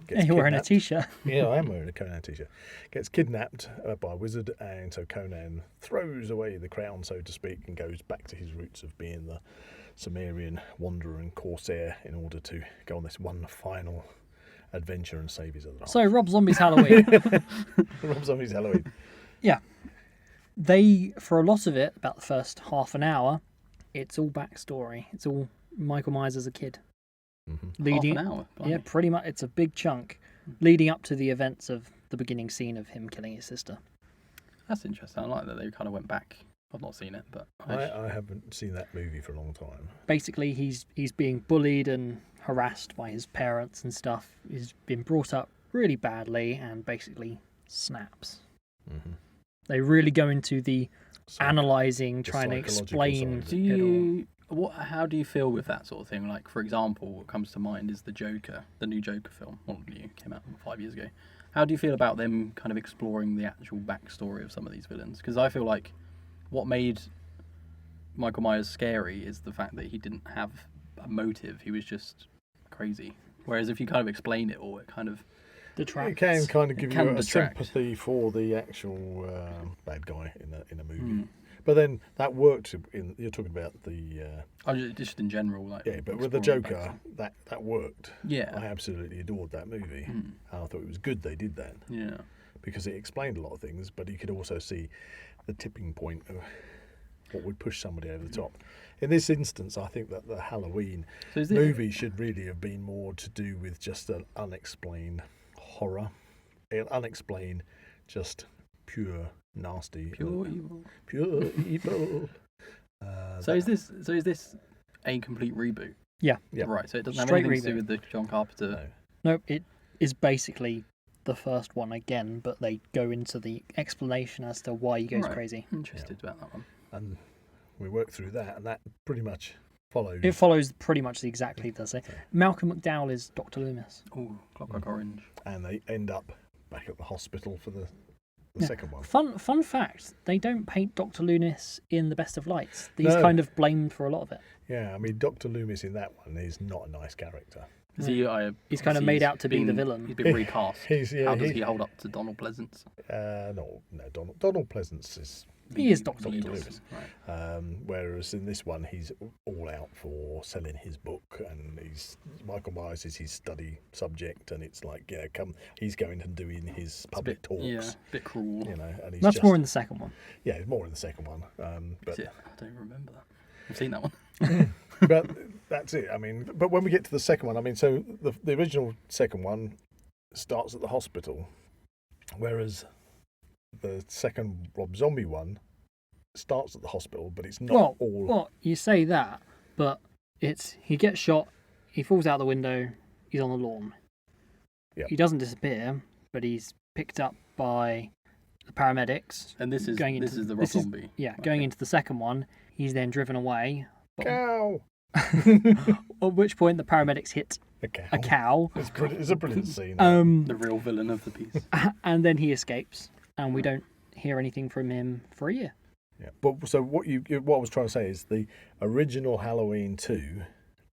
[SPEAKER 2] gets
[SPEAKER 1] You're wearing a
[SPEAKER 2] kidnapped.
[SPEAKER 1] t-shirt.
[SPEAKER 2] Yeah, I am wearing a Conan t-shirt. Gets kidnapped by a wizard, and so Conan throws away the crown, so to speak, and goes back to his roots of being the Sumerian wanderer and corsair in order to go on this one final adventure and save his other half.
[SPEAKER 1] So, Rob Zombie's Halloween.
[SPEAKER 2] Rob Zombie's Halloween.
[SPEAKER 1] Yeah. They, for a lot of it, about the first half an hour, it's all backstory. It's all Michael Myers as a kid.
[SPEAKER 2] Mm-hmm.
[SPEAKER 1] Leading,
[SPEAKER 3] Half an hour.
[SPEAKER 1] yeah,
[SPEAKER 3] blimey.
[SPEAKER 1] pretty much. It's a big chunk leading up to the events of the beginning scene of him killing his sister.
[SPEAKER 3] That's interesting. I like that they kind of went back. I've not seen it, but
[SPEAKER 2] I haven't seen that movie for a long time.
[SPEAKER 1] Basically, he's being bullied and harassed by his parents and stuff. He's been brought up really badly and basically snaps.
[SPEAKER 2] Mm-hmm.
[SPEAKER 1] They really go into the
[SPEAKER 2] So,
[SPEAKER 1] analysing,
[SPEAKER 2] the
[SPEAKER 1] trying to
[SPEAKER 2] psychological
[SPEAKER 1] explain
[SPEAKER 2] side.
[SPEAKER 3] do
[SPEAKER 1] it all.
[SPEAKER 3] you How do you feel with that sort of thing? Like, for example, what comes to mind is the Joker, the new Joker film. Well, new, came out 5 years ago. How do you feel about them kind of exploring the actual backstory of some of these villains? Because I feel like what made Michael Myers scary is the fact that he didn't have a motive. He was just crazy. Whereas if you kind of explain it all, it kind of
[SPEAKER 1] detracts.
[SPEAKER 2] It can kind of give you a
[SPEAKER 3] detract.
[SPEAKER 2] sympathy for the actual bad guy in a movie. But then that worked. You're talking about the.
[SPEAKER 3] Just in general, like.
[SPEAKER 2] Yeah, but with the Joker, that worked.
[SPEAKER 3] Yeah.
[SPEAKER 2] I absolutely adored that movie. And I thought it was good they did that.
[SPEAKER 3] Yeah.
[SPEAKER 2] Because it explained a lot of things, but you could also see the tipping point of what would push somebody over the top. In this instance, I think that the Halloween movie should really have been more to do with just an unexplained horror, an unexplained, just pure nasty,
[SPEAKER 3] Pure evil.
[SPEAKER 2] Pure evil.
[SPEAKER 3] So is this a complete reboot?
[SPEAKER 1] Yeah.
[SPEAKER 3] Right. So it doesn't have
[SPEAKER 1] Straight
[SPEAKER 3] anything to do
[SPEAKER 1] reboot.
[SPEAKER 3] with the John Carpenter.
[SPEAKER 1] No, it is basically the first one again, but they go into the explanation as to why he goes crazy.
[SPEAKER 3] Interested about that one.
[SPEAKER 2] And we worked through that, and that pretty much follows.
[SPEAKER 1] It follows pretty much exactly the same. Malcolm McDowell is Dr. Loomis.
[SPEAKER 3] Oh, Clockwork Orange.
[SPEAKER 2] And they end up back at the hospital for the second one.
[SPEAKER 1] Fun fact, they don't paint Dr. Loomis in the best of lights. He's
[SPEAKER 2] No.
[SPEAKER 1] kind of blamed for a lot of it.
[SPEAKER 2] Yeah, I mean, Dr. Loomis in that one is not a nice character.
[SPEAKER 1] He's kind of made out to be the villain.
[SPEAKER 3] He's been recast. How does he hold up to Donald Pleasance?
[SPEAKER 2] No, Donald Pleasance is...
[SPEAKER 1] He is Dr.
[SPEAKER 2] Loomis.
[SPEAKER 3] Right.
[SPEAKER 2] Whereas in this one, he's all out for selling his book, and Michael Myers is his study subject, and it's like, he's going and doing his public talks.
[SPEAKER 3] Yeah, a bit cruel.
[SPEAKER 2] And he's
[SPEAKER 1] That's more in the second one.
[SPEAKER 2] Yeah, more in the second one. But
[SPEAKER 3] I don't remember that. I've seen that one.
[SPEAKER 2] but that's it. I mean, but when we get to the second one, I mean, so the original second one starts at the hospital, whereas the second Rob Zombie one starts at the hospital, but it's not all.
[SPEAKER 1] Well, you say that, but he gets shot, he falls out the window, he's on the lawn.
[SPEAKER 2] Yep.
[SPEAKER 1] He doesn't disappear, but he's picked up by the paramedics.
[SPEAKER 3] And this is the Rob Zombie.
[SPEAKER 1] Going into the second one, he's then driven away.
[SPEAKER 2] Cow.
[SPEAKER 1] At which point the paramedics hit a cow.
[SPEAKER 2] It's a brilliant scene.
[SPEAKER 3] The real villain of the piece.
[SPEAKER 1] And then he escapes, and we don't hear anything from him for a year.
[SPEAKER 2] Yeah, but so what I was trying to say is the original Halloween 2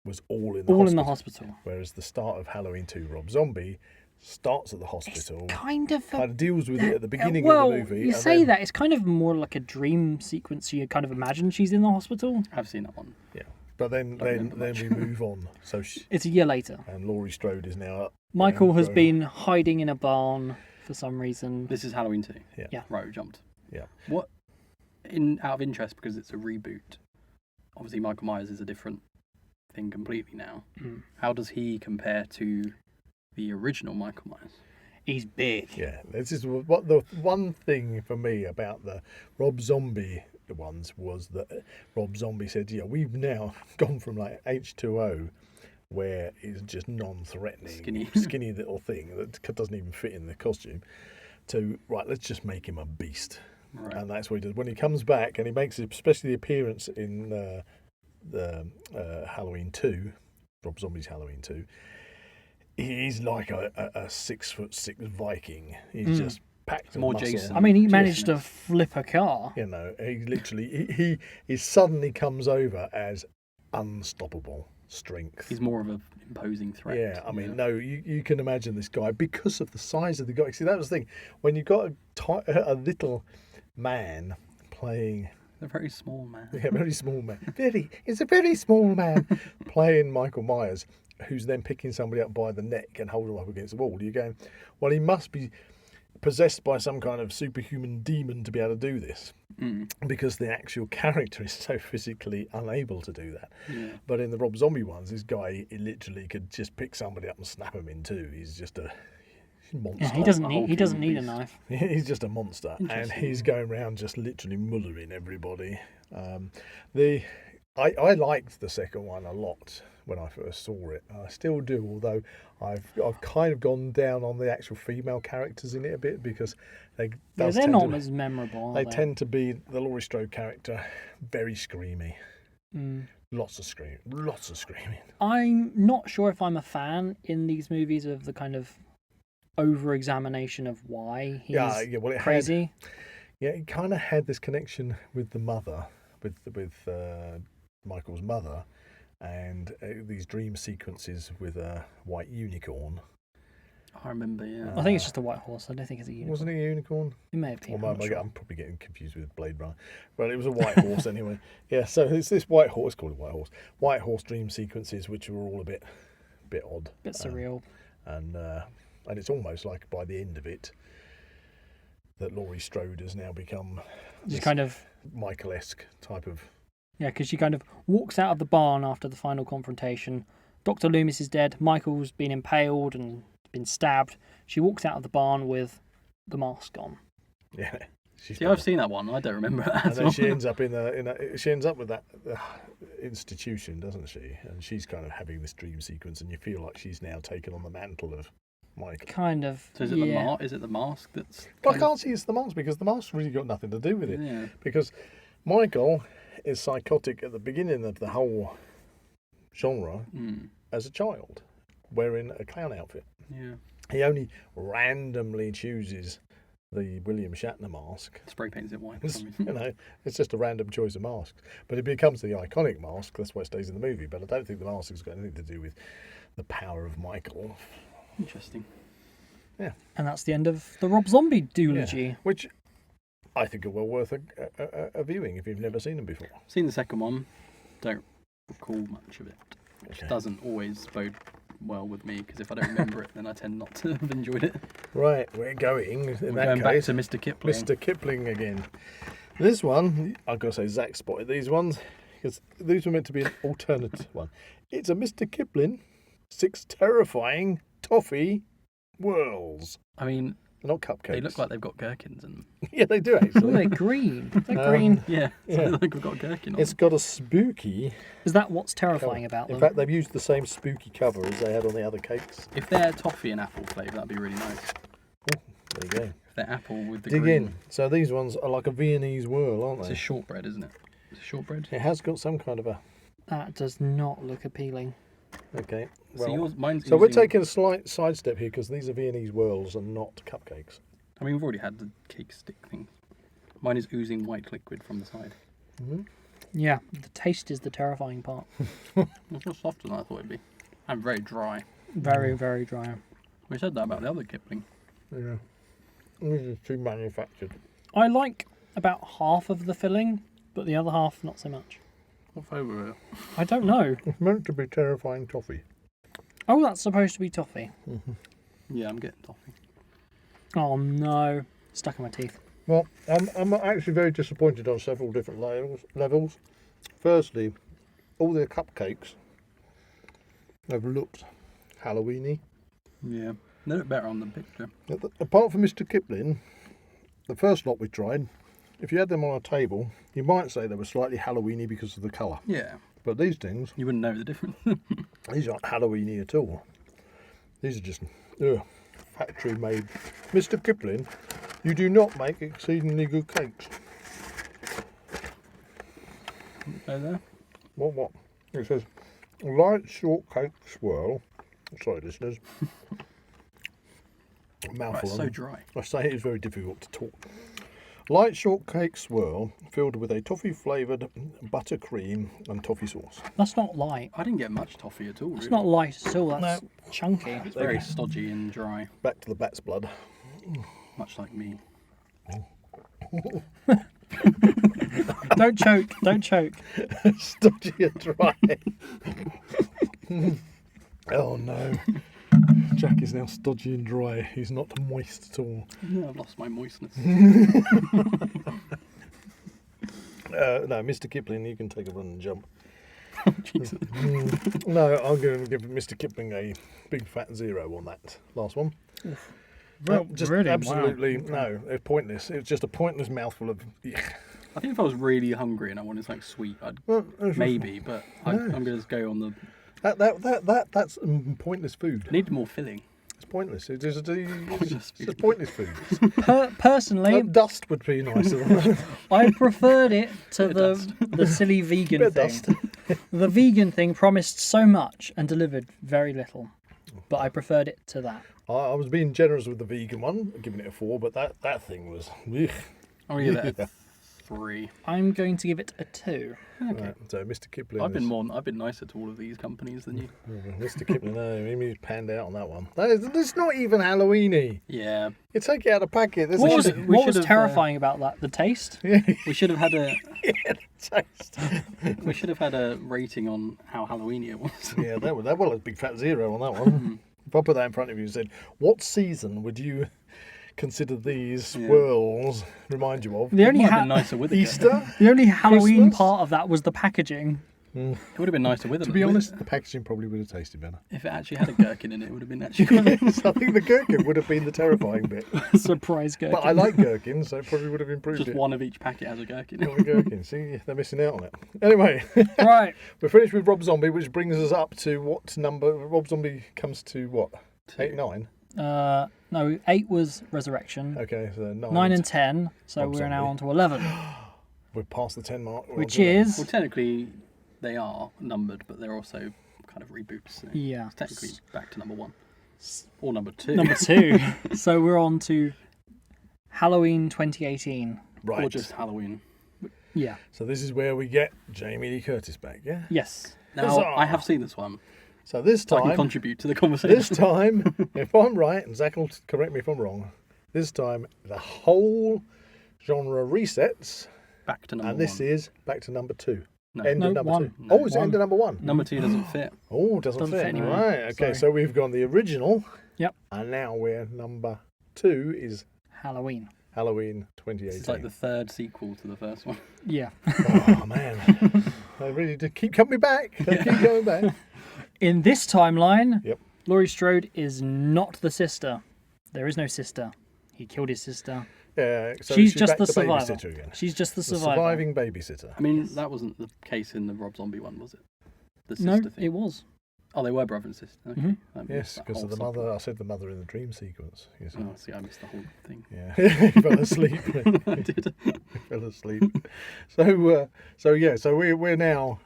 [SPEAKER 2] was all in the hospital, whereas the start of Halloween 2, Rob Zombie, starts at the hospital.
[SPEAKER 1] It's kind of
[SPEAKER 2] deals with it at the beginning of the movie.
[SPEAKER 1] You say that it's kind of more like a dream sequence. So you kind of imagine she's in the hospital.
[SPEAKER 3] I've seen that one.
[SPEAKER 2] Yeah, but then we move on. So
[SPEAKER 1] it's a year later,
[SPEAKER 2] and Laurie Strode is now.
[SPEAKER 1] Michael has been hiding in a barn for some reason.
[SPEAKER 3] This is Halloween 2.
[SPEAKER 2] Yeah.
[SPEAKER 3] Right, we jumped.
[SPEAKER 2] Yeah.
[SPEAKER 3] What? Out of interest, because it's a reboot. Obviously, Michael Myers is a different thing completely now. How does he compare to the original Michael Myers?
[SPEAKER 1] He's big.
[SPEAKER 2] Yeah, this is what the one thing for me about the Rob Zombie ones was that Rob Zombie said, we've now gone from like H2O, where he's just non-threatening, skinny little thing that doesn't even fit in the costume, to, let's just make him a beast. Right. And that's what he does. When he comes back, and he makes especially the appearance in the Halloween 2, Rob Zombie's Halloween 2, he's like a 6'6" Viking. He's just packed
[SPEAKER 3] more
[SPEAKER 2] muscle.
[SPEAKER 3] Jason.
[SPEAKER 1] I mean, he managed to flip a car.
[SPEAKER 2] He literally he suddenly comes over as unstoppable strength.
[SPEAKER 3] He's more of an imposing threat.
[SPEAKER 2] Yeah, I mean, no, you can imagine this guy because of the size of the guy. See, that was the thing. When you've got a little man playing...
[SPEAKER 3] A very small man.
[SPEAKER 2] Yeah, very small man. It's a very small man playing Michael Myers, who's then picking somebody up by the neck and holding him up against the wall. You're going, well, he must be possessed by some kind of superhuman demon to be able to do this, because the actual character is so physically unable to do that.
[SPEAKER 3] Yeah.
[SPEAKER 2] But in the Rob Zombie ones, this guy, he literally could just pick somebody up and snap him in two. He's just a monster.
[SPEAKER 1] Yeah, he doesn't need a knife.
[SPEAKER 2] He's just a monster, and he's going around just literally mullering everybody. I liked the second one a lot when I first saw it. I still do, although I've kind of gone down on the actual female characters in it a bit, because
[SPEAKER 1] they're not as memorable.
[SPEAKER 2] They tend to be, the Laurie Strode character, very screamy. Lots of screaming. Lots of screaming.
[SPEAKER 1] I'm not sure if I'm a fan in these movies of the kind of over-examination of why he's
[SPEAKER 2] Well, it
[SPEAKER 1] crazy.
[SPEAKER 2] It kind of had this connection with the mother, with Michael's mother, and these dream sequences with a white unicorn.
[SPEAKER 3] I remember, yeah.
[SPEAKER 1] I think it's just a white horse. I don't think it's a unicorn.
[SPEAKER 2] Wasn't it a unicorn?
[SPEAKER 1] It may have been.
[SPEAKER 2] I'm probably getting confused with Blade Runner. Well, it was a white horse anyway. Yeah, so it's this white horse, called a white horse. White horse dream sequences, which were all a bit odd.
[SPEAKER 1] A bit surreal.
[SPEAKER 2] And it's almost like by the end of it, that Laurie Strode has now become
[SPEAKER 1] Just kind of
[SPEAKER 2] Michael-esque type of...
[SPEAKER 1] Yeah, because she kind of walks out of the barn after the final confrontation. Dr. Loomis is dead. Michael's been impaled and been stabbed. She walks out of the barn with the mask on.
[SPEAKER 2] Yeah.
[SPEAKER 3] See, I've seen that one. I don't remember that.
[SPEAKER 2] And then she ends up she ends up with that institution, doesn't she? And she's kind of having this dream sequence, and you feel like she's now taken on the mantle of Michael.
[SPEAKER 1] Kind of.
[SPEAKER 3] So is it the mask that's...
[SPEAKER 2] Well, I can't see it's the mask, because the mask's really got nothing to do with it.
[SPEAKER 3] Yeah.
[SPEAKER 2] Because Michael is psychotic at the beginning of the whole genre as a child, wearing a clown outfit.
[SPEAKER 3] Yeah.
[SPEAKER 2] He only randomly chooses the William Shatner mask.
[SPEAKER 3] Spray paints it white.
[SPEAKER 2] It's just a random choice of masks. But it becomes the iconic mask. That's why it stays in the movie. But I don't think the mask has got anything to do with the power of Michael.
[SPEAKER 3] Interesting.
[SPEAKER 2] Yeah.
[SPEAKER 1] And that's the end of the Rob Zombie duology.
[SPEAKER 2] Yeah. Which I think are well worth a viewing if you've never seen them before.
[SPEAKER 3] Seen the second one. Don't recall much of it. Which
[SPEAKER 2] Okay.
[SPEAKER 3] doesn't always bode well with me, because if I don't remember it, then I tend not to have enjoyed it.
[SPEAKER 2] Right, we're going
[SPEAKER 3] Going back to Mr. Kipling.
[SPEAKER 2] Mr. Kipling again. This one, I've got to say, Zach spotted these ones, because these were meant to be an alternate one. It's a Mr. Kipling 6 terrifying toffee whirls.
[SPEAKER 3] I mean,
[SPEAKER 2] Not cupcakes.
[SPEAKER 3] they look like they've got gherkins in them.
[SPEAKER 2] Yeah, they do
[SPEAKER 1] Oh,
[SPEAKER 2] actually.
[SPEAKER 1] they're green. They're green.
[SPEAKER 3] Yeah,
[SPEAKER 2] Yeah.
[SPEAKER 3] they look like we've got gherkin on
[SPEAKER 2] It's got a spooky
[SPEAKER 1] Is that what's terrifying
[SPEAKER 2] cover.
[SPEAKER 1] about them?
[SPEAKER 2] In fact, they've used the same spooky cover as they had on the other cakes.
[SPEAKER 3] If they're toffee and apple flavour, that'd be really nice.
[SPEAKER 2] There you go.
[SPEAKER 3] If they're apple with the
[SPEAKER 2] Dig
[SPEAKER 3] green.
[SPEAKER 2] in. So these ones are like a Viennese whirl, aren't
[SPEAKER 3] It's
[SPEAKER 2] they?
[SPEAKER 3] a shortbread, isn't it? It's a shortbread.
[SPEAKER 2] It has got some kind of a...
[SPEAKER 1] That does not look appealing.
[SPEAKER 2] Okay.
[SPEAKER 3] So
[SPEAKER 2] Well,
[SPEAKER 3] mine's
[SPEAKER 2] so we're
[SPEAKER 3] oozing-
[SPEAKER 2] taking a slight sidestep here because these are Viennese whirls and not cupcakes.
[SPEAKER 3] I mean, we've already had the cake stick thing. Mine is oozing white liquid from the side.
[SPEAKER 2] Mm-hmm.
[SPEAKER 1] Yeah, the taste is the terrifying part.
[SPEAKER 3] It's not softer than I thought it'd be. And very dry.
[SPEAKER 1] Very, very dry.
[SPEAKER 3] We said that about the other Kipling.
[SPEAKER 2] Yeah. This is too manufactured.
[SPEAKER 1] I like about half of the filling, but the other half not so much.
[SPEAKER 3] What flavour is it?
[SPEAKER 1] I don't know.
[SPEAKER 2] It's meant to be terrifying toffee.
[SPEAKER 1] Oh, that's supposed to be toffee.
[SPEAKER 3] Yeah, I'm getting toffee.
[SPEAKER 1] Oh no, stuck in my teeth.
[SPEAKER 2] Well, I'm actually very disappointed on several different levels. Firstly, all the cupcakes have looked Halloweeny.
[SPEAKER 3] Yeah. They look better on the picture.
[SPEAKER 2] Apart from Mr. Kipling, the first lot we tried, if you had them on a table, you might say they were slightly Halloweeny because of the colour.
[SPEAKER 3] Yeah.
[SPEAKER 2] But these things,
[SPEAKER 3] You wouldn't know the difference.
[SPEAKER 2] these aren't Halloweeny at all. These are just factory made. Mr. Kipling, you do not make exceedingly good cakes.
[SPEAKER 3] Go there.
[SPEAKER 2] What? It says, light shortcake swirl. Sorry, listeners.
[SPEAKER 3] Right,
[SPEAKER 2] Mouthful.
[SPEAKER 3] it's so dry.
[SPEAKER 2] I say it is very difficult to talk. Light shortcake swirl filled with a toffee flavoured buttercream and toffee sauce.
[SPEAKER 1] That's not light.
[SPEAKER 3] I didn't get much toffee at all.
[SPEAKER 1] It's
[SPEAKER 3] Really.
[SPEAKER 1] not light at all. That's chunky.
[SPEAKER 3] It's very stodgy and dry,
[SPEAKER 2] Back to the bat's blood.
[SPEAKER 3] much like me.
[SPEAKER 1] Don't choke. Don't choke.
[SPEAKER 2] Stodgy and dry. Oh no. Jack is now stodgy and dry. He's not moist at all.
[SPEAKER 3] Yeah, I've lost my moistness.
[SPEAKER 2] No, Mr. Kipling, you can take a run and jump.
[SPEAKER 3] Jesus.
[SPEAKER 2] No, I'm going to give Mr. Kipling a big fat 0 on that last one.
[SPEAKER 1] Well,
[SPEAKER 2] Just
[SPEAKER 1] really?
[SPEAKER 2] absolutely,
[SPEAKER 1] Wow.
[SPEAKER 2] no, it's pointless. It's just a pointless mouthful of...
[SPEAKER 3] I think if I was really hungry and I wanted something sweet, I'd
[SPEAKER 2] Well,
[SPEAKER 3] maybe, but I'm going to go on the...
[SPEAKER 2] That's pointless food.
[SPEAKER 3] Need more filling.
[SPEAKER 2] It's pointless. It's just
[SPEAKER 3] food.
[SPEAKER 2] pointless food.
[SPEAKER 1] Personally,
[SPEAKER 2] Dust would be nicer than that.
[SPEAKER 1] I preferred it to
[SPEAKER 3] Bit of
[SPEAKER 1] the silly vegan
[SPEAKER 2] Bit of
[SPEAKER 1] thing.
[SPEAKER 2] dust.
[SPEAKER 1] The vegan thing promised so much and delivered very little, but I preferred it to that.
[SPEAKER 2] I was being generous with the vegan one, giving it a 4, but that thing was. Ugh.
[SPEAKER 3] I'm going to give it a 3.
[SPEAKER 1] I'm going to give it a 2.
[SPEAKER 3] Okay.
[SPEAKER 2] Right, so Mr. Kipling.
[SPEAKER 3] I've been nicer to all of these companies than you.
[SPEAKER 2] Mr. Kipling, no, he's panned out on that one. That's not even Halloweeny.
[SPEAKER 3] Yeah.
[SPEAKER 2] You take it out of the packet. There's
[SPEAKER 1] What
[SPEAKER 2] a-
[SPEAKER 1] was terrifying about that? The taste?
[SPEAKER 3] We should have had a
[SPEAKER 2] taste.
[SPEAKER 3] we should have had a rating on how Halloweeny it was.
[SPEAKER 2] Yeah, that was a big fat 0 on that one. If I put that in front of you and said, what season would you consider these swirls remind you of?
[SPEAKER 1] The only
[SPEAKER 3] Might have been nicer with it.
[SPEAKER 2] Easter?
[SPEAKER 1] The only Halloween
[SPEAKER 2] Christmas?
[SPEAKER 1] part of that was the packaging.
[SPEAKER 3] It would have been nicer with it.
[SPEAKER 2] To be honest, the packaging probably would have tasted better.
[SPEAKER 3] if it actually had a gherkin in it, it would have been actually quite
[SPEAKER 2] Yes, I think the gherkin would have been the terrifying bit.
[SPEAKER 1] Surprise gherkin.
[SPEAKER 2] But I like gherkins, so it probably would have improved
[SPEAKER 3] just
[SPEAKER 2] it.
[SPEAKER 3] one of each packet has a gherkin.
[SPEAKER 2] Not the gherkin. See, they're missing out on it. Anyway,
[SPEAKER 1] Right.
[SPEAKER 2] we're finished with Rob Zombie, which brings us up to what number? Rob Zombie comes to what? 8, 9?
[SPEAKER 1] No, 8 was Resurrection.
[SPEAKER 2] Okay, so 9.
[SPEAKER 1] 9 and 10. So
[SPEAKER 2] Rob
[SPEAKER 1] we're now
[SPEAKER 2] Zombie.
[SPEAKER 1] on to 11.
[SPEAKER 2] We're past the 10 mark. We're
[SPEAKER 1] Which
[SPEAKER 2] on to 11.
[SPEAKER 1] is...
[SPEAKER 3] Well, technically, they are numbered, but they're also kind of reboots. So
[SPEAKER 1] Yeah.
[SPEAKER 3] it's technically back to number 1 or number 2.
[SPEAKER 1] Number 2. So we're on to Halloween 2018.
[SPEAKER 2] Right.
[SPEAKER 3] Or just Halloween.
[SPEAKER 1] Yeah.
[SPEAKER 2] So this is where we get Jamie Lee Curtis back, yeah?
[SPEAKER 1] Yes.
[SPEAKER 3] Now,
[SPEAKER 2] Huzzah!
[SPEAKER 3] I have seen this one,
[SPEAKER 2] So this
[SPEAKER 3] so I can
[SPEAKER 2] time,
[SPEAKER 3] contribute to the conversation.
[SPEAKER 2] this time, if I'm right, and Zach will correct me if I'm wrong, this time the whole genre resets,
[SPEAKER 3] Back to number 1.
[SPEAKER 2] and this is back to number 2.
[SPEAKER 3] No.
[SPEAKER 2] End
[SPEAKER 1] No,
[SPEAKER 2] of number
[SPEAKER 1] 1.
[SPEAKER 2] 2. Oh, is it
[SPEAKER 1] One.
[SPEAKER 2] end of number 1?
[SPEAKER 3] Number 2 doesn't fit.
[SPEAKER 2] Oh, doesn't
[SPEAKER 1] Doesn't
[SPEAKER 2] fit.
[SPEAKER 1] fit anymore.
[SPEAKER 2] Right, okay,
[SPEAKER 1] Sorry.
[SPEAKER 2] so we've gone the original.
[SPEAKER 1] Yep.
[SPEAKER 2] And now we're number 2 is
[SPEAKER 1] Halloween.
[SPEAKER 2] Halloween 2018.
[SPEAKER 3] It's like the third sequel to the first one.
[SPEAKER 1] Yeah.
[SPEAKER 2] Oh, man. They really do keep coming back. They keep going back.
[SPEAKER 1] In this timeline,
[SPEAKER 2] Yep.
[SPEAKER 1] Laurie Strode is not the sister. There is no sister. He killed his sister.
[SPEAKER 2] Yeah, so
[SPEAKER 1] She's just
[SPEAKER 2] back
[SPEAKER 1] the
[SPEAKER 2] to
[SPEAKER 1] survivor.
[SPEAKER 2] babysitter again.
[SPEAKER 1] She's just the
[SPEAKER 2] The
[SPEAKER 1] survivor.
[SPEAKER 2] surviving babysitter.
[SPEAKER 3] I mean, that wasn't the case in the Rob Zombie one, was it? The
[SPEAKER 1] No,
[SPEAKER 3] sister thing.
[SPEAKER 1] it was.
[SPEAKER 3] Oh, they were brother and sister. Okay.
[SPEAKER 1] Mhm.
[SPEAKER 3] I missed
[SPEAKER 2] Yes,
[SPEAKER 3] that
[SPEAKER 2] because of
[SPEAKER 3] whole
[SPEAKER 2] the
[SPEAKER 3] subplot.
[SPEAKER 2] mother. I said the mother in the dream sequence. You see.
[SPEAKER 3] Oh, see, I missed the whole thing.
[SPEAKER 2] Yeah, he fell asleep.
[SPEAKER 3] I did.
[SPEAKER 2] He fell asleep. So we're now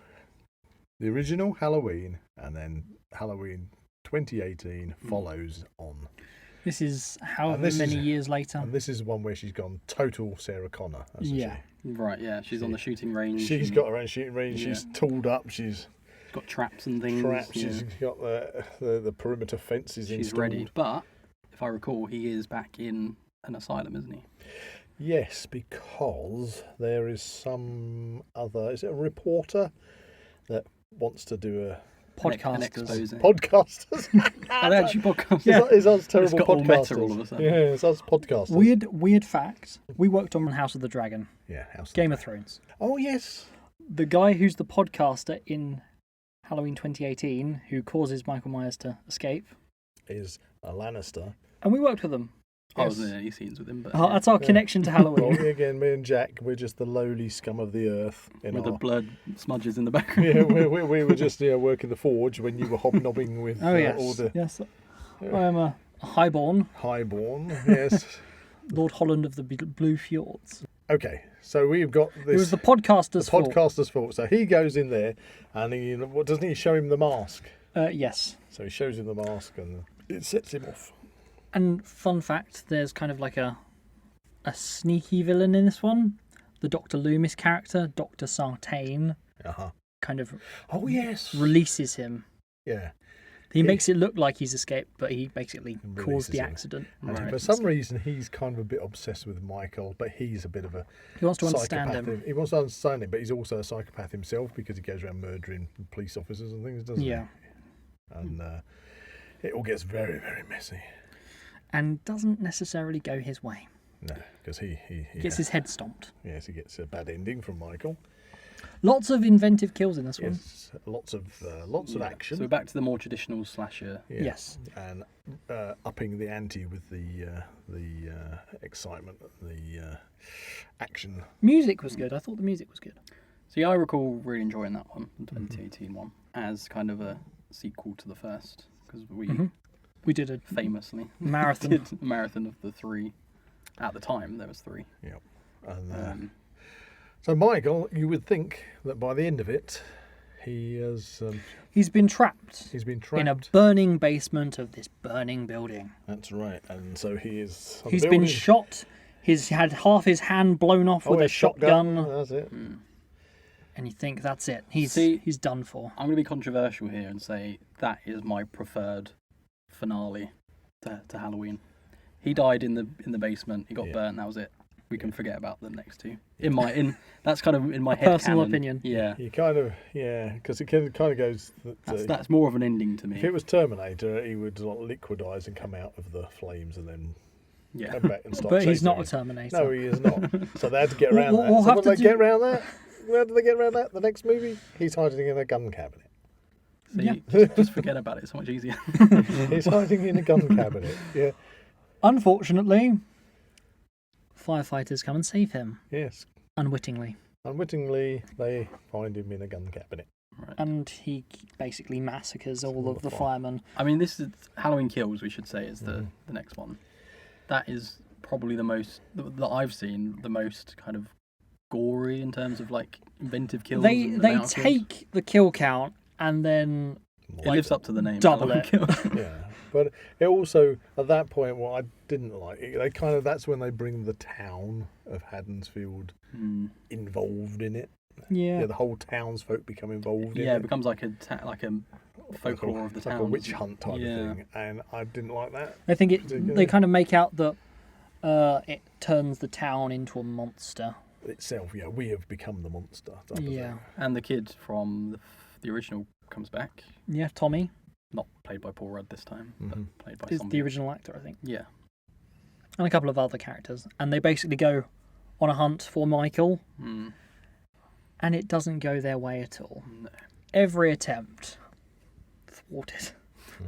[SPEAKER 2] the original Halloween, and then Halloween 2018 follows on,
[SPEAKER 1] This is however
[SPEAKER 2] And this
[SPEAKER 1] many
[SPEAKER 2] is-
[SPEAKER 1] years later.
[SPEAKER 2] and this is one where she's gone total Sarah Connor. Hasn't
[SPEAKER 1] Yeah.
[SPEAKER 3] Right, yeah. She's on the shooting range.
[SPEAKER 2] She's
[SPEAKER 3] and
[SPEAKER 2] got her own shooting range.
[SPEAKER 3] Yeah.
[SPEAKER 2] She's tooled up. She's
[SPEAKER 3] got traps and things.
[SPEAKER 2] trapped.
[SPEAKER 3] yeah.
[SPEAKER 2] She's got the perimeter fences
[SPEAKER 3] She's
[SPEAKER 2] installed.
[SPEAKER 3] ready. But if I recall, he is back in an asylum, isn't he?
[SPEAKER 2] Yes, because there is some other. Is it a reporter that wants to do a
[SPEAKER 3] An
[SPEAKER 1] Podcasters.
[SPEAKER 3] expose.
[SPEAKER 2] podcasters?
[SPEAKER 3] Are they actually podcasters?
[SPEAKER 1] Yeah.
[SPEAKER 2] It's us terrible
[SPEAKER 3] got all meta
[SPEAKER 2] podcasters.
[SPEAKER 3] all of a sudden.
[SPEAKER 2] Yeah, it's us podcasters.
[SPEAKER 1] Weird fact. We worked on House of the Dragon,
[SPEAKER 2] Yeah, House of
[SPEAKER 1] Game
[SPEAKER 2] the
[SPEAKER 1] of Thrones.
[SPEAKER 2] Oh yes.
[SPEAKER 1] The guy who's the podcaster in Halloween 2018, who causes Michael Myers to escape,
[SPEAKER 2] Is a Lannister.
[SPEAKER 1] and we worked with them.
[SPEAKER 3] I wasn't
[SPEAKER 2] Yes.
[SPEAKER 3] in any scenes with him, but
[SPEAKER 1] That's our connection to
[SPEAKER 2] Well,
[SPEAKER 1] Halloween.
[SPEAKER 2] again, me and Jack, we're just the lowly scum of the earth. In
[SPEAKER 3] with the
[SPEAKER 2] our...
[SPEAKER 3] blood smudges in the background.
[SPEAKER 2] Yeah, we were just working the forge when you were hobnobbing with
[SPEAKER 1] Oh yes,
[SPEAKER 2] all the
[SPEAKER 1] yes. I am a highborn
[SPEAKER 2] highborn. Yes.
[SPEAKER 1] Lord Holland of the Blue Fjords.
[SPEAKER 2] Okay, so we've got this.
[SPEAKER 1] It was the podcaster's fault.
[SPEAKER 2] podcaster's fault. So he goes in there, and what doesn't he show him the mask?
[SPEAKER 1] Yes.
[SPEAKER 2] So he shows him the mask, and it sets him off.
[SPEAKER 1] And fun fact, there's kind of like a sneaky villain in this one. The Dr. Loomis character, Dr. Sartain, kind of
[SPEAKER 2] Oh yes.
[SPEAKER 1] releases him.
[SPEAKER 2] Yeah.
[SPEAKER 1] He makes it look like he's escaped, but he basically
[SPEAKER 2] Releases
[SPEAKER 1] caused the
[SPEAKER 2] him.
[SPEAKER 1] accident.
[SPEAKER 2] And
[SPEAKER 3] Right.
[SPEAKER 2] for some reason, he's kind of a bit obsessed with Michael, but he's a bit of a
[SPEAKER 1] He wants to understand
[SPEAKER 2] psychopath.
[SPEAKER 1] him.
[SPEAKER 2] He wants to understand him, but he's also a psychopath himself because he goes around murdering police officers and things, doesn't
[SPEAKER 1] Yeah.
[SPEAKER 2] he? And it all gets very, very messy.
[SPEAKER 1] And doesn't necessarily go his way.
[SPEAKER 2] No, because he
[SPEAKER 1] Gets his head stomped.
[SPEAKER 2] yes, he gets a bad ending from Michael.
[SPEAKER 1] Lots of inventive kills in this one.
[SPEAKER 2] Yes, lots of action.
[SPEAKER 3] So we're back to the more traditional slasher.
[SPEAKER 2] Yeah.
[SPEAKER 1] Yes.
[SPEAKER 2] And upping the ante with the excitement, the action.
[SPEAKER 1] Music was good. I thought the music was good.
[SPEAKER 3] See, I recall really enjoying that one, the 2018 one, as kind of a sequel to the first, because
[SPEAKER 1] We did a
[SPEAKER 3] famously
[SPEAKER 1] marathon.
[SPEAKER 3] did a marathon of the 3. At the time, there was 3.
[SPEAKER 2] Yeah. And
[SPEAKER 3] Um,
[SPEAKER 2] so Michael, you would think that by the end of it, he has.
[SPEAKER 1] He's been trapped.
[SPEAKER 2] He's been trapped
[SPEAKER 1] in a burning basement of this burning building.
[SPEAKER 2] That's right, and so he is.
[SPEAKER 1] He's been shot. He's had half his hand blown off with a shotgun.
[SPEAKER 2] That's it.
[SPEAKER 1] And you think that's it. He's done for.
[SPEAKER 3] I'm going to be controversial here and say that is my preferred finale to Halloween. He died in the basement. He got burnt. That was it. We can forget about the next two. That's kind of in my head.
[SPEAKER 1] Personal
[SPEAKER 3] canon.
[SPEAKER 1] opinion.
[SPEAKER 3] Yeah.
[SPEAKER 2] You kind of because it kind of goes.
[SPEAKER 3] That's more of an ending to me.
[SPEAKER 2] If it was Terminator, he would liquidize and come out of the flames and then come back and start.
[SPEAKER 1] But he's not a
[SPEAKER 2] chasing
[SPEAKER 1] Terminator.
[SPEAKER 2] No, he is not. So they had to get around that. So how did they get around that? Where did they get around that? The next movie, he's hiding in a gun cabinet.
[SPEAKER 3] See, just forget about it. It's so much easier.
[SPEAKER 2] He's hiding in a gun cabinet. Yeah.
[SPEAKER 1] Unfortunately, firefighters come and save him.
[SPEAKER 2] Yes.
[SPEAKER 1] Unwittingly.
[SPEAKER 2] Unwittingly, they find him in a gun cabinet.
[SPEAKER 3] Right.
[SPEAKER 1] And he basically massacres all of the firemen.
[SPEAKER 3] I mean, this is Halloween Kills, we should say, is the next one. That is probably the most, that I've seen, the most kind of gory in terms of like inventive kills.
[SPEAKER 1] They take the kill count and then
[SPEAKER 3] it lives up to the name.
[SPEAKER 1] Double it.
[SPEAKER 2] Yeah. But it also, at that point, what I didn't like, they kind of, that's when they bring the town of Haddonfield involved in it.
[SPEAKER 1] Yeah.
[SPEAKER 2] The whole townsfolk become involved in it.
[SPEAKER 3] Yeah, it becomes like a folklore of the town.
[SPEAKER 2] Like a witch hunt type of thing. And I didn't like that.
[SPEAKER 1] I think they kind of make out that it turns the town into a monster.
[SPEAKER 2] Itself, yeah, we have become the monster.
[SPEAKER 1] Yeah.
[SPEAKER 3] And the kid from the original comes back.
[SPEAKER 1] Yeah, Tommy.
[SPEAKER 3] Not played by Paul Rudd this time, but played by
[SPEAKER 1] Is
[SPEAKER 3] somebody.
[SPEAKER 1] the original actor, I think.
[SPEAKER 3] Yeah.
[SPEAKER 1] And a couple of other characters. And they basically go on a hunt for Michael. And it doesn't go their way at all.
[SPEAKER 3] No.
[SPEAKER 1] Every attempt thwarted.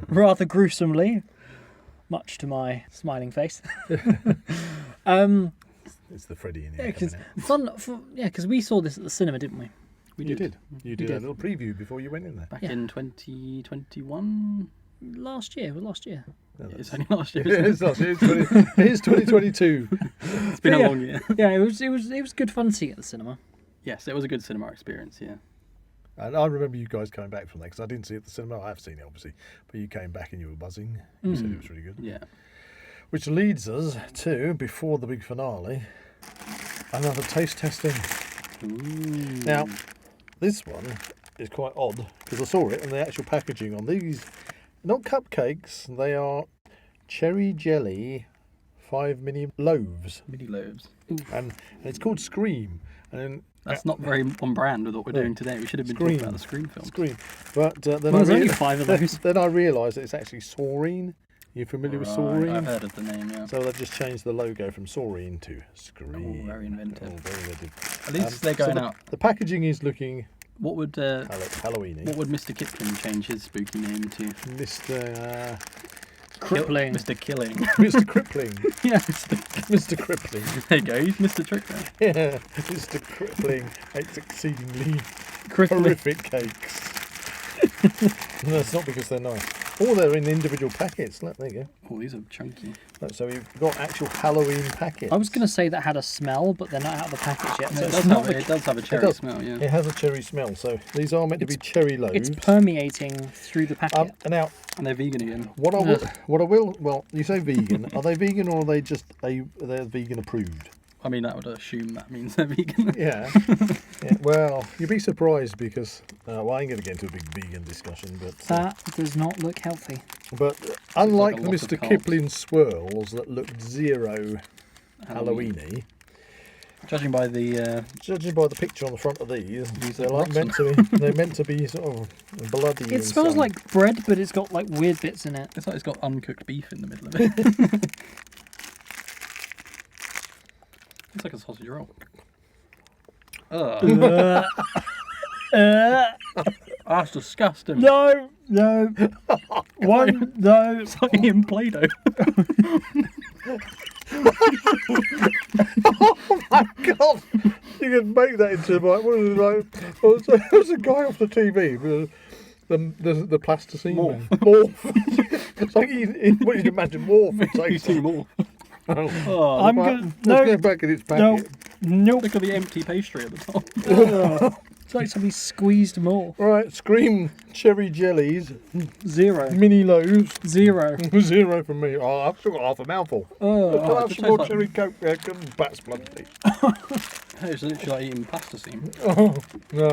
[SPEAKER 1] Rather gruesomely. Much to my smiling face.
[SPEAKER 2] It's the Freddy in here.
[SPEAKER 1] Yeah, because we saw this at the cinema, didn't we?
[SPEAKER 2] You did a little preview before you went in there.
[SPEAKER 3] Back in 2021?
[SPEAKER 1] Last year.
[SPEAKER 3] No, it's only last year.
[SPEAKER 2] Yeah, it's last year. It's 2022.
[SPEAKER 3] It's been a long year.
[SPEAKER 1] Yeah, it was good fun to see it at the cinema.
[SPEAKER 3] Yes, it was a good cinema experience, yeah.
[SPEAKER 2] And I remember you guys coming back from that, because I didn't see it at the cinema. I have seen it, obviously. But you came back and you were buzzing. You said it was really good.
[SPEAKER 3] Yeah.
[SPEAKER 2] Which leads us to, before the big finale, another taste testing.
[SPEAKER 3] Ooh.
[SPEAKER 2] Now, this one is quite odd, because I saw it, and the actual packaging on these, not cupcakes, they are cherry jelly 5 mini loaves.
[SPEAKER 3] Mini loaves.
[SPEAKER 2] And it's called Scream. And
[SPEAKER 3] that's not very on brand with what we're doing today. We should have been talking about the Scream film.
[SPEAKER 2] Scream. But then
[SPEAKER 1] there's only 5 of those.
[SPEAKER 2] Then I realised that it's actually Saurine. You're familiar with Saurine?
[SPEAKER 3] I've heard of the name, yeah.
[SPEAKER 2] So they've just changed the logo from Saurine to Scream.
[SPEAKER 3] Oh, very inventive.
[SPEAKER 2] Very inventive.
[SPEAKER 3] At least they're going out.
[SPEAKER 2] The packaging is looking
[SPEAKER 3] what would
[SPEAKER 2] Halloween-y.
[SPEAKER 3] What would Mr. Kipling change his spooky name to?
[SPEAKER 2] Mr.
[SPEAKER 1] Crippling.
[SPEAKER 3] Mr. Killing.
[SPEAKER 2] Mr. Crippling.
[SPEAKER 3] Yeah,
[SPEAKER 2] Mr. Crippling.
[SPEAKER 3] There you go, he's Mr. Trickler.
[SPEAKER 2] Yeah, Mr. Crippling hates exceedingly horrific cakes. No, it's not because they're nice. Oh, they're in individual packets. Look, there you go.
[SPEAKER 3] Oh, these are chunky.
[SPEAKER 2] So we've got actual Halloween packets.
[SPEAKER 1] I was going to say that had a smell, but they're not out of the package yet. So
[SPEAKER 3] it does have a cherry smell, yeah.
[SPEAKER 2] It has a cherry smell. So these are meant to be cherry loaves.
[SPEAKER 1] It's permeating through the packet.
[SPEAKER 2] Now,
[SPEAKER 3] and they're vegan again.
[SPEAKER 2] What I will, well, you say vegan. Are they vegan, or are they just they're vegan approved?
[SPEAKER 3] I mean, I would assume that means they're vegan.
[SPEAKER 2] Yeah. Well, you'd be surprised because, well, I ain't going to get into a big vegan discussion, but...
[SPEAKER 1] that does not look healthy.
[SPEAKER 2] But unlike
[SPEAKER 3] like
[SPEAKER 2] the Mr. Kipling swirls that looked zero Halloween-y,
[SPEAKER 3] judging by the
[SPEAKER 2] picture on the front of these they're
[SPEAKER 3] are
[SPEAKER 2] like meant to be sort of bloody.
[SPEAKER 1] It smells like bread, but it's got like weird bits in it.
[SPEAKER 3] It's like it's got uncooked beef in the middle of it. It's like a sausage roll. That's disgusting.
[SPEAKER 1] No. One, no.
[SPEAKER 3] It's like eating Play-Doh.
[SPEAKER 2] Oh my god! You can make that into like what was it like? There was a guy off the TV with the plasticine morph. It's like what you'd imagine morph. It's like
[SPEAKER 3] eating morph.
[SPEAKER 2] Oh,
[SPEAKER 1] I'm good.
[SPEAKER 2] Let's go back in its packet.
[SPEAKER 1] No.
[SPEAKER 3] Look at the empty pastry at the top.
[SPEAKER 1] It's like somebody squeezed more.
[SPEAKER 2] Right, Scream cherry jellies,
[SPEAKER 1] 0.
[SPEAKER 2] mini loaves.
[SPEAKER 1] 0.
[SPEAKER 2] 0 from me. Oh, I've still got half a mouthful.
[SPEAKER 1] Oh,
[SPEAKER 2] I'll have
[SPEAKER 3] it
[SPEAKER 2] some more
[SPEAKER 3] tastes
[SPEAKER 2] cherry coke. Bat's blood.
[SPEAKER 3] It's literally like eating pasta seam.
[SPEAKER 2] Oh, no.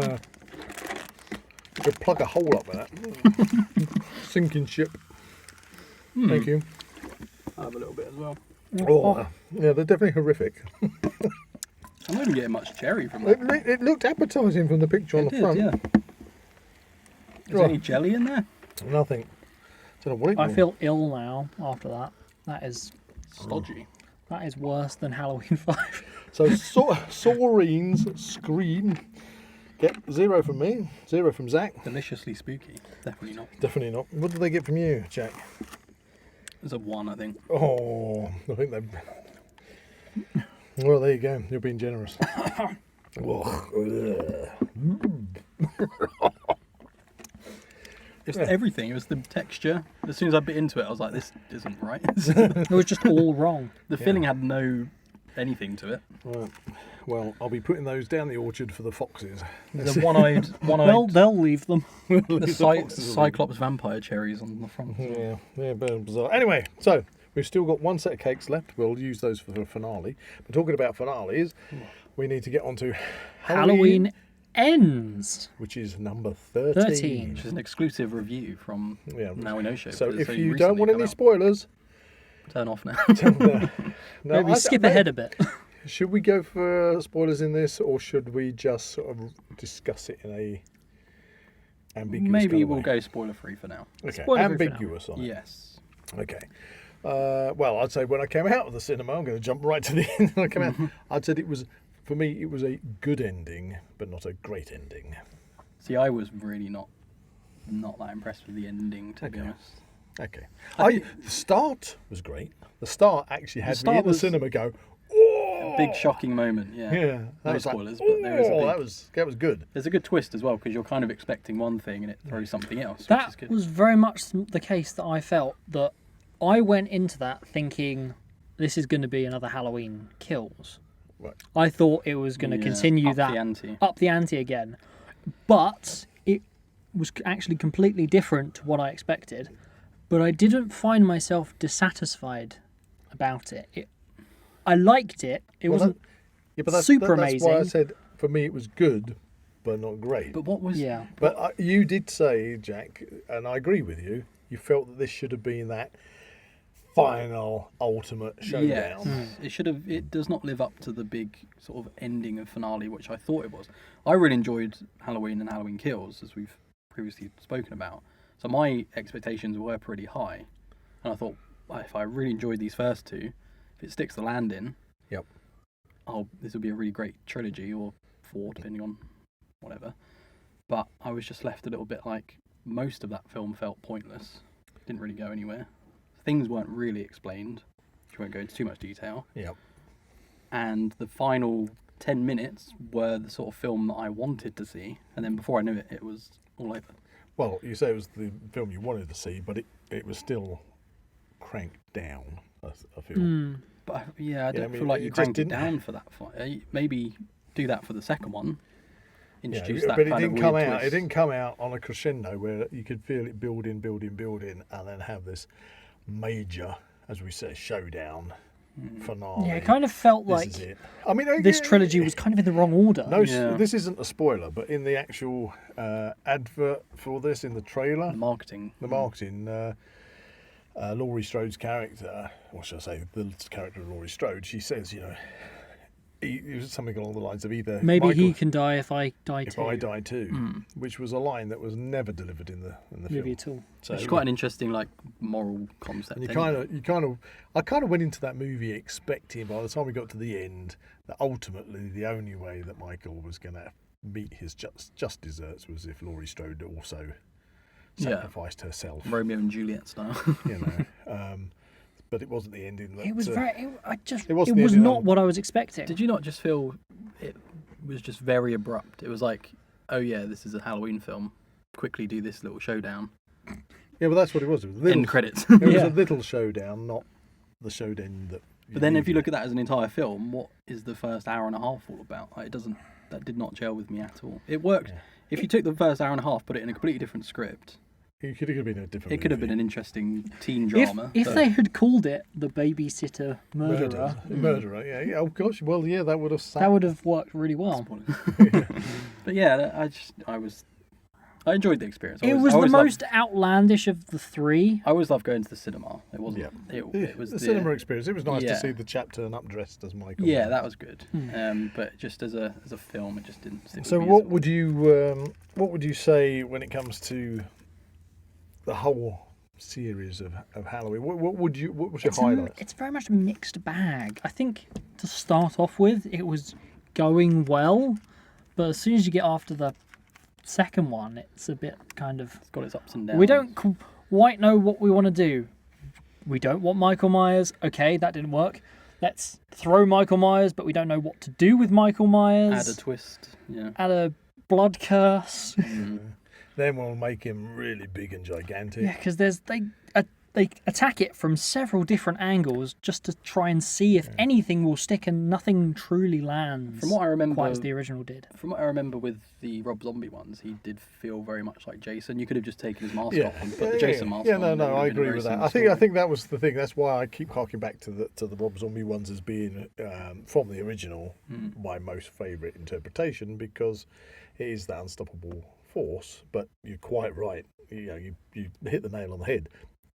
[SPEAKER 2] You could plug a hole up with that. Sinking ship. Thank you.
[SPEAKER 3] I'll have a little bit as well.
[SPEAKER 2] Oh, yeah, they're definitely horrific.
[SPEAKER 3] I'm not even getting much cherry from that.
[SPEAKER 2] It looked appetising from the picture on the front.
[SPEAKER 3] Yeah. Is there any jelly in there?
[SPEAKER 2] Nothing. Don't know what it
[SPEAKER 1] I
[SPEAKER 2] was.
[SPEAKER 1] feel ill now after that. That is
[SPEAKER 3] Stodgy.
[SPEAKER 1] worse than Halloween 5.
[SPEAKER 2] So, Saurene's Scream. Get 0 from me, 0 from Zach.
[SPEAKER 3] Deliciously spooky. Definitely not.
[SPEAKER 2] Definitely not. What did they get from you, Jack?
[SPEAKER 3] There's a 1, I think.
[SPEAKER 2] Oh, I think they. Well, there you go. You're being generous.
[SPEAKER 3] It's everything. It was the texture. As soon as I bit into it, I was like, this isn't right.
[SPEAKER 1] It was just all wrong.
[SPEAKER 3] The filling had no anything to it.
[SPEAKER 2] Right. Well, I'll be putting those down the orchard for the foxes.
[SPEAKER 3] There's a one-eyed
[SPEAKER 1] They'll leave them.
[SPEAKER 3] Cyclops vampire cherries on the front.
[SPEAKER 2] Yeah, bizarre. Anyway, so we've still got one set of cakes left. We'll use those for the finale. But talking about finales, we need to get on to
[SPEAKER 1] Halloween Ends,
[SPEAKER 2] which is number 13.
[SPEAKER 3] Which is an exclusive review from Now We Know Show.
[SPEAKER 2] So if
[SPEAKER 3] it's
[SPEAKER 2] you
[SPEAKER 3] recently
[SPEAKER 2] don't want
[SPEAKER 3] come
[SPEAKER 2] any
[SPEAKER 3] out.
[SPEAKER 2] spoilers,
[SPEAKER 3] Turn off now.
[SPEAKER 2] no,
[SPEAKER 1] maybe skip ahead a bit.
[SPEAKER 2] Should we go for spoilers in this, or should we just sort of discuss it in a ambiguous
[SPEAKER 3] Maybe
[SPEAKER 2] kind of
[SPEAKER 3] we'll
[SPEAKER 2] way?
[SPEAKER 3] go spoiler-free for now.
[SPEAKER 2] Okay,
[SPEAKER 1] Spoiler-free for now.
[SPEAKER 2] ambiguous on it.
[SPEAKER 3] Yes.
[SPEAKER 2] Okay. Well, I'd say when I came out of the cinema, I'm going to jump right to the end. When I came out, I'd said it was, for me, it was a good ending, but not a great ending.
[SPEAKER 3] See, I was really not that impressed with the ending, to be honest.
[SPEAKER 2] Okay. The start was great. The start actually had me
[SPEAKER 3] start
[SPEAKER 2] in the
[SPEAKER 3] was-
[SPEAKER 2] cinema go, oh!
[SPEAKER 3] Big shocking moment, yeah.
[SPEAKER 2] Yeah.
[SPEAKER 3] No
[SPEAKER 2] was like,
[SPEAKER 3] spoilers, but there is a
[SPEAKER 2] "Oh,
[SPEAKER 3] big...
[SPEAKER 2] that was good.
[SPEAKER 3] There's a good twist as well, because you're kind of expecting one thing and it throws something else, which is
[SPEAKER 1] That
[SPEAKER 3] good.
[SPEAKER 1] was very much the case that I felt, that I went into that thinking this is going to be another Halloween Kills.
[SPEAKER 2] Right.
[SPEAKER 1] I thought it was going to continue
[SPEAKER 3] up
[SPEAKER 1] that
[SPEAKER 3] the ante.
[SPEAKER 1] up the ante again, but it was actually completely different to what I expected. But I didn't find myself dissatisfied about it. I liked it. It wasn't super
[SPEAKER 2] that's why I
[SPEAKER 1] amazing.
[SPEAKER 2] said, for me, it was good, but not great.
[SPEAKER 3] But what was...
[SPEAKER 1] Yeah.
[SPEAKER 2] But you did say, Jack, and I agree with you, you felt that this should have been that final, ultimate showdown.
[SPEAKER 3] Yes. It should have... It does not live up to the big sort of ending and finale, which I thought it was. I really enjoyed Halloween and Halloween Kills, as we've previously spoken about. So my expectations were pretty high. And I thought, well, if I really enjoyed these first two, if it sticks the landing,
[SPEAKER 2] Yep.
[SPEAKER 3] this will be a really great trilogy, or 4, depending on whatever. But I was just left a little bit like, most of that film felt pointless. Didn't really go anywhere. Things weren't really explained, which won't go into too much detail.
[SPEAKER 2] Yep.
[SPEAKER 3] And the final 10 minutes were the sort of film that I wanted to see. And then before I knew it, it was all over.
[SPEAKER 2] Well, you say it was the film you wanted to see, but it was still cranked down, I feel.
[SPEAKER 3] But I don't
[SPEAKER 2] I mean,
[SPEAKER 3] feel like
[SPEAKER 2] it
[SPEAKER 3] you
[SPEAKER 2] just
[SPEAKER 3] cranked it
[SPEAKER 2] didn't-
[SPEAKER 3] down for that fight. Maybe do that for the second one. Introduce that
[SPEAKER 2] but it
[SPEAKER 3] kind
[SPEAKER 2] didn't
[SPEAKER 3] of
[SPEAKER 2] come
[SPEAKER 3] weird
[SPEAKER 2] out. It
[SPEAKER 3] twist.
[SPEAKER 2] didn't come out on a crescendo where you could feel it building, and then have this major, as we say, showdown finale.
[SPEAKER 1] Yeah, it kind of felt
[SPEAKER 2] This
[SPEAKER 1] like
[SPEAKER 2] is it. I mean,
[SPEAKER 1] this trilogy was kind of in the wrong order.
[SPEAKER 2] No,
[SPEAKER 3] Yeah.
[SPEAKER 2] this isn't a spoiler, but in the actual advert for this, in the trailer,
[SPEAKER 3] The marketing.
[SPEAKER 2] Laurie Strode's character, or should I say, the character of Laurie Strode, she says, it was something along the lines of either
[SPEAKER 1] Maybe
[SPEAKER 2] Michael,
[SPEAKER 1] he can die if I die
[SPEAKER 2] if
[SPEAKER 1] too.
[SPEAKER 2] I die too, which was a line that was never delivered in the
[SPEAKER 1] Movie
[SPEAKER 2] film.
[SPEAKER 1] at all.
[SPEAKER 2] So
[SPEAKER 3] Which is quite an interesting, moral concept.
[SPEAKER 2] and
[SPEAKER 3] anyway.
[SPEAKER 2] I kind of went into that movie expecting, by the time we got to the end, that ultimately the only way that Michael was going to meet his just desserts was if Laurie Strode also sacrificed herself.
[SPEAKER 3] Romeo and Juliet style.
[SPEAKER 2] But it wasn't the ending. That,
[SPEAKER 1] It was
[SPEAKER 2] it wasn't
[SPEAKER 1] it
[SPEAKER 2] the
[SPEAKER 1] was
[SPEAKER 2] ending
[SPEAKER 1] not
[SPEAKER 2] on-
[SPEAKER 1] what I was expecting.
[SPEAKER 3] Did you not just feel it was just very abrupt? It was like, oh yeah, this is a Halloween film. Quickly do this little showdown.
[SPEAKER 2] Yeah, but that's what it was. It was a little,
[SPEAKER 3] End credits.
[SPEAKER 2] It was
[SPEAKER 1] Yeah.
[SPEAKER 2] a little showdown, not the showdown that
[SPEAKER 3] But then, if you look at that as an entire film, what is the first hour and a half all about? Like, it doesn't. That did not gel with me at all. It worked.
[SPEAKER 2] Yeah.
[SPEAKER 3] If you took the first hour and a half, put it in a completely different script,
[SPEAKER 2] It could have been a different.
[SPEAKER 3] it could have been an interesting teen drama.
[SPEAKER 1] If they had called it The Babysitter Murderer,
[SPEAKER 2] Murderer. Yeah. Oh gosh. Well, yeah, that would have.
[SPEAKER 1] that would have worked really well.
[SPEAKER 3] But yeah, I enjoyed the experience.
[SPEAKER 1] It was the most outlandish of the three.
[SPEAKER 3] I always love going to the cinema. It wasn't.
[SPEAKER 2] Yeah.
[SPEAKER 3] It was
[SPEAKER 2] the cinema experience. It was nice
[SPEAKER 3] Yeah.
[SPEAKER 2] to see the chap turn up dressed as Michael.
[SPEAKER 3] Yeah, that was good. But just as a film, it just didn't. Sit
[SPEAKER 2] So
[SPEAKER 3] with me
[SPEAKER 2] what
[SPEAKER 3] as
[SPEAKER 2] would you say when it comes to the whole series of Halloween? What was your highlight?
[SPEAKER 1] It's very much a mixed bag. I think to start off with, it was going well, but as soon as you get after the second one, it's a bit kind of.
[SPEAKER 3] It's got its ups and downs.
[SPEAKER 1] We don't quite know what we want to do. We don't want Michael Myers. Okay, that didn't work. Let's throw Michael Myers, but we don't know what to do with Michael Myers.
[SPEAKER 3] Add a twist. Yeah.
[SPEAKER 1] Add a blood curse.
[SPEAKER 2] Then we'll make him really big and gigantic.
[SPEAKER 1] Yeah, because they attack it from several different angles just to try and see if anything will stick, and nothing truly lands.
[SPEAKER 3] From what I remember,
[SPEAKER 1] quite as the original did.
[SPEAKER 3] From what I remember with the Rob Zombie ones, he did feel very much like Jason. You could have just taken his mask off and put the Jason mask on.
[SPEAKER 2] No, I agree with that. I think that was the thing. That's why I keep harking back to the Rob Zombie ones as being from the original my most favourite interpretation, because it is that unstoppable force. But you're quite right. You hit the nail on the head.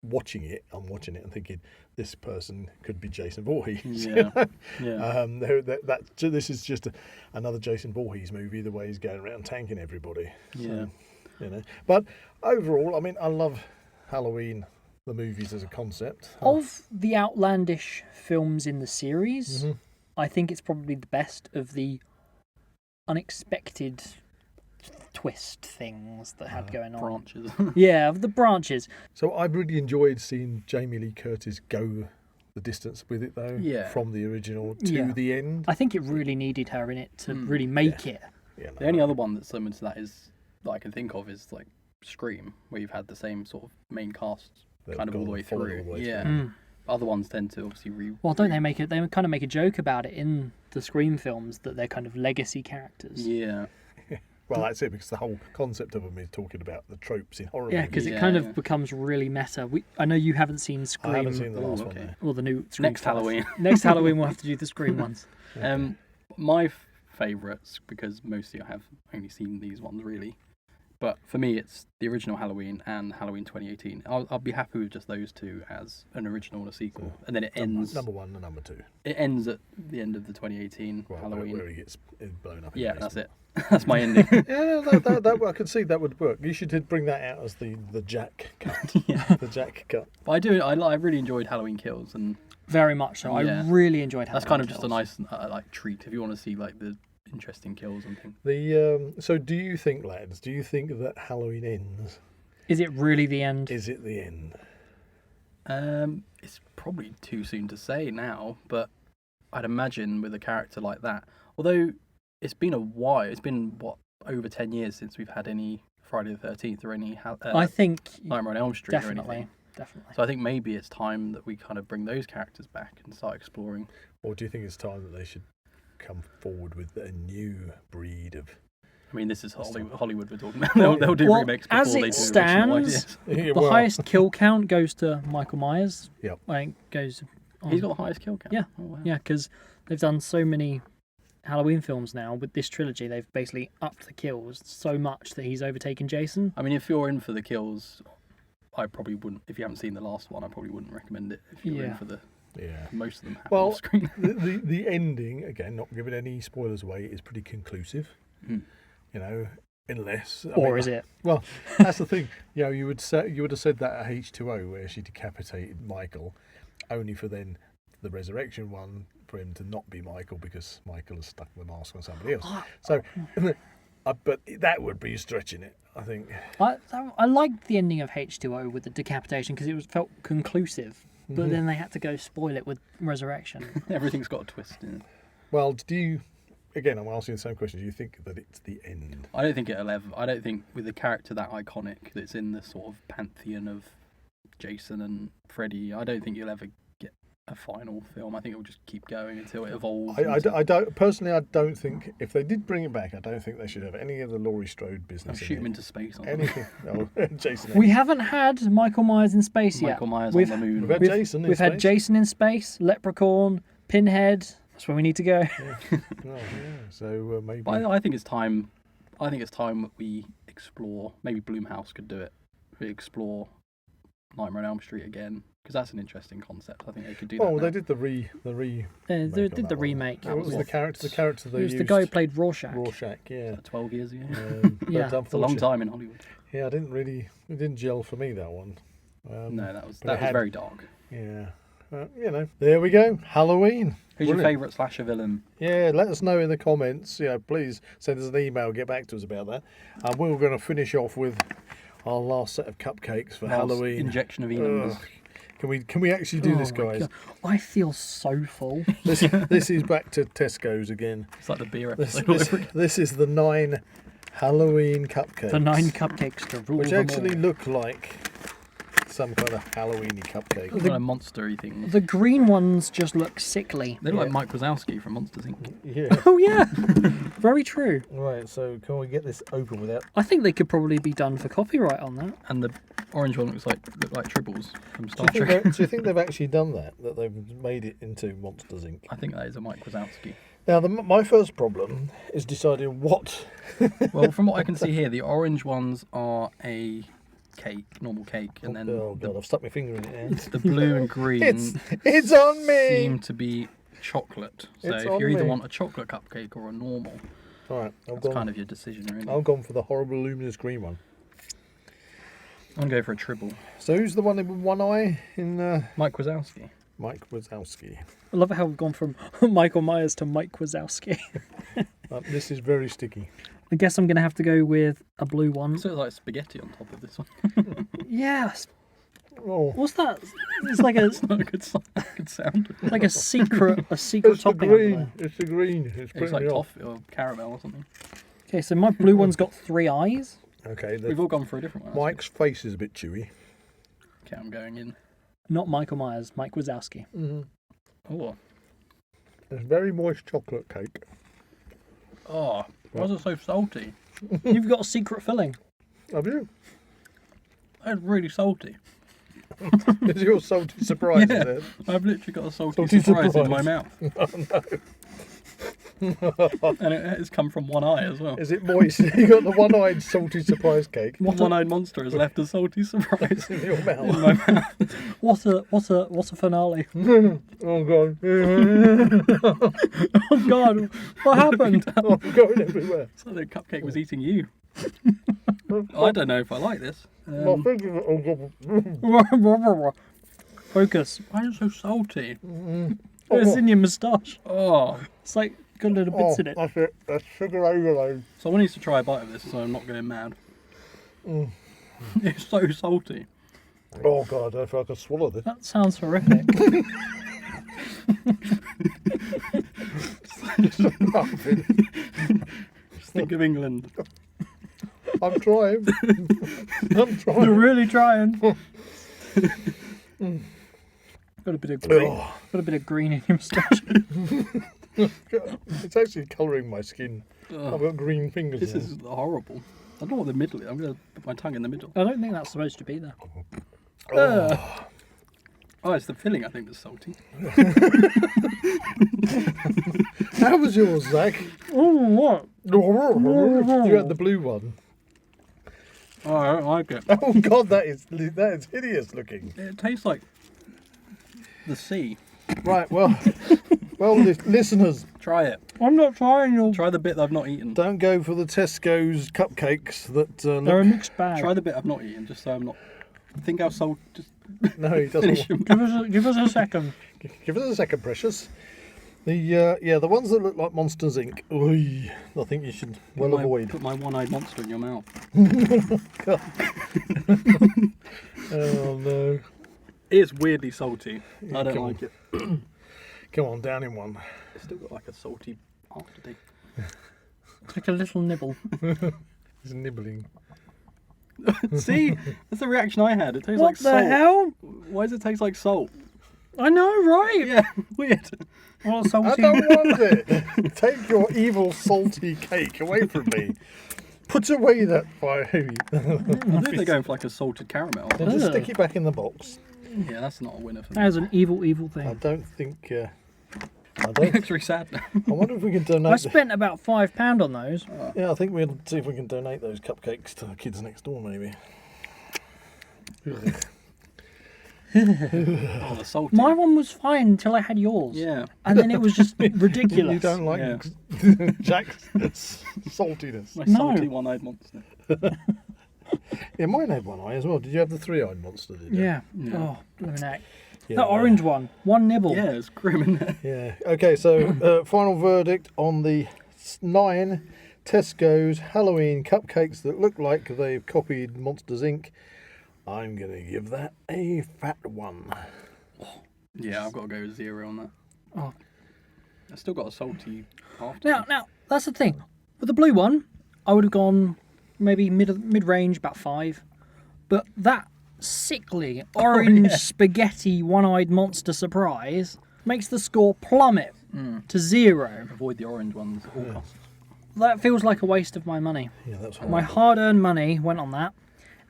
[SPEAKER 2] I'm watching it and thinking, this person could be Jason Voorhees. This is just another Jason Voorhees movie, the way he's going around tanking everybody.
[SPEAKER 3] Yeah.
[SPEAKER 2] So, But overall, I mean, I love Halloween, the movies as a concept.
[SPEAKER 1] Of the outlandish films in the series, I think it's probably the best of the unexpected twist things that had going on.
[SPEAKER 3] Branches.
[SPEAKER 1] Yeah, of the branches.
[SPEAKER 2] So I really enjoyed seeing Jamie Lee Curtis go the distance with it, though.
[SPEAKER 3] Yeah.
[SPEAKER 2] From the original to the end.
[SPEAKER 1] I think it really needed her in it to really make it.
[SPEAKER 2] Yeah,
[SPEAKER 3] The only other one that's similar to that that I can think of is like Scream, where you've had the same sort of main cast kind of all the way through. Other ones tend to obviously
[SPEAKER 1] Well, don't they make it? They kind of make a joke about it in the Scream films that they're kind of legacy characters.
[SPEAKER 3] Yeah.
[SPEAKER 2] Well, that's it, because the whole concept of them is talking about the tropes in horror.
[SPEAKER 1] Yeah, because it kind of becomes really meta. I know you haven't seen Scream.
[SPEAKER 2] I haven't seen the last one. There.
[SPEAKER 1] Or the new Scream.
[SPEAKER 3] Next Halloween.
[SPEAKER 1] Next Halloween we'll have to do the Scream ones.
[SPEAKER 3] My favourites, because mostly I have only seen these ones really, but for me it's the original Halloween and Halloween 2018. I'll be happy with just those two as an original and a sequel, and then it ends.
[SPEAKER 2] Number one and number two.
[SPEAKER 3] It ends at the end of the 2018
[SPEAKER 2] well,
[SPEAKER 3] Halloween.
[SPEAKER 2] Where he gets blown up.
[SPEAKER 3] Yeah, that's it. That's my ending.
[SPEAKER 2] that I could see that would work. You should bring that out as the Jack cut. The Jack cut.
[SPEAKER 3] But I really enjoyed Halloween Kills, and
[SPEAKER 1] very much so.
[SPEAKER 3] Yeah.
[SPEAKER 1] I really enjoyed Halloween
[SPEAKER 3] that's kind of
[SPEAKER 1] Kills.
[SPEAKER 3] just a nice like treat if you want to see like the interesting kills and things.
[SPEAKER 2] So do you think, lads? Do you think that Halloween ends?
[SPEAKER 1] Is it really the end?
[SPEAKER 2] Is it the end?
[SPEAKER 3] It's probably too soon to say now, but I'd imagine with a character like that, although it's been a while. It's been over 10 years since we've had any Friday the 13th or any.
[SPEAKER 1] I think
[SPEAKER 3] Nightmare on Elm Street or anything.
[SPEAKER 1] Definitely.
[SPEAKER 3] So I think maybe it's time that we kind of bring those characters back and start exploring.
[SPEAKER 2] Or do you think it's time that they should come forward with a new breed of?
[SPEAKER 3] I mean, this is Hollywood we're talking about. They'll do remakes before
[SPEAKER 1] as
[SPEAKER 3] they do
[SPEAKER 1] it stands, the highest kill count goes to Michael Myers.
[SPEAKER 2] Yep.
[SPEAKER 1] Goes.
[SPEAKER 3] He's got the highest kill count.
[SPEAKER 1] Yeah.
[SPEAKER 3] Oh, wow.
[SPEAKER 1] Yeah, because they've done so many Halloween films now. With this trilogy, they've basically upped the kills so much that he's overtaken Jason.
[SPEAKER 3] I mean, if you're in for the kills, I probably wouldn't. If you haven't seen the last one, I probably wouldn't recommend it. If you're in for the.
[SPEAKER 2] Yeah.
[SPEAKER 3] Most of them happen
[SPEAKER 2] well,
[SPEAKER 3] off screen.
[SPEAKER 2] the ending, again, not giving any spoilers away, is pretty conclusive. Unless.
[SPEAKER 1] Is it?
[SPEAKER 2] Well, that's the thing. You would have said that at H2O, where she decapitated Michael, only for then the resurrection one for him to not be Michael because Michael has stuck the mask on somebody else. So, but that would be stretching it, I think.
[SPEAKER 1] I liked the ending of H2O with the decapitation because it felt conclusive. But then they had to go spoil it with resurrection.
[SPEAKER 3] Everything's got a twist in it.
[SPEAKER 2] Well, again, I'm asking the same question. Do you think that it's the end?
[SPEAKER 3] I don't think it'll ever. I don't think with a character that iconic that's in the sort of pantheon of Jason and Freddy, I don't think you'll ever get a final film. I think it will just keep going until it evolves.
[SPEAKER 2] I don't personally. I don't think if they did bring it back, I don't think they should have any of the Laurie Strode business.
[SPEAKER 3] Shoot him into space.
[SPEAKER 2] Anything. Jason.
[SPEAKER 1] We haven't had Michael Myers in space yet.
[SPEAKER 3] Michael Myers
[SPEAKER 1] We've-
[SPEAKER 3] on the moon.
[SPEAKER 2] We've had Jason.
[SPEAKER 1] We've had Jason in space, Leprechaun, Pinhead. That's where we need to go.
[SPEAKER 2] Oh, yeah. So maybe.
[SPEAKER 3] But I think it's time. I think it's time that we explore. Maybe Blumhouse could do it. We explore Nightmare on Elm Street again, because that's an interesting concept. I think they could do that.
[SPEAKER 2] Oh,
[SPEAKER 3] now.
[SPEAKER 2] they did the re.
[SPEAKER 1] They
[SPEAKER 2] on
[SPEAKER 1] did
[SPEAKER 2] that
[SPEAKER 1] the
[SPEAKER 2] one.
[SPEAKER 1] remake.
[SPEAKER 2] What was the character? The character they
[SPEAKER 1] It was
[SPEAKER 2] used.
[SPEAKER 1] the guy who played Rorschach.
[SPEAKER 2] Rorschach. Yeah.
[SPEAKER 3] 12 years ago.
[SPEAKER 1] Yeah.
[SPEAKER 2] But
[SPEAKER 3] It's a long time in Hollywood.
[SPEAKER 2] Yeah, it didn't gel for me, that one.
[SPEAKER 3] No, that was
[SPEAKER 2] but it had-
[SPEAKER 3] very dark.
[SPEAKER 2] Yeah. There we go. Halloween.
[SPEAKER 3] Who's your
[SPEAKER 2] Brilliant.
[SPEAKER 3] favourite slasher villain?
[SPEAKER 2] Yeah, let us know in the comments. Please send us an email. Get back to us about that. And we're going to finish off with our last set of cupcakes for
[SPEAKER 3] Last
[SPEAKER 2] Halloween.
[SPEAKER 3] Injection of Enom's.
[SPEAKER 2] Can we actually do this,
[SPEAKER 1] Oh my
[SPEAKER 2] guys?
[SPEAKER 1] God. I feel so full.
[SPEAKER 2] This is back to Tesco's again.
[SPEAKER 3] It's like the beer
[SPEAKER 2] This,
[SPEAKER 3] episode. all
[SPEAKER 2] this,
[SPEAKER 3] over again.
[SPEAKER 2] this is the 9 Halloween cupcakes.
[SPEAKER 1] The 9 cupcakes to rule
[SPEAKER 2] which
[SPEAKER 1] them
[SPEAKER 2] actually
[SPEAKER 1] all.
[SPEAKER 2] look like some kind of Halloweeny cupcake.
[SPEAKER 3] Kind of monster-y things.
[SPEAKER 1] The green ones just look sickly.
[SPEAKER 3] They look
[SPEAKER 2] Yeah.
[SPEAKER 3] like Mike Wazowski from Monsters Inc.
[SPEAKER 2] Yeah.
[SPEAKER 1] Oh yeah, very true.
[SPEAKER 2] Right, so can we get this open without...
[SPEAKER 1] I think they could probably be done for copyright on that.
[SPEAKER 3] And the orange one look like Tribbles from Star
[SPEAKER 2] Do
[SPEAKER 3] Trek.
[SPEAKER 2] you think they've actually done that? That they've made it into Monsters Inc.?
[SPEAKER 3] I think that is a Mike Wazowski.
[SPEAKER 2] Now, my first problem is deciding what...
[SPEAKER 3] Well, from what I can see here, the orange ones are a cake, normal cake, and then
[SPEAKER 2] Oh, God, I've stuck my finger in it now.
[SPEAKER 3] the blue and green
[SPEAKER 2] It's on me!
[SPEAKER 3] seem to be chocolate. So
[SPEAKER 2] It's
[SPEAKER 3] if
[SPEAKER 2] on
[SPEAKER 3] you either
[SPEAKER 2] me.
[SPEAKER 3] want a chocolate cupcake or a normal,
[SPEAKER 2] All right,
[SPEAKER 3] that's kind of your decision, really.
[SPEAKER 2] I've gone for the horrible luminous green one.
[SPEAKER 3] I'm going to go for a Tribble.
[SPEAKER 2] So who's the one with one eye in
[SPEAKER 3] Mike Wazowski.
[SPEAKER 2] Mike Wazowski?
[SPEAKER 1] I love how we've gone from Michael Myers to Mike Wazowski.
[SPEAKER 2] This is very sticky.
[SPEAKER 1] I guess I'm going to have to go with a blue one.
[SPEAKER 3] It's sort of like spaghetti on top of this one.
[SPEAKER 1] Yes.
[SPEAKER 2] Oh,
[SPEAKER 1] What's that? It's like a
[SPEAKER 3] It's not a good sound.
[SPEAKER 1] like a secret
[SPEAKER 2] it's the
[SPEAKER 1] topping. under
[SPEAKER 2] green.
[SPEAKER 1] there.
[SPEAKER 2] It's the green. It's
[SPEAKER 3] It's
[SPEAKER 2] putting
[SPEAKER 3] like
[SPEAKER 2] me off.
[SPEAKER 3] toffee or caramel or something.
[SPEAKER 1] Okay, so my blue one's got 3 eyes.
[SPEAKER 2] Okay,
[SPEAKER 3] We've all gone for a different one.
[SPEAKER 2] Mike's face is a bit chewy.
[SPEAKER 3] Okay, I'm going in.
[SPEAKER 1] Not Michael Myers, Mike Wazowski.
[SPEAKER 3] Oh,
[SPEAKER 2] It's very moist chocolate cake.
[SPEAKER 3] why is it so salty?
[SPEAKER 1] You've got a secret filling.
[SPEAKER 2] Have you?
[SPEAKER 3] That's really salty.
[SPEAKER 2] Is your salty surprise?
[SPEAKER 3] Yeah.
[SPEAKER 2] Is it?
[SPEAKER 3] I've literally got a salty,
[SPEAKER 2] Salty
[SPEAKER 3] surprise in
[SPEAKER 2] surprise.
[SPEAKER 3] my mouth. And it has come from one eye as well.
[SPEAKER 2] Is it moist? You got the one-eyed salty surprise cake
[SPEAKER 3] What one-eyed monster has left a salty surprise
[SPEAKER 2] in your
[SPEAKER 3] in
[SPEAKER 2] mouth.
[SPEAKER 3] my mouth?
[SPEAKER 1] What a finale.
[SPEAKER 2] Oh God!
[SPEAKER 1] Oh God, what happened?
[SPEAKER 2] I'm going everywhere.
[SPEAKER 3] So the cupcake was eating you. I don't know if I like this.
[SPEAKER 2] My fingers. Oh God.
[SPEAKER 1] Focus.
[SPEAKER 3] Why is it so salty?
[SPEAKER 1] It's in your moustache.
[SPEAKER 3] Oh,
[SPEAKER 1] It's like got little bits in it.
[SPEAKER 2] That's it. That's sugar overload.
[SPEAKER 3] someone needs to try a bite of this so I'm not going mad. It's so salty.
[SPEAKER 2] Oh God! I don't know if I can swallow this.
[SPEAKER 1] That sounds horrific.
[SPEAKER 2] Nothing.
[SPEAKER 3] Just think of England.
[SPEAKER 2] I'm trying. I'm
[SPEAKER 1] You're
[SPEAKER 2] trying.
[SPEAKER 1] really trying. Got a bit of green.
[SPEAKER 2] Oh,
[SPEAKER 1] Got a bit of green in your moustache.
[SPEAKER 2] it's actually colouring my skin. I've got green fingers.
[SPEAKER 3] This
[SPEAKER 2] now.
[SPEAKER 3] is horrible. I don't know what the middle is. I'm going to put my tongue in the middle.
[SPEAKER 1] I don't think that's supposed to be there.
[SPEAKER 3] Oh, it's the filling I think that's salty.
[SPEAKER 2] How was yours, Zach?
[SPEAKER 1] Oh, what?
[SPEAKER 2] You had the blue one.
[SPEAKER 3] Oh, I don't like it.
[SPEAKER 2] Oh God, that is hideous looking.
[SPEAKER 3] It tastes like the sea.
[SPEAKER 2] Right, well, listeners,
[SPEAKER 3] Try it.
[SPEAKER 1] I'm not trying your.
[SPEAKER 3] Try the bit that I've not eaten.
[SPEAKER 2] don't go for the Tesco's cupcakes that
[SPEAKER 1] They're a
[SPEAKER 2] look.
[SPEAKER 1] mixed bag.
[SPEAKER 3] Try the bit I've not eaten, just so I'm not. Think how salt. Just
[SPEAKER 2] No, he
[SPEAKER 3] finish
[SPEAKER 2] doesn't.
[SPEAKER 3] them.
[SPEAKER 1] Give us a second.
[SPEAKER 2] Give us a second, precious. The ones that look like Monsters Inc. Oy, I think you should well avoid.
[SPEAKER 3] Put my one-eyed monster in your mouth.
[SPEAKER 2] Oh no!
[SPEAKER 3] It's weirdly salty. I don't
[SPEAKER 2] come
[SPEAKER 3] like it.
[SPEAKER 2] Come on, down in one.
[SPEAKER 3] It's still got like a salty aftertaste.
[SPEAKER 1] Take a little nibble.
[SPEAKER 2] It's nibbling.
[SPEAKER 3] See, that's the reaction I had. It tastes
[SPEAKER 1] What
[SPEAKER 3] like
[SPEAKER 1] the
[SPEAKER 3] salt.
[SPEAKER 1] hell?
[SPEAKER 3] Why does it taste like salt?
[SPEAKER 1] I know, right?
[SPEAKER 3] Yeah, weird.
[SPEAKER 1] Well,
[SPEAKER 2] I
[SPEAKER 1] salty.
[SPEAKER 2] don't want it. Take your evil salty cake away from me. Put away that fire.
[SPEAKER 3] I think they're going for like a salted caramel.
[SPEAKER 2] Then just stick it back in the box.
[SPEAKER 3] Yeah, that's not a winner for
[SPEAKER 1] That
[SPEAKER 3] me.
[SPEAKER 1] is an evil, evil
[SPEAKER 2] I
[SPEAKER 1] thing.
[SPEAKER 2] don't think. I
[SPEAKER 3] It
[SPEAKER 2] don't.
[SPEAKER 3] looks really sad now.
[SPEAKER 2] I wonder if we can
[SPEAKER 1] I
[SPEAKER 2] donate.
[SPEAKER 1] spent about £5 on those.
[SPEAKER 2] Yeah, I think we'll see if we can donate those cupcakes to the kids next door, maybe.
[SPEAKER 3] Oh, the salty.
[SPEAKER 1] My one was fine until I had yours.
[SPEAKER 3] Yeah.
[SPEAKER 1] And then it was just ridiculous.
[SPEAKER 2] You don't like
[SPEAKER 3] Yeah.
[SPEAKER 2] Jack's saltiness.
[SPEAKER 3] My
[SPEAKER 1] No.
[SPEAKER 3] salty one-eyed monster.
[SPEAKER 2] Yeah, mine had one eye as well. Did you have the three-eyed monster? Did you?
[SPEAKER 1] Yeah.
[SPEAKER 3] Yeah.
[SPEAKER 1] Oh, blooming heck.
[SPEAKER 2] Yeah,
[SPEAKER 1] That orange one. One nibble.
[SPEAKER 3] Yeah, it's grim, isn't it?
[SPEAKER 2] Yeah. Okay, so final verdict on the 9 Tesco's Halloween cupcakes that look like they've copied Monsters Inc. I'm going to give that a fat 1.
[SPEAKER 3] Yeah, I've got to go with 0 on that.
[SPEAKER 1] Oh.
[SPEAKER 3] I've still got a salty after.
[SPEAKER 1] Now, that's the thing. With the blue one, I would have gone maybe mid-range, about 5. But that sickly orange spaghetti one-eyed monster surprise makes the score plummet to 0.
[SPEAKER 3] Avoid the orange ones at all costs.
[SPEAKER 1] That feels like a waste of my money.
[SPEAKER 2] Yeah, that's
[SPEAKER 1] My
[SPEAKER 2] horrible.
[SPEAKER 1] hard-earned money went on that,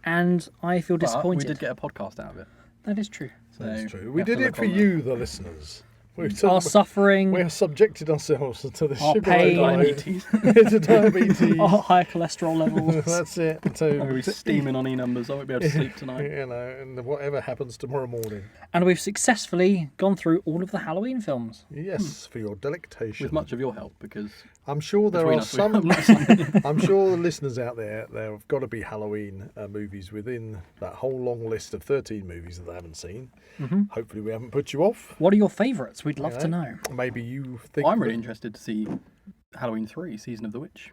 [SPEAKER 1] and I feel
[SPEAKER 3] But
[SPEAKER 1] disappointed.
[SPEAKER 3] we did get a podcast out of it.
[SPEAKER 1] That is true.
[SPEAKER 3] So
[SPEAKER 2] That's true.
[SPEAKER 3] you
[SPEAKER 2] We
[SPEAKER 3] have to
[SPEAKER 2] did it
[SPEAKER 3] look
[SPEAKER 2] for
[SPEAKER 3] on that.
[SPEAKER 2] you, the listeners.
[SPEAKER 1] Our suffering,
[SPEAKER 2] We have subjected ourselves to the
[SPEAKER 1] Our
[SPEAKER 2] sugar
[SPEAKER 1] pain.
[SPEAKER 2] overload,
[SPEAKER 3] Diabetes.
[SPEAKER 2] to diabetes.
[SPEAKER 1] our high cholesterol levels.
[SPEAKER 2] That's it.
[SPEAKER 3] I'm
[SPEAKER 2] So,
[SPEAKER 3] steaming on E-numbers. I won't be able to sleep tonight.
[SPEAKER 2] you know, and whatever happens tomorrow morning.
[SPEAKER 1] And we've successfully gone through all of the Halloween films.
[SPEAKER 2] Yes, for your delectation.
[SPEAKER 3] With much of your help, because
[SPEAKER 2] I'm sure there
[SPEAKER 3] between
[SPEAKER 2] are
[SPEAKER 3] us,
[SPEAKER 2] some.
[SPEAKER 3] I'm not signing.
[SPEAKER 2] I'm sure the listeners out there have got to be Halloween movies within that whole long list of 13 movies that they haven't seen.
[SPEAKER 1] Mm-hmm.
[SPEAKER 2] Hopefully, we haven't put you off.
[SPEAKER 1] What are your favourites? We'd love
[SPEAKER 2] You
[SPEAKER 1] to know.
[SPEAKER 2] Maybe you think.
[SPEAKER 3] I'm really
[SPEAKER 2] that-
[SPEAKER 3] interested to see Halloween 3, Season of the Witch.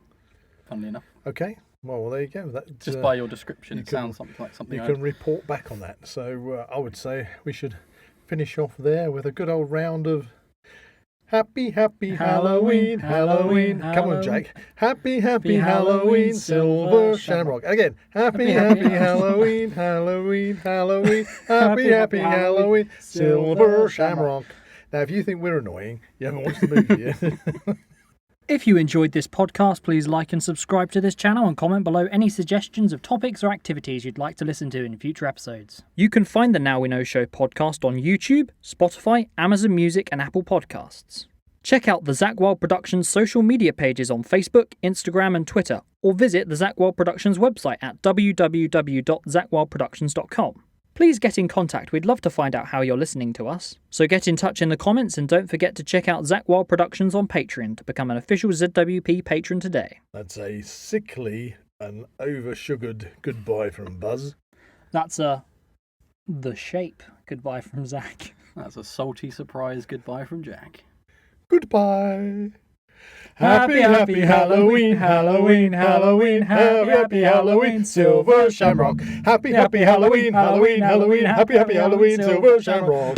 [SPEAKER 3] Funnily enough,
[SPEAKER 2] Okay. Well, there you go. That,
[SPEAKER 3] just by your description,
[SPEAKER 2] you
[SPEAKER 3] it
[SPEAKER 2] can-
[SPEAKER 3] sounds something like something.
[SPEAKER 2] you can report back on that. So I would say we should finish off there with a good old round of Happy, happy Halloween, Halloween. Come on, Jack. Happy, happy Halloween, Silver Shamrock. Again, happy, happy Halloween, Halloween, Halloween. Happy, happy Halloween, Silver Shamrock. Now, if you think we're annoying, you haven't watched the movie yet.
[SPEAKER 1] If you enjoyed this podcast, please like and subscribe to this channel and comment below any suggestions of topics or activities you'd like to listen to in future episodes. You can find the Now We Know Show podcast on YouTube, Spotify, Amazon Music and Apple Podcasts. Check out the Zak Wylde Productions social media pages on Facebook, Instagram and Twitter, or visit the Zak Wylde Productions website at www.zakwyldeproductions.com. Please get in contact, we'd love to find out how you're listening to us. So get in touch in the comments and don't forget to check out Zak Wylde Productions on Patreon to become an official ZWP patron today.
[SPEAKER 2] That's a sickly and over-sugared goodbye from Buzz.
[SPEAKER 1] That's The Shape goodbye from Zach.
[SPEAKER 3] That's a salty surprise goodbye from Jack.
[SPEAKER 2] Goodbye.
[SPEAKER 1] Happy, happy Halloween, Halloween, Halloween, happy, happy Halloween, Silver Shamrock.
[SPEAKER 2] Happy, happy Halloween, Halloween, Halloween, happy, happy Halloween, Silver Shamrock.